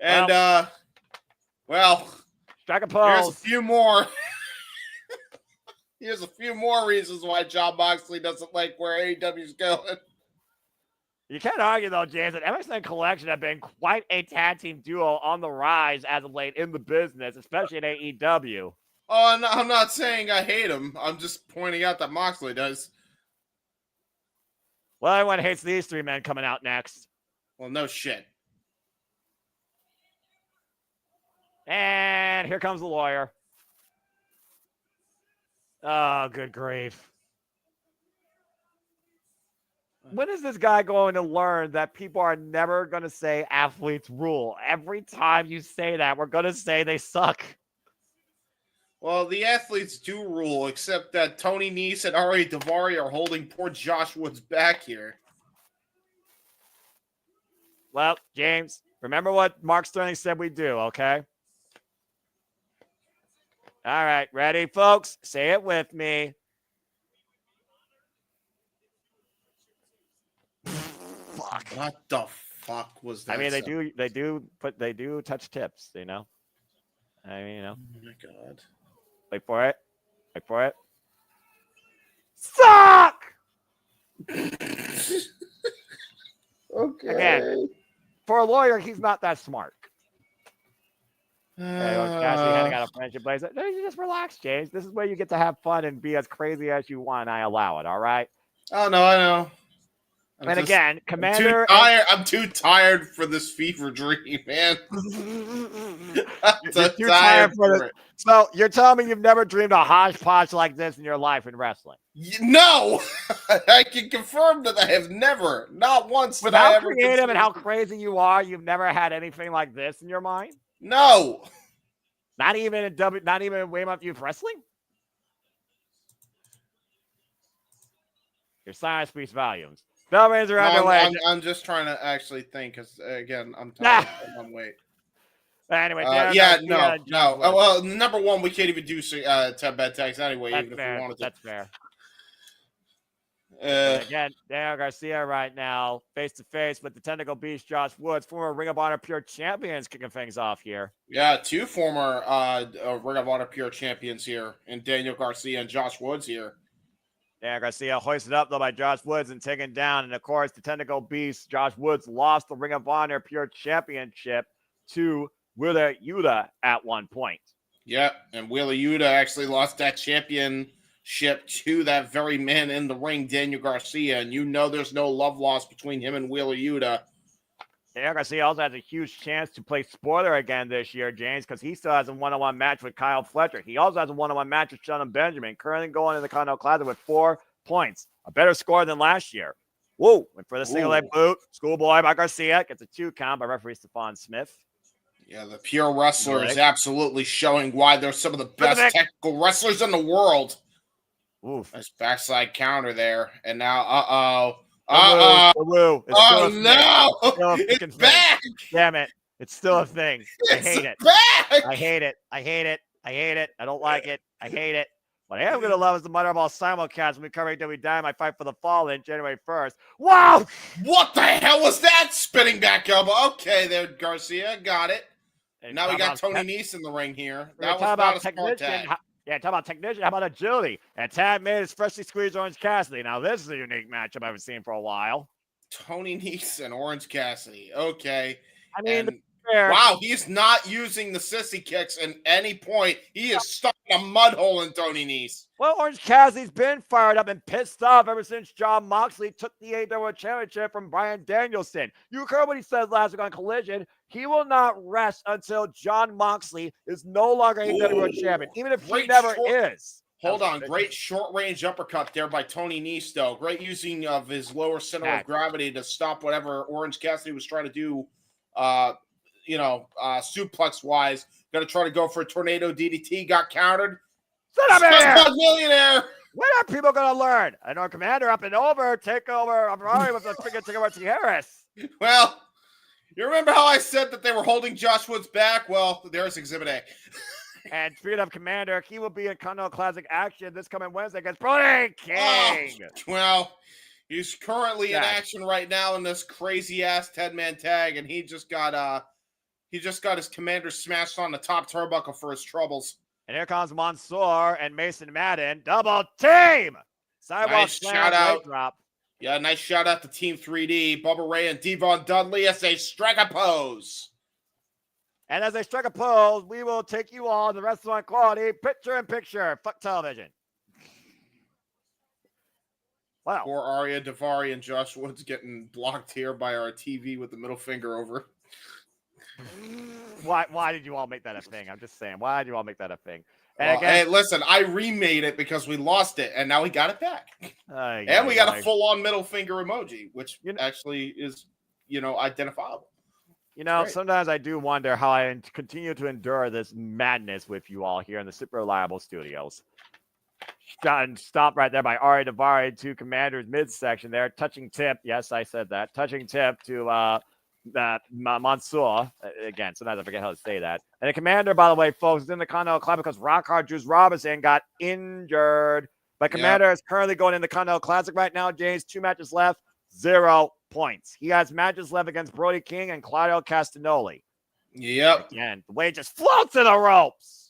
Speaker 2: And,
Speaker 1: strike a pose.
Speaker 2: Here's a few more. Here's a few more reasons why John Moxley doesn't like where AEW's going.
Speaker 1: You can't argue, though, James, that MXN Collection have been quite a tag team duo on the rise as of late in the business, especially in AEW.
Speaker 2: Oh, I'm not saying I hate him. I'm just pointing out that Moxley does.
Speaker 1: Well, everyone hates these three men coming out next.
Speaker 2: Well, no shit.
Speaker 1: And here comes the lawyer. Oh, good grief. When is this guy going to learn that people are never going to say athletes rule? Every time you say that, we're going to say they suck.
Speaker 2: Well, the athletes do rule, except that Tony Nese and Ari Daivari are holding poor Josh Woods back here.
Speaker 1: Well, James, remember what Mark Sterling said we do, okay? All right, ready, folks? Say it with me. Fuck.
Speaker 2: What the fuck was that?
Speaker 1: I mean, they do touch tips, you know? I mean, you know.
Speaker 2: Oh my god.
Speaker 1: Wait for it. Wait for it. Suck!
Speaker 2: Okay.
Speaker 1: Again, for a lawyer, he's not that smart. Hey, Cassidy handing out a friendship blazer. No, you just relax, James. This is where you get to have fun and be as crazy as you want. I allow it, all right?
Speaker 2: Oh, no, I know.
Speaker 1: Again, Commander...
Speaker 2: I'm too tired for this fever dream, man.
Speaker 1: You're too tired for it. So you're telling me you've never dreamed a hodgepodge like this in your life in wrestling?
Speaker 2: No! I can confirm that I have never, not once.
Speaker 1: With how creative and how crazy you are, you've never had anything like this in your mind?
Speaker 2: No!
Speaker 1: Not even in Weymouth Youth Wrestling? Your silence speaks volumes. Bell rings are underway.
Speaker 2: I'm just trying to actually think, because, again, I'm tired. I'm wait.
Speaker 1: Anyway,
Speaker 2: no. Well, number one, we can't even do 10 bad tags anyway,
Speaker 1: that's
Speaker 2: even
Speaker 1: fair.
Speaker 2: if we wanted to.
Speaker 1: That's fair.
Speaker 2: Again,
Speaker 1: Daniel Garcia right now, face-to-face with the Tentacle Beast, Josh Woods, former Ring of Honor Pure Champions, kicking things off here.
Speaker 2: Yeah, two former Ring of Honor Pure Champions here, and Daniel Garcia and Josh Woods here.
Speaker 1: Daniel Garcia hoisted up, though, by Josh Woods and taken down. And, of course, the Tentacle Beast, Josh Woods, lost the Ring of Honor Pure Championship to Willow at one point.
Speaker 2: Yeah, and Willow actually lost that championship to that very man in the ring, Daniel Garcia, and you know there's no love lost between him and Willow
Speaker 1: Daniel Garcia also has a huge chance to play spoiler again this year, James, because he still has a one-on-one match with Kyle Fletcher. He also has a one-on-one match with Shelton Benjamin, currently going in the Continental Classic with 4 points. A better score than last year. Whoa, went for the single leg boot. Schoolboy by Garcia gets a 2 count by referee Stephon Smith.
Speaker 2: Yeah, the Pure Wrestler is absolutely showing why they're some of the best technical wrestlers in the world.
Speaker 1: Oof.
Speaker 2: Nice backside counter there. And now,
Speaker 1: no!
Speaker 2: It's back!
Speaker 1: Damn it. It's still a thing. I hate it.
Speaker 2: Back!
Speaker 1: I hate it. I hate it. I hate it. I don't like it. I hate it. What I am going to love is the Mother of All simulcast when we cover AEW Dynamite Fight for the Fallen January 1st. Wow!
Speaker 2: What the hell was that? Spinning back elbow. Okay, there, Garcia. Got it. And now we got Tony Nese in the ring here. That was not a smart tag.
Speaker 1: Yeah, talk about technician. How about agility? And Tad made his freshly squeezed Orange Cassidy. Now, this is a unique matchup I haven't seen for a while.
Speaker 2: Tony Nese and Orange Cassidy. Okay.
Speaker 1: I mean,
Speaker 2: wow, he's not using the sissy kicks at any point. He is stuck in a mud hole in Tony Nese.
Speaker 1: Well, Orange Cassidy's been fired up and pissed off ever since Jon Moxley took the AEW Championship from Bryan Danielson. You heard what he said last week on Collision. He will not rest until Jon Moxley is no longer AEW champion, even if he never is.
Speaker 2: Hold on. Great short-range uppercut there by Tony Nese, though. Great using of his lower center of gravity to stop whatever Orange Cassidy was trying to do, suplex-wise. Going to try to go for a tornado DDT. Got countered. Millionaire.
Speaker 1: When are people going to learn? I know Commander up and over. Take over. I'm sorry with the freaking take over to Harris.
Speaker 2: Well, you remember how I said that they were holding Josh Woods back? Well, there's Exhibit A.
Speaker 1: And speaking of Commander, he will be in Continental Classic action this coming Wednesday against Brody King.
Speaker 2: Well, he's currently in action right now in this crazy-ass 10-man tag, and he just got his Commander smashed on the top turnbuckle for his troubles.
Speaker 1: And here comes Mansoor and Mason Madden. Double team! Sidewalk
Speaker 2: nice shout out. Drop. Yeah, nice shout out to Team 3D, Bubba Ray and Devon Dudley as they strike a pose.
Speaker 1: And as they strike a pose, we will take you all the wrestling quality picture-in-picture. Fuck television. Wow.
Speaker 2: Poor Arya Davari and Josh Woods getting blocked here by our TV with the middle finger over.
Speaker 1: Why did you all make that a thing? I'm just saying. Why did you all make that a thing? And
Speaker 2: Well,
Speaker 1: again,
Speaker 2: hey, listen, I remade it because we lost it, and now we got it back. And we got a full-on middle finger emoji, which actually is, identifiable.
Speaker 1: Sometimes I do wonder how I continue to endure this madness with you all here in the Super Reliable Studios. Stop right there by Ari Davari to Commander's midsection there. Touching tip. Yes, I said that. Touching tip to Mansoor. Again, sometimes I forget how to say that. And the Commander, by the way, folks, is in the Continental Classic because Rockhard Juice Robinson got injured. But Commander is currently going in the Continental Classic right now, James. 2 matches left, 0 points. He has matches left against Brody King and Claudio Castagnoli.
Speaker 2: Yep.
Speaker 1: Again, the way it just floats to the ropes.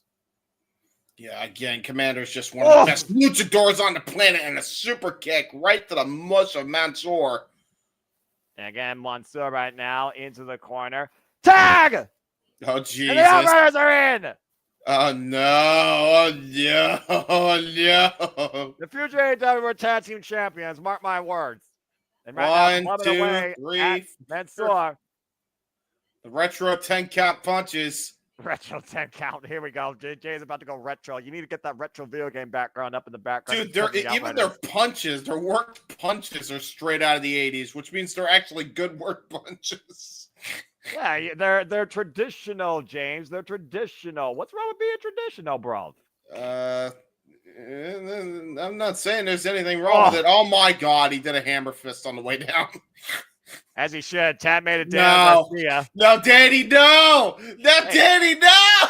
Speaker 2: Yeah, again, Commander's just one of the best luchadors on the planet, and a super kick right to the mush of Mansoor.
Speaker 1: And again, Mansoor right now into the corner. Tag!
Speaker 2: Oh, Jesus.
Speaker 1: And the Outriders are in!
Speaker 2: Oh, no. Oh, no. Oh, no.
Speaker 1: The future AEW World Tag Team Champions, mark my words. And
Speaker 2: right
Speaker 1: now,
Speaker 2: 1, 2, 3,
Speaker 1: Mansoor.
Speaker 2: The retro 10 count punches.
Speaker 1: Retro 10 count. Here we go. JJ's about to go retro. You need to get that retro video game background up in the background.
Speaker 2: Dude, even their punches, their worked punches are straight out of the 80s, which means they're actually good work punches.
Speaker 1: Yeah, they're traditional, James. They're traditional. What's wrong with being traditional, bro?
Speaker 2: I'm not saying there's anything wrong with it. Oh my God, he did a hammer fist on the way down.
Speaker 1: As he should. Tab made it down.
Speaker 2: No, Danny, no! Danny, no!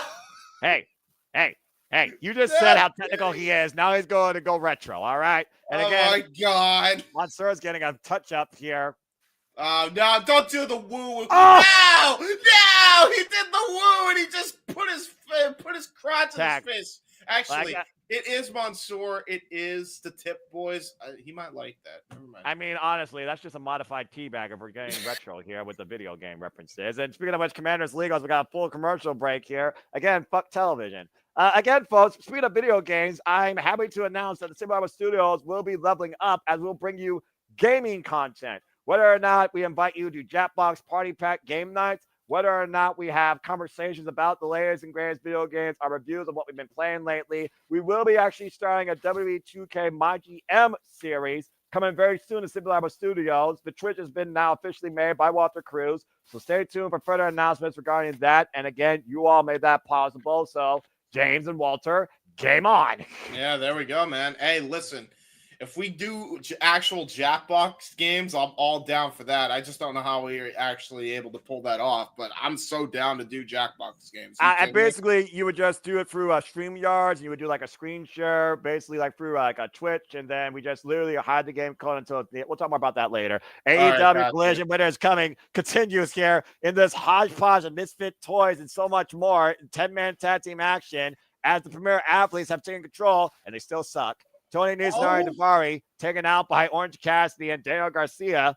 Speaker 1: Hey, you just said how technical he is. Now he's going to go retro, all right? And again,
Speaker 2: my God.
Speaker 1: Mansoor's getting a touch-up here.
Speaker 2: Oh, no, don't do the woo. Oh! No! He did the woo, and he just put his crotch in his face. Actually, it is Mansoor. It is the Tip Boys. He might like that. Never mind.
Speaker 1: I mean, honestly, that's just a modified teabag if we're getting retro here with the video game references. And speaking of which, Commanders Legals, we got a full commercial break here. Again, fuck television. Again, folks, speaking of video games, I'm happy to announce that the Super Marvel Studios will be leveling up as we'll bring you gaming content. Whether or not we invite you to Jackbox Party Pack game nights, whether or not we have conversations about the latest and greatest video games, our reviews of what we've been playing lately. We will be actually starting a WWE 2K My GM series coming very soon to Super Marvel Studios. The Twitch has been now officially made by Walter Cruz, so stay tuned for further announcements regarding that. And again, you all made that possible, so James and Walter, game on.
Speaker 2: Yeah, there we go, man. Hey, listen. If we do actual Jackbox games, I'm all down for that. I just don't know how we're actually able to pull that off, but I'm so down to do Jackbox games.
Speaker 1: Basically, you would just do it through StreamYards, and you would do like a screen share, basically like through like a Twitch, and then we just literally hide the game code until we'll talk more about that later. AEW Collision Winners Coming continues here in this hodgepodge of misfit toys and so much more. 10-man tag team action as the premier athletes have taken control, and they still suck. Tony Nese and Davari taken out by Orange Cassidy and Daniel Garcia.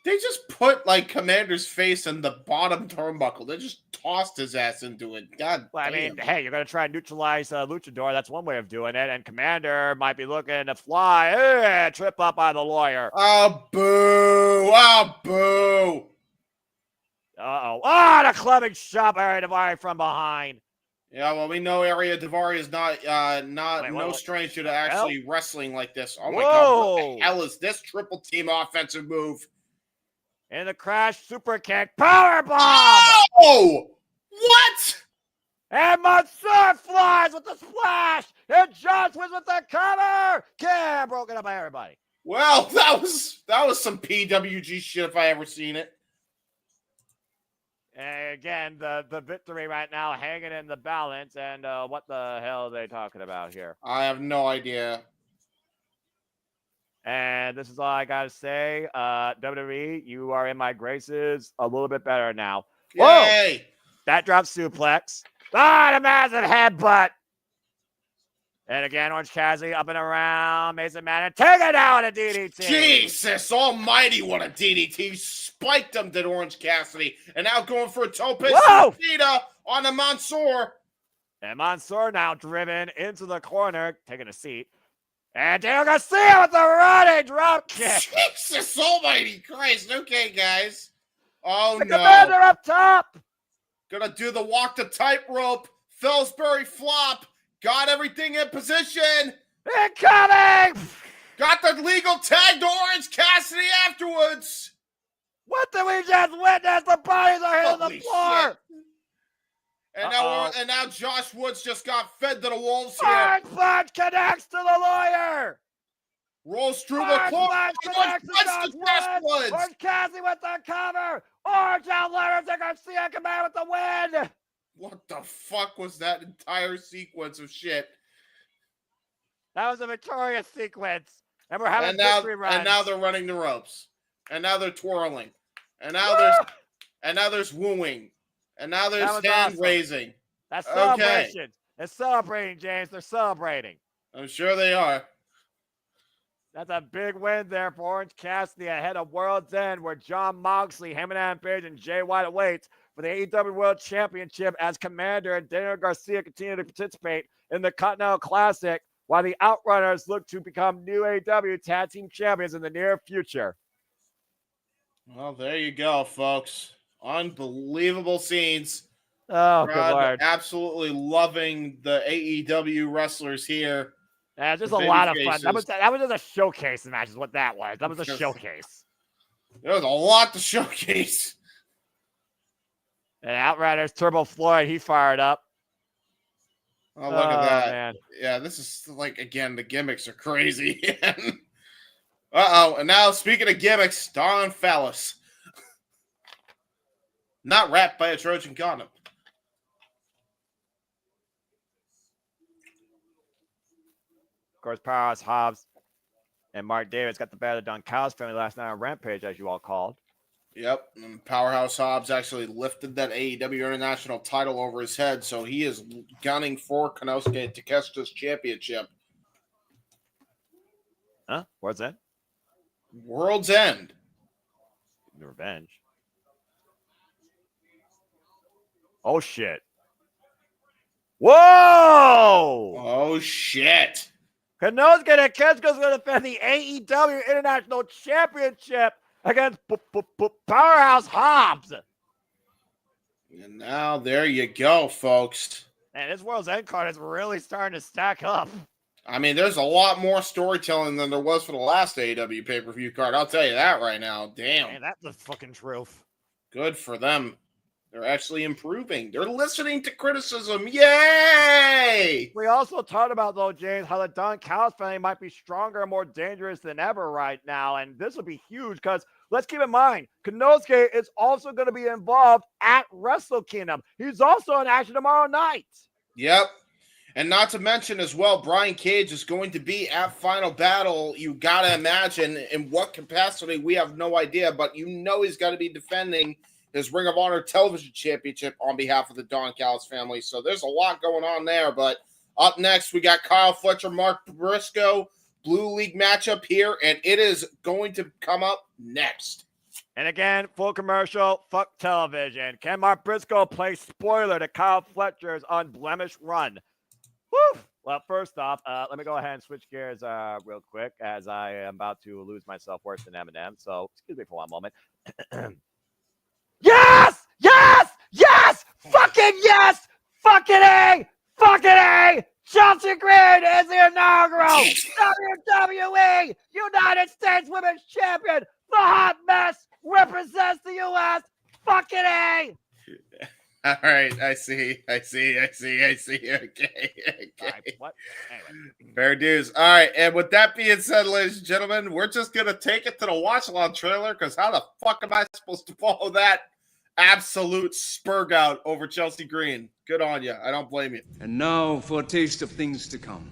Speaker 2: They just put like Commander's face in the bottom turnbuckle. They just tossed his ass into it. God
Speaker 1: damn. I mean, hey, you're going to try and neutralize Luchador. That's one way of doing it. And Commander might be looking to fly. Trip up by the lawyer.
Speaker 2: Oh, boo. Oh, boo.
Speaker 1: Uh-oh. Oh, the clubbing shot by Davari from behind.
Speaker 2: Yeah, well, we know Arya Davari is no stranger to actually wrestling like this. Oh, my God. What the hell is this triple team offensive move?
Speaker 1: And the crash super kick. Power bomb!
Speaker 2: Oh! What?
Speaker 1: And Mansoor flies with the splash! And Josh wins with the cover! Cam broken up by everybody.
Speaker 2: Well, that was some PWG shit if I ever seen it.
Speaker 1: And again, the victory right now hanging in the balance. And what the hell are they talking about here?
Speaker 2: I have no idea.
Speaker 1: And this is all I got to say. WWE, you are in my graces a little bit better now.
Speaker 2: Yay!
Speaker 1: Whoa! That drop suplex. Ah, the massive headbutt. And again, Orange Cassidy up and around. Mason Manning taking down a DDT.
Speaker 2: Jesus almighty, what a DDT. Spiked him to Orange Cassidy. And now going for a tope.
Speaker 1: Whoa!
Speaker 2: on the Mansoor.
Speaker 1: And Mansoor now driven into the corner, taking a seat. And Daniel Garcia with the running drop kick.
Speaker 2: Jesus almighty Christ. Okay, guys. Oh,
Speaker 1: The
Speaker 2: no.
Speaker 1: Commander up top.
Speaker 2: Gonna do the walk the tightrope. Fellsbury flop. Got everything in position.
Speaker 1: Incoming.
Speaker 2: Got the legal tag to Orange Cassidy afterwards.
Speaker 1: What did we just witness? The bodies are hitting
Speaker 2: Holy
Speaker 1: the floor.
Speaker 2: shit. And now Josh Woods just got fed to the wolves here.
Speaker 1: Orange Punch connects to the lawyer.
Speaker 2: Rolls through the
Speaker 1: Orange
Speaker 2: corner.
Speaker 1: Punch connects to Josh Woods. Orange Cassidy with the cover. Orange Outlaws and Garcia command with the win.
Speaker 2: What the fuck was that entire sequence of shit?
Speaker 1: That was a victorious sequence. And we're having victory runs.
Speaker 2: And now they're running the ropes. And now they're twirling. And now there's wooing. And now there's hand
Speaker 1: awesome.
Speaker 2: raising.
Speaker 1: That's celebration. Okay. They're celebrating, James. They're celebrating.
Speaker 2: I'm sure they are.
Speaker 1: That's a big win there for Orange Cassidy ahead of World's End, where Jon Moxley, Hangman Page, and Jay White awaits for the AEW World Championship as Commander and Daniel Garcia continue to participate in the Continental Classic, while the Outrunners look to become new AEW Tag Team Champions in the near future.
Speaker 2: Well, there you go, folks. Unbelievable scenes.
Speaker 1: Oh, good Lord.
Speaker 2: Absolutely loving the AEW wrestlers here.
Speaker 1: Yeah, just a lot of fun. That was just a showcase match is what that was. That was a showcase.
Speaker 2: There was a lot to showcase.
Speaker 1: And Outriders, Turbo Floyd, he fired up.
Speaker 2: Oh, look at that.
Speaker 1: Man.
Speaker 2: Yeah, this is like, again, the gimmicks are crazy. Uh-oh. And now, speaking of gimmicks, Don Phallus. Not wrapped by a Trojan condom.
Speaker 1: Of course, Powerhouse Hobbs and Mark Davis got the better of the Don Callis family last night on Rampage, as you all called.
Speaker 2: Yep. And Powerhouse Hobbs actually lifted that AEW International title over his head, so he is gunning for Konosuke Takeshita's championship.
Speaker 1: Huh? Where's that?
Speaker 2: World's End.
Speaker 1: The Revenge. Oh, shit. Whoa!
Speaker 2: Oh, shit.
Speaker 1: Konosuke Takeshita's going to defend the AEW International Championship against Powerhouse Hobbs.
Speaker 2: And now there you go, folks.
Speaker 1: And this World's End card is really starting to stack up.
Speaker 2: I mean, there's a lot more storytelling than there was for the last AEW pay-per-view card. I'll tell you that right now. Damn.
Speaker 1: Man, that's the fucking truth.
Speaker 2: Good for them. They're actually improving. They're listening to criticism. Yay!
Speaker 1: We also talked about, though, James, how the Don Callis family might be stronger and more dangerous than ever right now. And this will be huge because let's keep in mind, Konosuke is also going to be involved at Wrestle Kingdom. He's also in action tomorrow night.
Speaker 2: Yep. And not to mention as well, Brian Cage is going to be at Final Battle. You got to imagine in what capacity, we have no idea, but you know he's got to be defending his Ring of Honor Television Championship on behalf of the Don Callis family. So there's a lot going on there. But up next, we got Kyle Fletcher, Mark Briscoe, Blue League matchup here, and it is going to come up next.
Speaker 1: And again, full commercial, fuck television. Can Mark Briscoe play spoiler to Kyle Fletcher's unblemished run? Woo! Well, first off, let me go ahead and switch gears real quick as I am about to lose myself worse than Eminem. So excuse me for one moment. Yes! Yes! Yes! Fucking yes! Fucking A! Fucking A! Chelsea Green is the inaugural WWE United States Women's Champion. The hot mess represents the U.S. Fucking A!
Speaker 2: All right, I see. Okay.
Speaker 1: All right, what? Anyway.
Speaker 2: Fair dues. All right, and with that being said, ladies and gentlemen, we're just going to take it to the watch-along trailer because how the fuck am I supposed to follow that absolute spurgout over Chelsea Green? Good on you. I don't blame you.
Speaker 4: And now for a taste of things to come.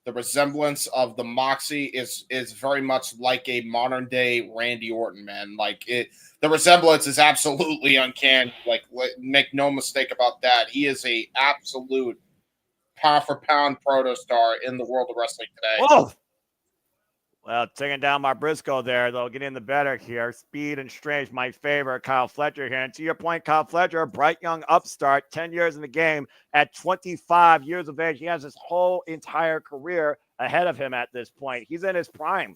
Speaker 2: the resemblance of the Moxie is very much like a modern day Randy Orton, man. Like the resemblance is absolutely uncanny. Like, make no mistake about that. He is a absolute pound for pound protostar in the world of wrestling today.
Speaker 1: Whoa! Well, taking down my Briscoe there, though, getting the better here. Speed and strength, my favorite. Kyle Fletcher here. And to your point, Kyle Fletcher, a bright young upstart, 10 years in the game. At 25 years of age, he has his whole entire career ahead of him at this point. He's in his prime.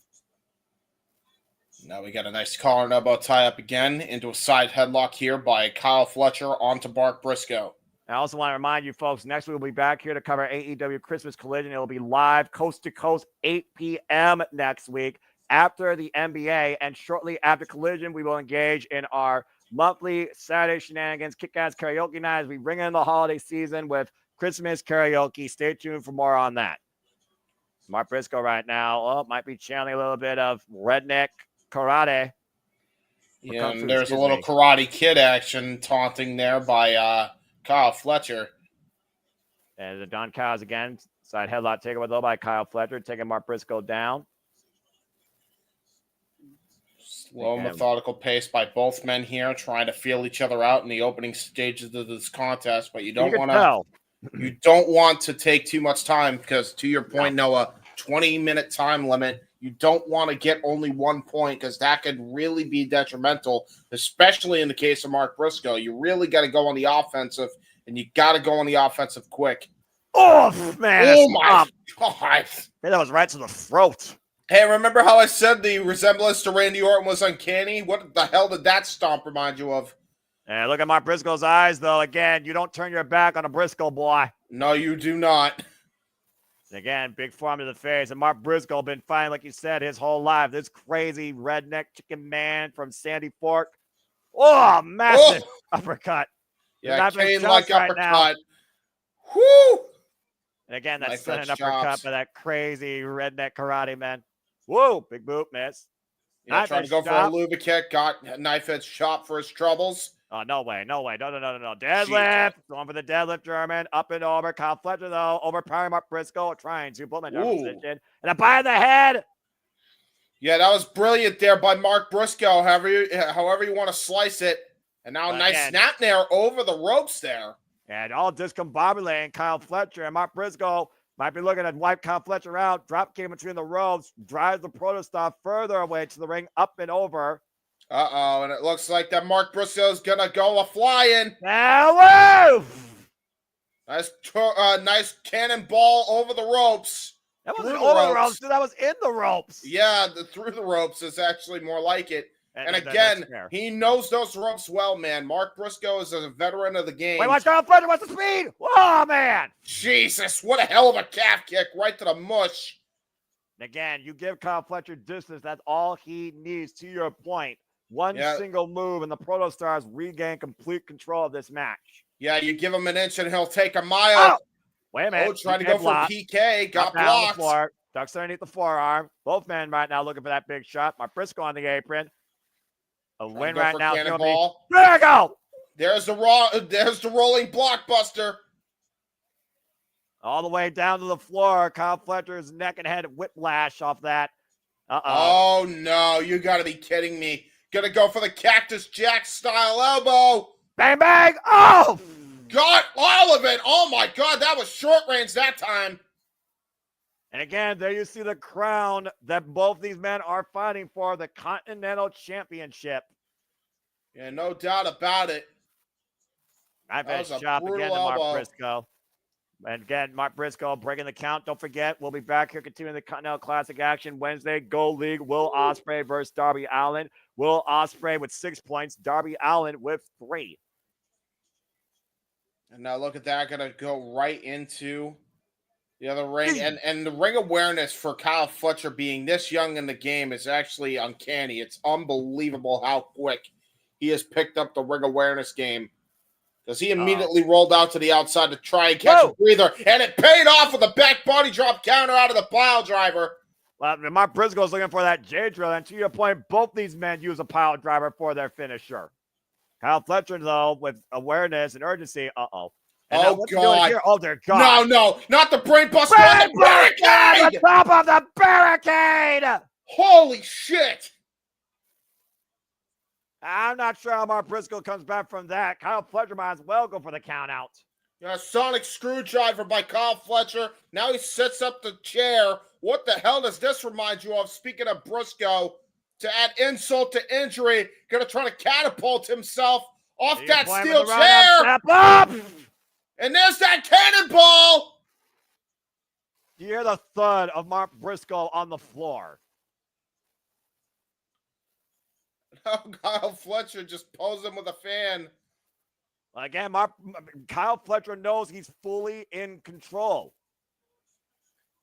Speaker 2: Now we got a nice collar and elbow tie up again into a side headlock here by Kyle Fletcher onto Mark Briscoe.
Speaker 1: I also want to remind you folks, next week we'll be back here to cover AEW Christmas Collision. It'll be live coast to coast, 8 p.m. next week after the NBA. And shortly after Collision, we will engage in our monthly Saturday shenanigans, kick-ass karaoke night as we bring in the holiday season with Christmas karaoke. Stay tuned for more on that. Mark Briscoe right now, might be channeling a little bit of redneck karate.
Speaker 2: Yeah, and there's a little Karate Kid action taunting there by Kyle Fletcher.
Speaker 1: And the Don Cows again. Side headlock takeover though by Kyle Fletcher, taking Mark Briscoe down.
Speaker 2: Slow, methodical pace by both men here, trying to feel each other out in the opening stages of this contest. But you don't want to take too much time because, to your point, Noah, 20-minute time limit. You don't want to get only 1 point because that could really be detrimental, especially in the case of Mark Briscoe. You really got to go on the offensive, and you got to go on the offensive quick.
Speaker 1: Oh, man.
Speaker 2: Oh, my God.
Speaker 1: That was right to the throat.
Speaker 2: Hey, remember how I said the resemblance to Randy Orton was uncanny? What the hell did that stomp remind you of?
Speaker 1: And look at Mark Briscoe's eyes, though. Again, you don't turn your back on a Briscoe boy.
Speaker 2: No, you do not.
Speaker 1: Again, big forearm to the face. And Mark Briscoe been fighting, like you said, his whole life. This crazy redneck chicken man from Sandy Fork. Oh, massive uppercut.
Speaker 2: Yeah, cane-like uppercut. Whoo!
Speaker 1: And again, that's sudden uppercut by that crazy redneck karate man. Whoa, big boot, miss.
Speaker 2: Yeah, trying to go for a luva kick. Got a knife edge chop for his troubles.
Speaker 1: Oh, no way. No. Deadlift. Going for the deadlift, German. Up and over. Kyle Fletcher, though. Overpowering Mark Briscoe. Trying to pull him in position. And a buy in the head.
Speaker 2: Yeah, that was brilliant there by Mark Briscoe, however you want to slice it. And now a nice snap there over the ropes there.
Speaker 1: And all discombobulating Kyle Fletcher. And Mark Briscoe might be looking to wipe Kyle Fletcher out. Drop kick between the ropes. Drives the protostar further away to the ring. Up and over.
Speaker 2: Uh-oh, and it looks like that Mark Briscoe's going to go a-flying.
Speaker 1: Now,
Speaker 2: nice cannonball over the ropes.
Speaker 1: That wasn't over the ropes, that was in the ropes.
Speaker 2: Yeah, through the ropes is actually more like it. And again, he knows those ropes well, man. Mark Briscoe is a veteran of the game.
Speaker 1: Wait, watch Kyle Fletcher, what's the speed? Oh, man.
Speaker 2: Jesus, what a hell of a calf kick right to the mush.
Speaker 1: And again, you give Kyle Fletcher distance. That's all he needs, to your point. One single move, and the Protostars regain complete control of this match.
Speaker 2: Yeah, you give him an inch, and he'll take a mile.
Speaker 1: Oh, wait a minute.
Speaker 2: Oh, trying to go for PK. Got blocked.
Speaker 1: Ducks underneath the forearm. Both men right now looking for that big shot. Mark Briscoe on the apron. A win right now. There we go.
Speaker 2: There's the rolling blockbuster.
Speaker 1: All the way down to the floor. Kyle Fletcher's neck and head whiplash off that.
Speaker 2: Oh, no. You got to be kidding me. Gonna go for the Cactus Jack style elbow.
Speaker 1: Bang, bang. Oh!
Speaker 2: Got all of it. Oh, my God. That was short range that time.
Speaker 1: And again, there you see the crown that both these men are fighting for, the Continental Championship.
Speaker 2: Yeah, no doubt about it.
Speaker 1: Nice shot again to Mark Briscoe. And again, Mark Briscoe breaking the count. Don't forget, we'll be back here continuing the Continental Classic action Wednesday. Gold League, Will Ospreay versus Darby Allin. Will Ospreay with 6 points. Darby Allin with 3.
Speaker 2: And now look at that. Going to go right into the other ring. And the ring awareness for Kyle Fletcher being this young in the game is actually uncanny. It's unbelievable how quick he has picked up the ring awareness game. Because he immediately rolled out to the outside to try and catch a breather. And it paid off with a back body drop counter out of the pile driver.
Speaker 1: Well, Mark Briscoe's looking for that J drill. And to your point, both these men use a pile driver for their finisher. Kyle Fletcher, though, with awareness and urgency. And And
Speaker 2: Oh,
Speaker 1: what's he doing
Speaker 2: God.
Speaker 1: here? Oh, dear God.
Speaker 2: No, not the brain buster on the barricade!
Speaker 1: On the top of the barricade!
Speaker 2: Holy shit!
Speaker 1: I'm not sure how Mark Briscoe comes back from that. Kyle Fletcher might as well go for the count out.
Speaker 2: Yeah, sonic screwdriver by Kyle Fletcher. Now he sets up the chair. What the hell does this remind you of? Speaking of Briscoe, to add insult to injury, gonna try to catapult himself off that steel chair.
Speaker 1: Step up!
Speaker 2: And there's that cannonball.
Speaker 1: You hear the thud of Mark Briscoe on the floor.
Speaker 2: Oh, Kyle Fletcher just posed him with a fan.
Speaker 1: Again, Kyle Fletcher knows he's fully in control.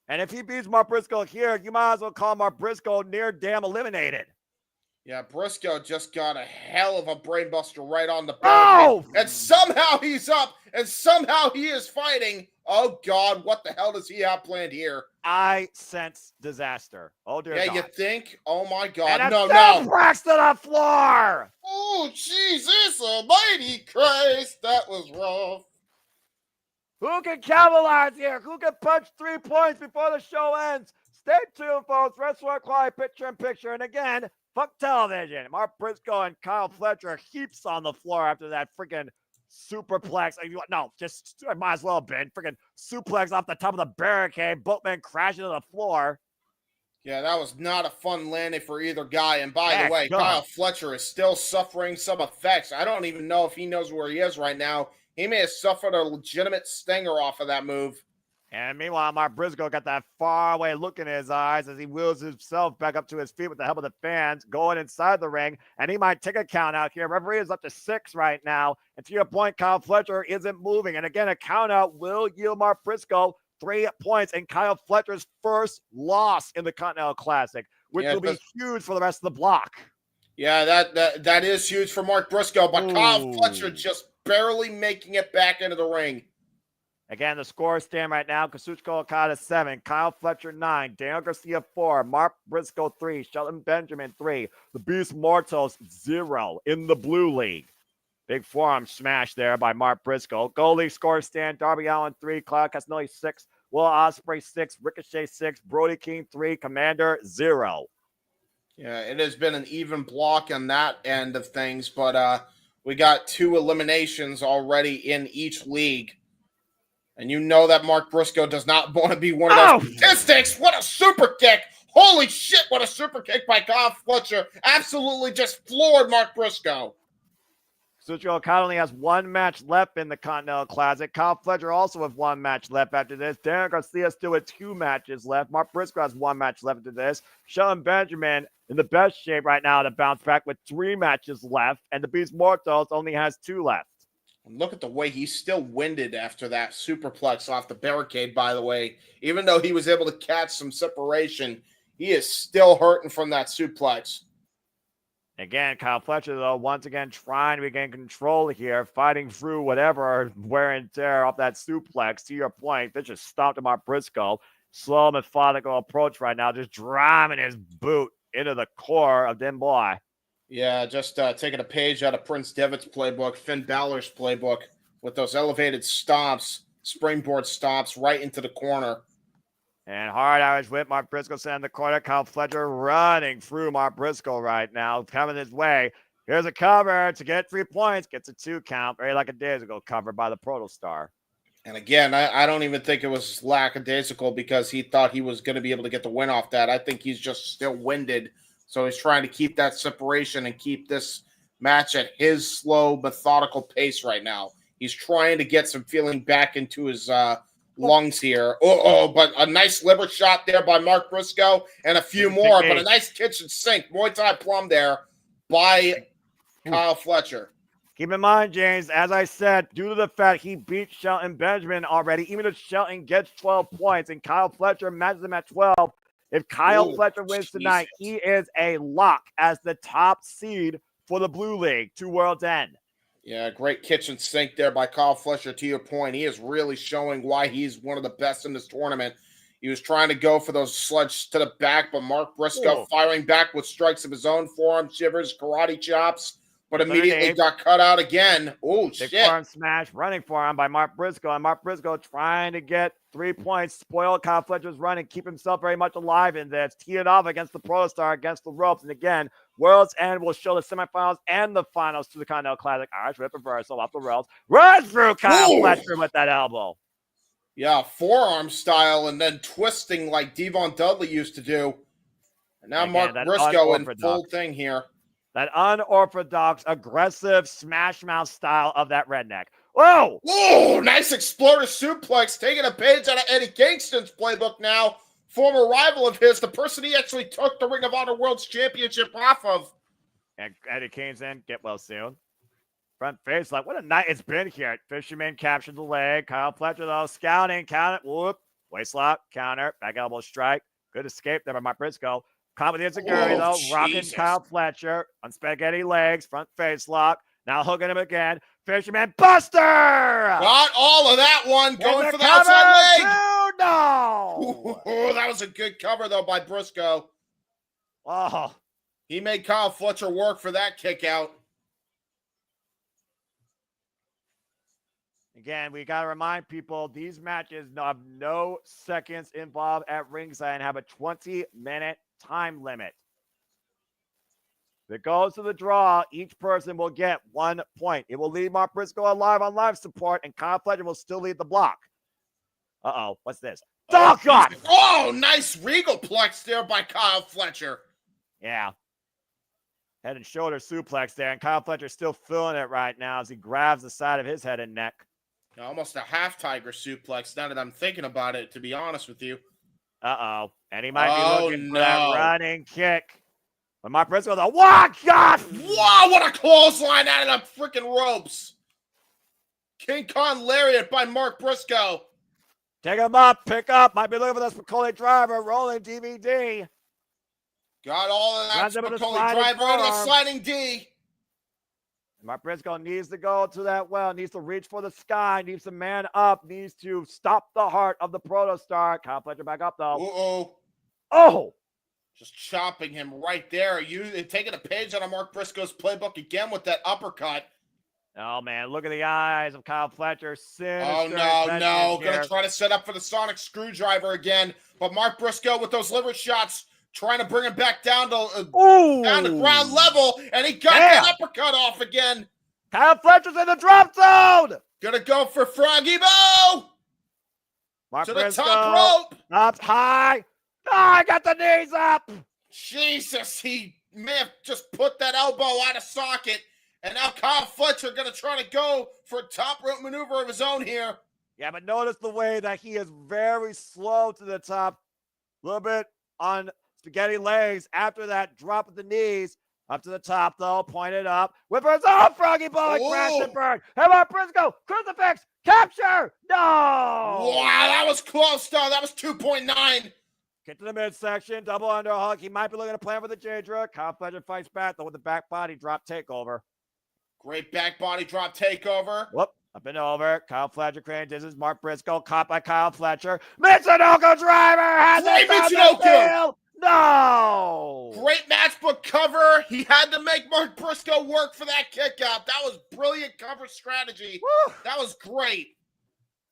Speaker 1: And if he beats Mark Briscoe here, you might as well call Mark Briscoe near damn eliminated.
Speaker 2: Yeah, Briscoe just got a hell of a brainbuster right on the
Speaker 1: barricade.
Speaker 2: And somehow he's up, and somehow he is fighting. Oh, God, what the hell does he have planned here?
Speaker 1: I sense disaster. Oh, dear God.
Speaker 2: Yeah, you think? Oh, my God.
Speaker 1: And
Speaker 2: no.
Speaker 1: Press to the floor.
Speaker 2: Oh, Jesus almighty Christ. That was rough.
Speaker 1: Who can capitalize here? Who can punch 3 points before the show ends? Stay tuned, folks. Wrestler Qualifier picture-in-picture. And again, fuck television. Mark Briscoe and Kyle Fletcher heaps on the floor after that freaking superplex. No, just might as well have been freaking suplex off the top of the barricade. Both men crashing to the floor.
Speaker 2: Yeah, that was not a fun landing for either guy. And by the way, Kyle Fletcher is still suffering some effects. I don't even know if he knows where he is right now. He may have suffered a legitimate stinger off of that move.
Speaker 1: And meanwhile, Mark Briscoe got that faraway look in his eyes as he wheels himself back up to his feet with the help of the fans, going inside the ring. And he might take a count out here. Referee is up to 6 right now. And to your point, Kyle Fletcher isn't moving. And again, a count out will yield Mark Briscoe 3 points and Kyle Fletcher's first loss in the Continental Classic, which will be huge for the rest of the block.
Speaker 2: Yeah, that is huge for Mark Briscoe, but Kyle Fletcher just barely making it back into the ring.
Speaker 1: Again, the scores stand right now. Kazuchika Okada 7, Kyle Fletcher 9, Daniel Garcia 4, Mark Briscoe 3, Shelton Benjamin 3, the Beast Mortos 0 in the Blue League. Big forearm smash there by Mark Briscoe. Gold League scores stand. Darby Allin 3, Claudio Castagnoli 6, Will Ospreay 6, Ricochet 6, Brody King 3, Commander 0.
Speaker 2: Yeah, it has been an even block on that end of things, but we got 2 eliminations already in each league. And you know that Mark Briscoe does not want to be one of those statistics. What a super kick. Holy shit, what a super kick by Kyle Fletcher. Absolutely just floored Mark Briscoe.
Speaker 1: Kazuchika Okada only has 1 match left in the Continental Classic. Kyle Fletcher also has 1 match left after this. Daniel Garcia still with 2 matches left. Mark Briscoe has 1 match left after this. Shelton Benjamin in the best shape right now to bounce back with 3 matches left. And the Beast Mortos only has 2 left.
Speaker 2: And look at the way he's still winded after that superplex off the barricade, by the way. Even though he was able to catch some separation, he is still hurting from that suplex.
Speaker 1: Again, Kyle Fletcher, though, once again trying to regain control here, fighting through whatever wear and tear off that suplex. To your point, they just stopped him off Briscoe. Slow, methodical approach right now, just driving his boot into the core of them boy.
Speaker 2: Yeah, just taking a page out of Prince Devitt's playbook, Finn Balor's playbook, with those elevated stomps, springboard stomps right into the corner.
Speaker 1: And hard Irish whip, Mark Briscoe sent in the corner. Kyle Fletcher running through Mark Briscoe right now, coming his way. Here's a cover to get 3 points, gets a 2 count, very lackadaisical cover by the Protostar.
Speaker 2: And again, I don't even think it was lackadaisical because he thought he was going to be able to get the win off that. I think he's just still winded. So he's trying to keep that separation and keep this match at his slow, methodical pace right now. He's trying to get some feeling back into his lungs here. But a nice liver shot there by Mark Briscoe and a few more. But a nice kitchen sink, Muay Thai plum there by Kyle Fletcher.
Speaker 1: Keep in mind, James, as I said, due to the fact he beat Shelton Benjamin already, even if Shelton gets 12 points and Kyle Fletcher matches him at 12, if Kyle Fletcher wins tonight, he is a lock as the top seed for the Blue League, 2 Worlds End.
Speaker 2: Yeah, great kitchen sink there by Kyle Fletcher. To your point, he is really showing why he's one of the best in this tournament. He was trying to go for those sludge to the back, but Mark Briscoe firing back with strikes of his own, forearm shivers, karate chops. But immediately got cut out again. Oh,
Speaker 1: Big
Speaker 2: shit.
Speaker 1: forearm smash, running forearm by Mark Briscoe. And Mark Briscoe trying to get 3 points, spoil Kyle Fletcher's run, and keep himself very much alive in this. Tee it off against the Protostar, against the ropes. And again, World's End will show the semifinals and the finals to the Continental Classic. Irish Whip reversal off the rails. Runs through Kyle Fletcher with that elbow.
Speaker 2: Yeah, forearm style and then twisting like Devon Dudley used to do. And now Mark Briscoe in full thing here.
Speaker 1: That unorthodox, aggressive smash mouth style of that redneck. Whoa!
Speaker 2: Whoa! Nice exploder suplex. Taking a page out of Eddie Kingston's playbook now. Former rival of his, the person he actually took the Ring of Honor World's Championship off of.
Speaker 1: And Eddie Kingston, get well soon. Front face, like, what a night it's been here. Fisherman captured the leg. Kyle Fletcher, though, scouting, counter, whoop. Waist lock, counter, back elbow strike. Good escape there by Mark Briscoe. Caught with the insecurity, though. Rocking Kyle Fletcher on spaghetti legs. Front face lock. Now hooking him again. Fisherman Buster!
Speaker 2: Got all of that one. Going for the outside leg.
Speaker 1: No!
Speaker 2: Oh, that was a good cover, though, by Briscoe.
Speaker 1: Oh.
Speaker 2: He made Kyle Fletcher work for that kick out.
Speaker 1: Again, we got to remind people, these matches have no seconds involved at ringside and have a 20-minute time limit. If it goes to the draw, each person will get 1 point. It will leave Mark Briscoe alive on live support, and Kyle Fletcher will still lead the block. Uh-oh, what's this? Oh, God!
Speaker 2: Oh, nice regal plex there by Kyle Fletcher.
Speaker 1: Yeah. Head and shoulder suplex there, and Kyle Fletcher's still feeling it right now as he grabs the side of his head and neck.
Speaker 2: Almost a half tiger suplex now that I'm thinking about it, to be honest with you.
Speaker 1: Uh-oh. And he might be looking for that running kick. But Mark Briscoe, the what? God!
Speaker 2: Wow, what a clothesline out of the freaking ropes. King Kong lariat by Mark Briscoe.
Speaker 1: Take him up, pick up. Might be looking for the Spicoli driver. Rolling DVD.
Speaker 2: Got all of that Spicoli driver into a sliding D.
Speaker 1: Mark Briscoe needs to go to that well, needs to reach for the sky, needs to man up, needs to stop the heart of the Protostar. Kyle Fletcher back up, though.
Speaker 2: Uh-oh.
Speaker 1: Oh!
Speaker 2: Just chopping him right there. You taking a page out of Mark Briscoe's playbook again with that uppercut.
Speaker 1: Oh, man, look at the eyes of Kyle Fletcher.
Speaker 2: Oh, no. Gonna try to set up for the sonic screwdriver again. But Mark Briscoe with those liver shots, trying to bring him back down to ground level, and he got that uppercut off again.
Speaker 1: Kyle Fletcher's in the drop zone.
Speaker 2: Gonna go for Froggy Bo.
Speaker 1: Mark
Speaker 2: to
Speaker 1: Briscoe,
Speaker 2: the top rope.
Speaker 1: Up high. Oh, I got the knees up.
Speaker 2: Jesus, he may have just put that elbow out of socket, and now Kyle Fletcher gonna try to go for a top rope maneuver of his own here.
Speaker 1: Yeah, but notice the way that he is very slow to the top. A little bit on spaghetti legs after that drop of the knees. Up to the top, though, pointed up. Whippers, Froggy Boy, crash and burn. How about Briscoe? Crucifix, capture, no!
Speaker 2: Wow, that was close, though. That was 2.9.
Speaker 1: Get to the midsection, double underhook. He might be looking to plan for the J-Drug. Kyle Fletcher fights back, though, with the back body drop takeover.
Speaker 2: Great back body drop takeover.
Speaker 1: Whoop, up and over. Kyle Fletcher crane. This is Mark Briscoe, caught by Kyle Fletcher. Mitsunoka driver has it on the field. No!
Speaker 2: Great matchbook cover. He had to make Mark Briscoe work for that kick out. That was brilliant cover strategy.
Speaker 1: Woo.
Speaker 2: That was great.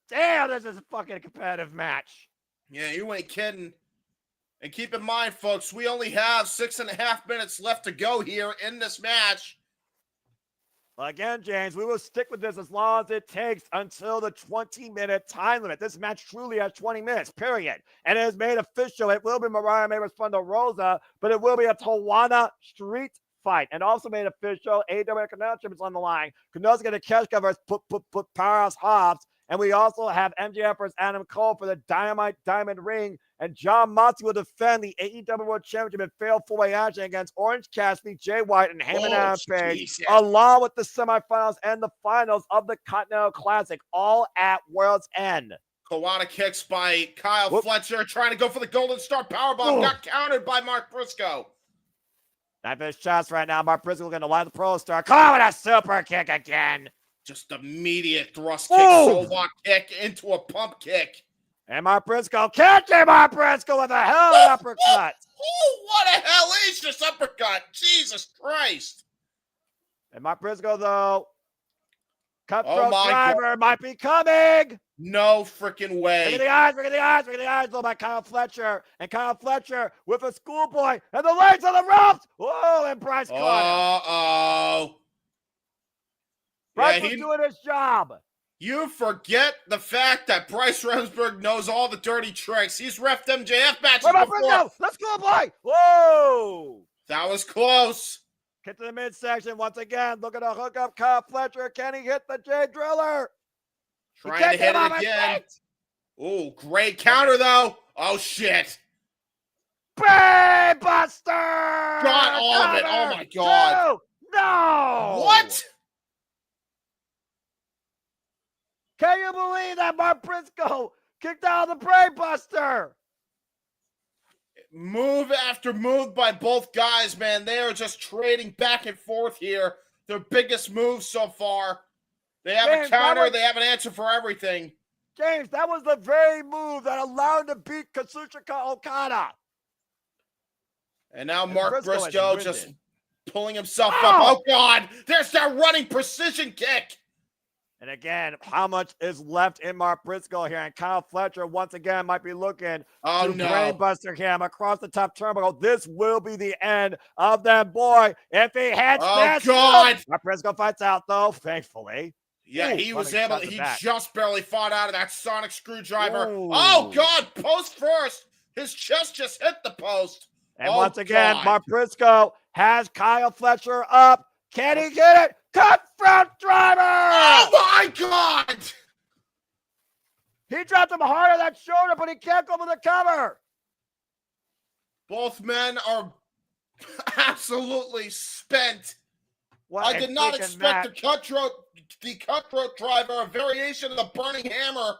Speaker 1: Damn, this is a fucking competitive match.
Speaker 2: Yeah, you ain't kidding. And keep in mind, folks, we only have 6.5 minutes left to go here in this match.
Speaker 1: Well, again, James, we will stick with this as long as it takes until the 20-minute time limit. This match truly has 20 minutes, period. And it is made official. It will be Mariah Mayweather's Thunder Rosa, but it will be a Tawana Street fight. And also made official, AEW Continental Championship on the line. Canelo's going to catch covers, put Powerhouse Hobbs. And we also have MJF versus Adam Cole for the Dynamite Diamond Ring. And John Moxley will defend the AEW World Championship in failed four-way action against Orange Cassidy, Jay White, and Heyman Adam Page, along with the semifinals and the finals of the Continental Classic, all at World's End.
Speaker 2: Kawada kicks by Kyle Fletcher, trying to go for the Golden Star Powerbomb. Got countered by Mark Briscoe.
Speaker 1: Knife fist shots right now. Mark Briscoe going to line the Pro Star. Come with a super kick again.
Speaker 2: Just immediate thrust kick, Solbach kick into a pump kick.
Speaker 1: And Mark Briscoe catching Mark Briscoe with a hell of an uppercut.
Speaker 2: What a hellacious uppercut. Jesus Christ.
Speaker 1: And Mark Briscoe, though, cutthroat
Speaker 2: my
Speaker 1: driver might be coming.
Speaker 2: No freaking
Speaker 1: Look
Speaker 2: way.
Speaker 1: at the eyes, look at the eyes, look at the eyes, though, by Kyle Fletcher. And Kyle Fletcher with a schoolboy and the legs on the ropes. Whoa, and Bryce caught him.
Speaker 2: Uh-oh.
Speaker 1: Bryce was doing his job.
Speaker 2: You forget the fact that Bryce Remsburg knows all the dirty tricks. He's reffed MJF matches before.
Speaker 1: Briscoe? Let's go, boy. Whoa.
Speaker 2: That was close.
Speaker 1: Get to the midsection once again. Look at the hook up Kyle Fletcher. Can he hit the J Driller?
Speaker 2: Trying to hit it again. Oh, great counter, though. Oh, shit.
Speaker 1: Brain Buster!
Speaker 2: Got all of it. Oh, my God.
Speaker 1: No!
Speaker 2: What?
Speaker 1: Can you believe that Mark Briscoe kicked out the Brain Buster?
Speaker 2: Move after move by both guys, man. They are just trading back and forth here. Their biggest moves so far. They have a counter. They have an answer for everything.
Speaker 1: James, that was the very move that allowed him to beat Kazuchika Okada.
Speaker 2: And now Mark Briscoe just pulling himself up. Oh, God. There's that running precision kick.
Speaker 1: And again, how much is left in Mark Briscoe here? And Kyle Fletcher, once again, might be looking to brainbuster him across the top turnbuckle. This will be the end of that boy. If he hits this.
Speaker 2: Oh, God.
Speaker 1: Mark Briscoe fights out, though, thankfully.
Speaker 2: Yeah, he was able to, he just barely fought out of that sonic screwdriver. Oh, God, post first. His chest just hit the post.
Speaker 1: And once again, Mark Briscoe has Kyle Fletcher up. Can he get it? Cutthroat driver!
Speaker 2: Oh, my God!
Speaker 1: He dropped him hard on that shoulder, but he can't go for the cover.
Speaker 2: Both men are absolutely spent. I did not expect the cutthroat driver, a variation of the burning hammer.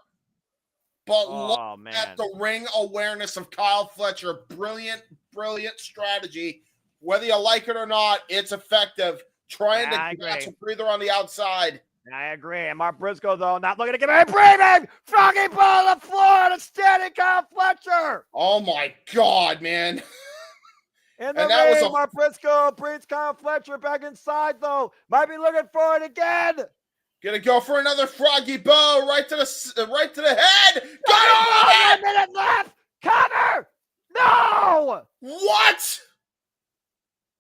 Speaker 2: But look at the ring awareness of Kyle Fletcher. Brilliant, brilliant strategy. Whether you like it or not, it's effective. Trying to catch a breather on the outside.
Speaker 1: I agree. And Mark Briscoe, though, not looking to give a breathing. Froggy ball on the floor and a standing Kyle Fletcher.
Speaker 2: Oh, my God, man.
Speaker 1: In the ring, Mark Briscoe brings Kyle Fletcher back inside, though. Might be looking for it again.
Speaker 2: Gonna go for another froggy bow right to the head. Got
Speaker 1: it! 1 minute left. Cover. No.
Speaker 2: What?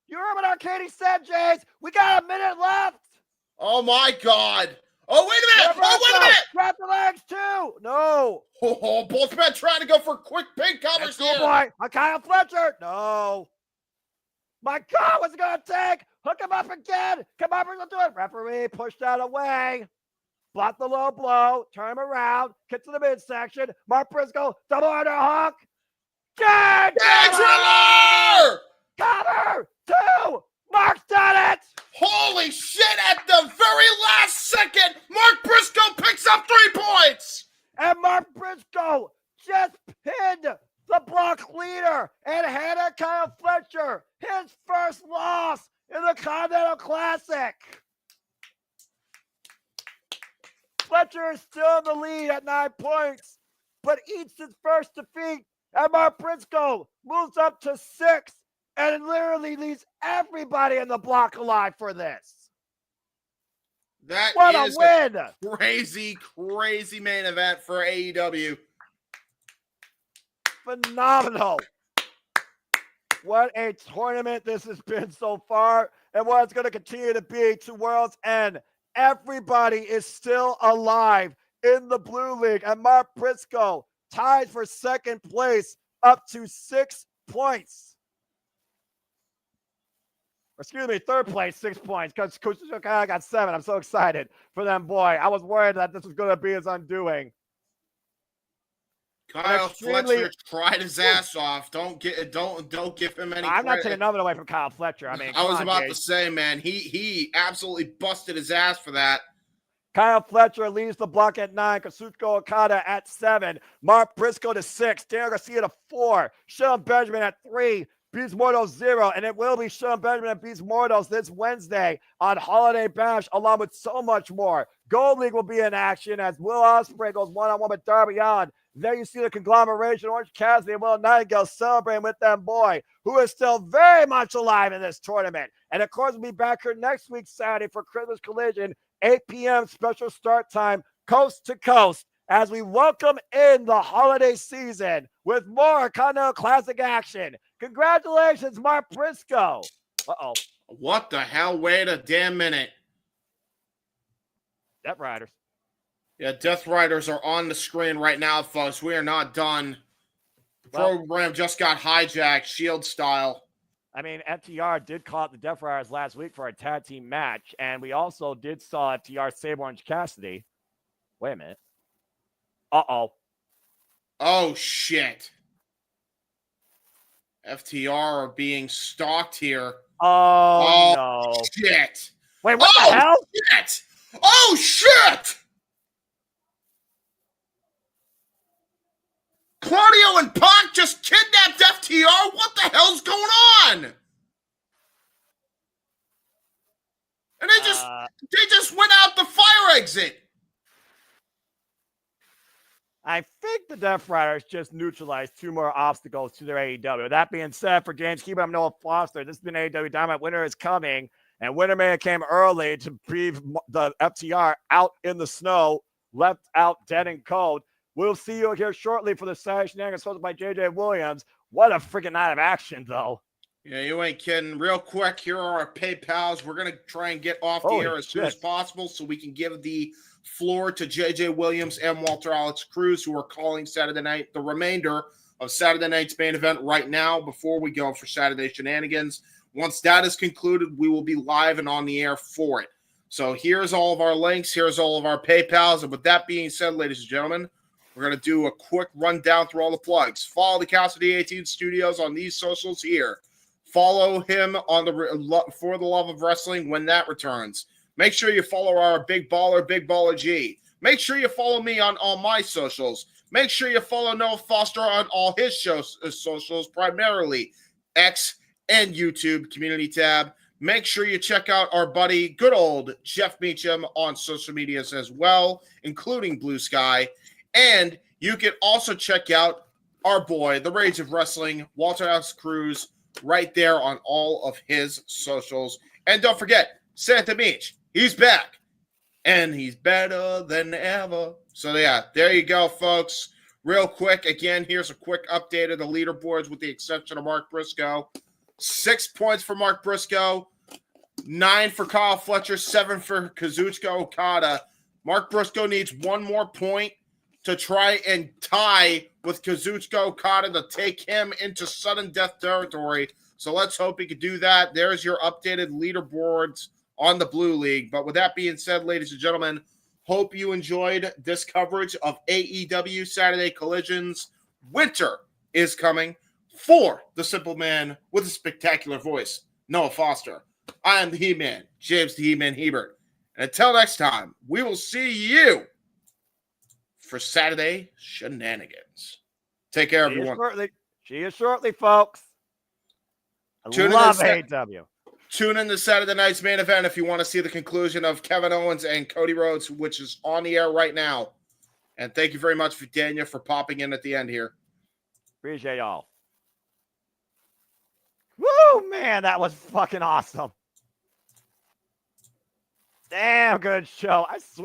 Speaker 1: You heard what Arcady said, Jace. We got a minute left.
Speaker 2: Oh, my God. Oh, wait a minute. Wait a minute.
Speaker 1: Grab the legs, too. No.
Speaker 2: Oh, both men trying to go for quick pin covers here.
Speaker 1: Boy, Kyle Fletcher. No. My God, what's it going to take? Hook him up again. Come on, we'll do it. Referee pushed that away. Block the low blow. Turn him around. Get to the midsection. Mark Briscoe, double underhook.
Speaker 2: Driller!
Speaker 1: Cover. 2. Mark's done it.
Speaker 2: Holy shit, at the very last second, Mark Briscoe picks up 3 points.
Speaker 1: And Mark Briscoe just pinned the block leader and handed Kyle Fletcher his first loss in the Continental Classic. Fletcher is still in the lead at 9 points, but eats his first defeat, and Mark Briscoe moves up to 6 and literally leaves everybody in the block alive for this. What a win!
Speaker 2: Crazy, crazy main event for AEW.
Speaker 1: Phenomenal. What a tournament this has been so far, and what it's going to continue to be to World's End. Everybody is still alive in the Blue League, and Mark Briscoe tied for second place up to 6 points. Excuse me, third place, 6 points, because Kazuchika got 7. I'm so excited for them, boy. I was worried that this was going to be his undoing.
Speaker 2: Kyle Fletcher tried his ass off. Don't give him any.
Speaker 1: I'm not taking nothing away from Kyle Fletcher. I mean,
Speaker 2: I was about to say, man, he absolutely busted his ass for that.
Speaker 1: Kyle Fletcher leads the block at 9. Kazuchika Okada at 7. Mark Briscoe to 6. Daniel Garcia to 4. Sean Benjamin at 3. Beats Mortos 0. And it will be Sean Benjamin and Beats Mortos this Wednesday on Holiday Bash, along with so much more. Gold League will be in action as Will Ospreay goes one-on-one with Darby Allin. There you see the conglomeration, Orange Cassidy and Willow Nightingale celebrating with them boy, who is still very much alive in this tournament. And of course, we'll be back here next week, Saturday, for Christmas Collision, 8 p.m. special start time, coast to coast, as we welcome in the holiday season with more Continental Classic action. Congratulations, Mark Briscoe. Uh-oh.
Speaker 2: What the hell? Wait a damn minute.
Speaker 1: Death Riders.
Speaker 2: Yeah, Death Riders are on the screen right now, folks. We are not done. The program just got hijacked, Shield style.
Speaker 1: I mean, FTR did call out the Death Riders last week for a tag team match, and we also did saw FTR save Orange Cassidy. Wait a minute. Uh-oh.
Speaker 2: Oh, shit. FTR are being stalked here.
Speaker 1: Oh no.
Speaker 2: Shit.
Speaker 1: Wait, what the hell?
Speaker 2: Shit. Oh, shit. Claudio and Pac just kidnapped FTR? What the hell's going on? And they just went out the fire exit.
Speaker 1: I think the Death Riders just neutralized 2 more obstacles to their AEW. That being said, for James Keeper, I'm Noah Foster. This has been AEW Dynamite. Winter is coming, and Winterman came early to breathe the FTR out in the snow, left out dead and cold. We'll see you here shortly for the Saturday Shenanigans hosted by JJ Williams. What a freaking night of action, though.
Speaker 2: Yeah, you ain't kidding. Real quick, here are our PayPals. We're going to try and get off the air as soon as possible so we can give the floor to JJ Williams and Walter Alex Cruz, who are calling Saturday night, the remainder of Saturday night's main event right now before we go for Saturday Shenanigans. Once that is concluded, we will be live and on the air for it. So here's all of our links. Here's all of our PayPals. And with that being said, ladies and gentlemen, we're going to do a quick rundown through all the plugs. Follow the Cassidy 18 Studios on these socials here. Follow him on the For the Love of Wrestling when that returns. Make sure you follow our Big Baller G. Make sure you follow me on all my socials. Make sure you follow Noah Foster on all his socials, primarily X and YouTube community tab. Make sure you check out our buddy, good old Jeff Meacham, on social medias as well, including Blue Sky. And you can also check out our boy, the Rage of Wrestling, Walter S. Cruz, right there on all of his socials. And don't forget, Santa Beach, he's back. And he's better than ever. So, yeah, there you go, folks. Real quick, again, here's a quick update of the leaderboards with the exception of Mark Briscoe. 6 points for Mark Briscoe, 9 for Kyle Fletcher, 7 for Kazuchika Okada. Mark Briscoe needs 1 more point to try and tie with Kazuchika Okada to take him into sudden death territory. So let's hope he can do that. There's your updated leaderboards on the Blue League. But with that being said, ladies and gentlemen, hope you enjoyed this coverage of AEW Saturday Collisions. Winter is coming. For the simple man with a spectacular voice, Noah Foster, I am the He-Man, James the He-Man Hebert. And until next time, we will see you for Saturday Shenanigans. Take care, everyone.
Speaker 1: See you shortly, folks. I love AEW.
Speaker 2: Tune in to Saturday night's main event if you want to see the conclusion of Kevin Owens and Cody Rhodes, which is on the air right now. And thank you very much for Daniel for popping in at the end here.
Speaker 1: Appreciate y'all. Woo, man, that was fucking awesome. Damn good show. I swear.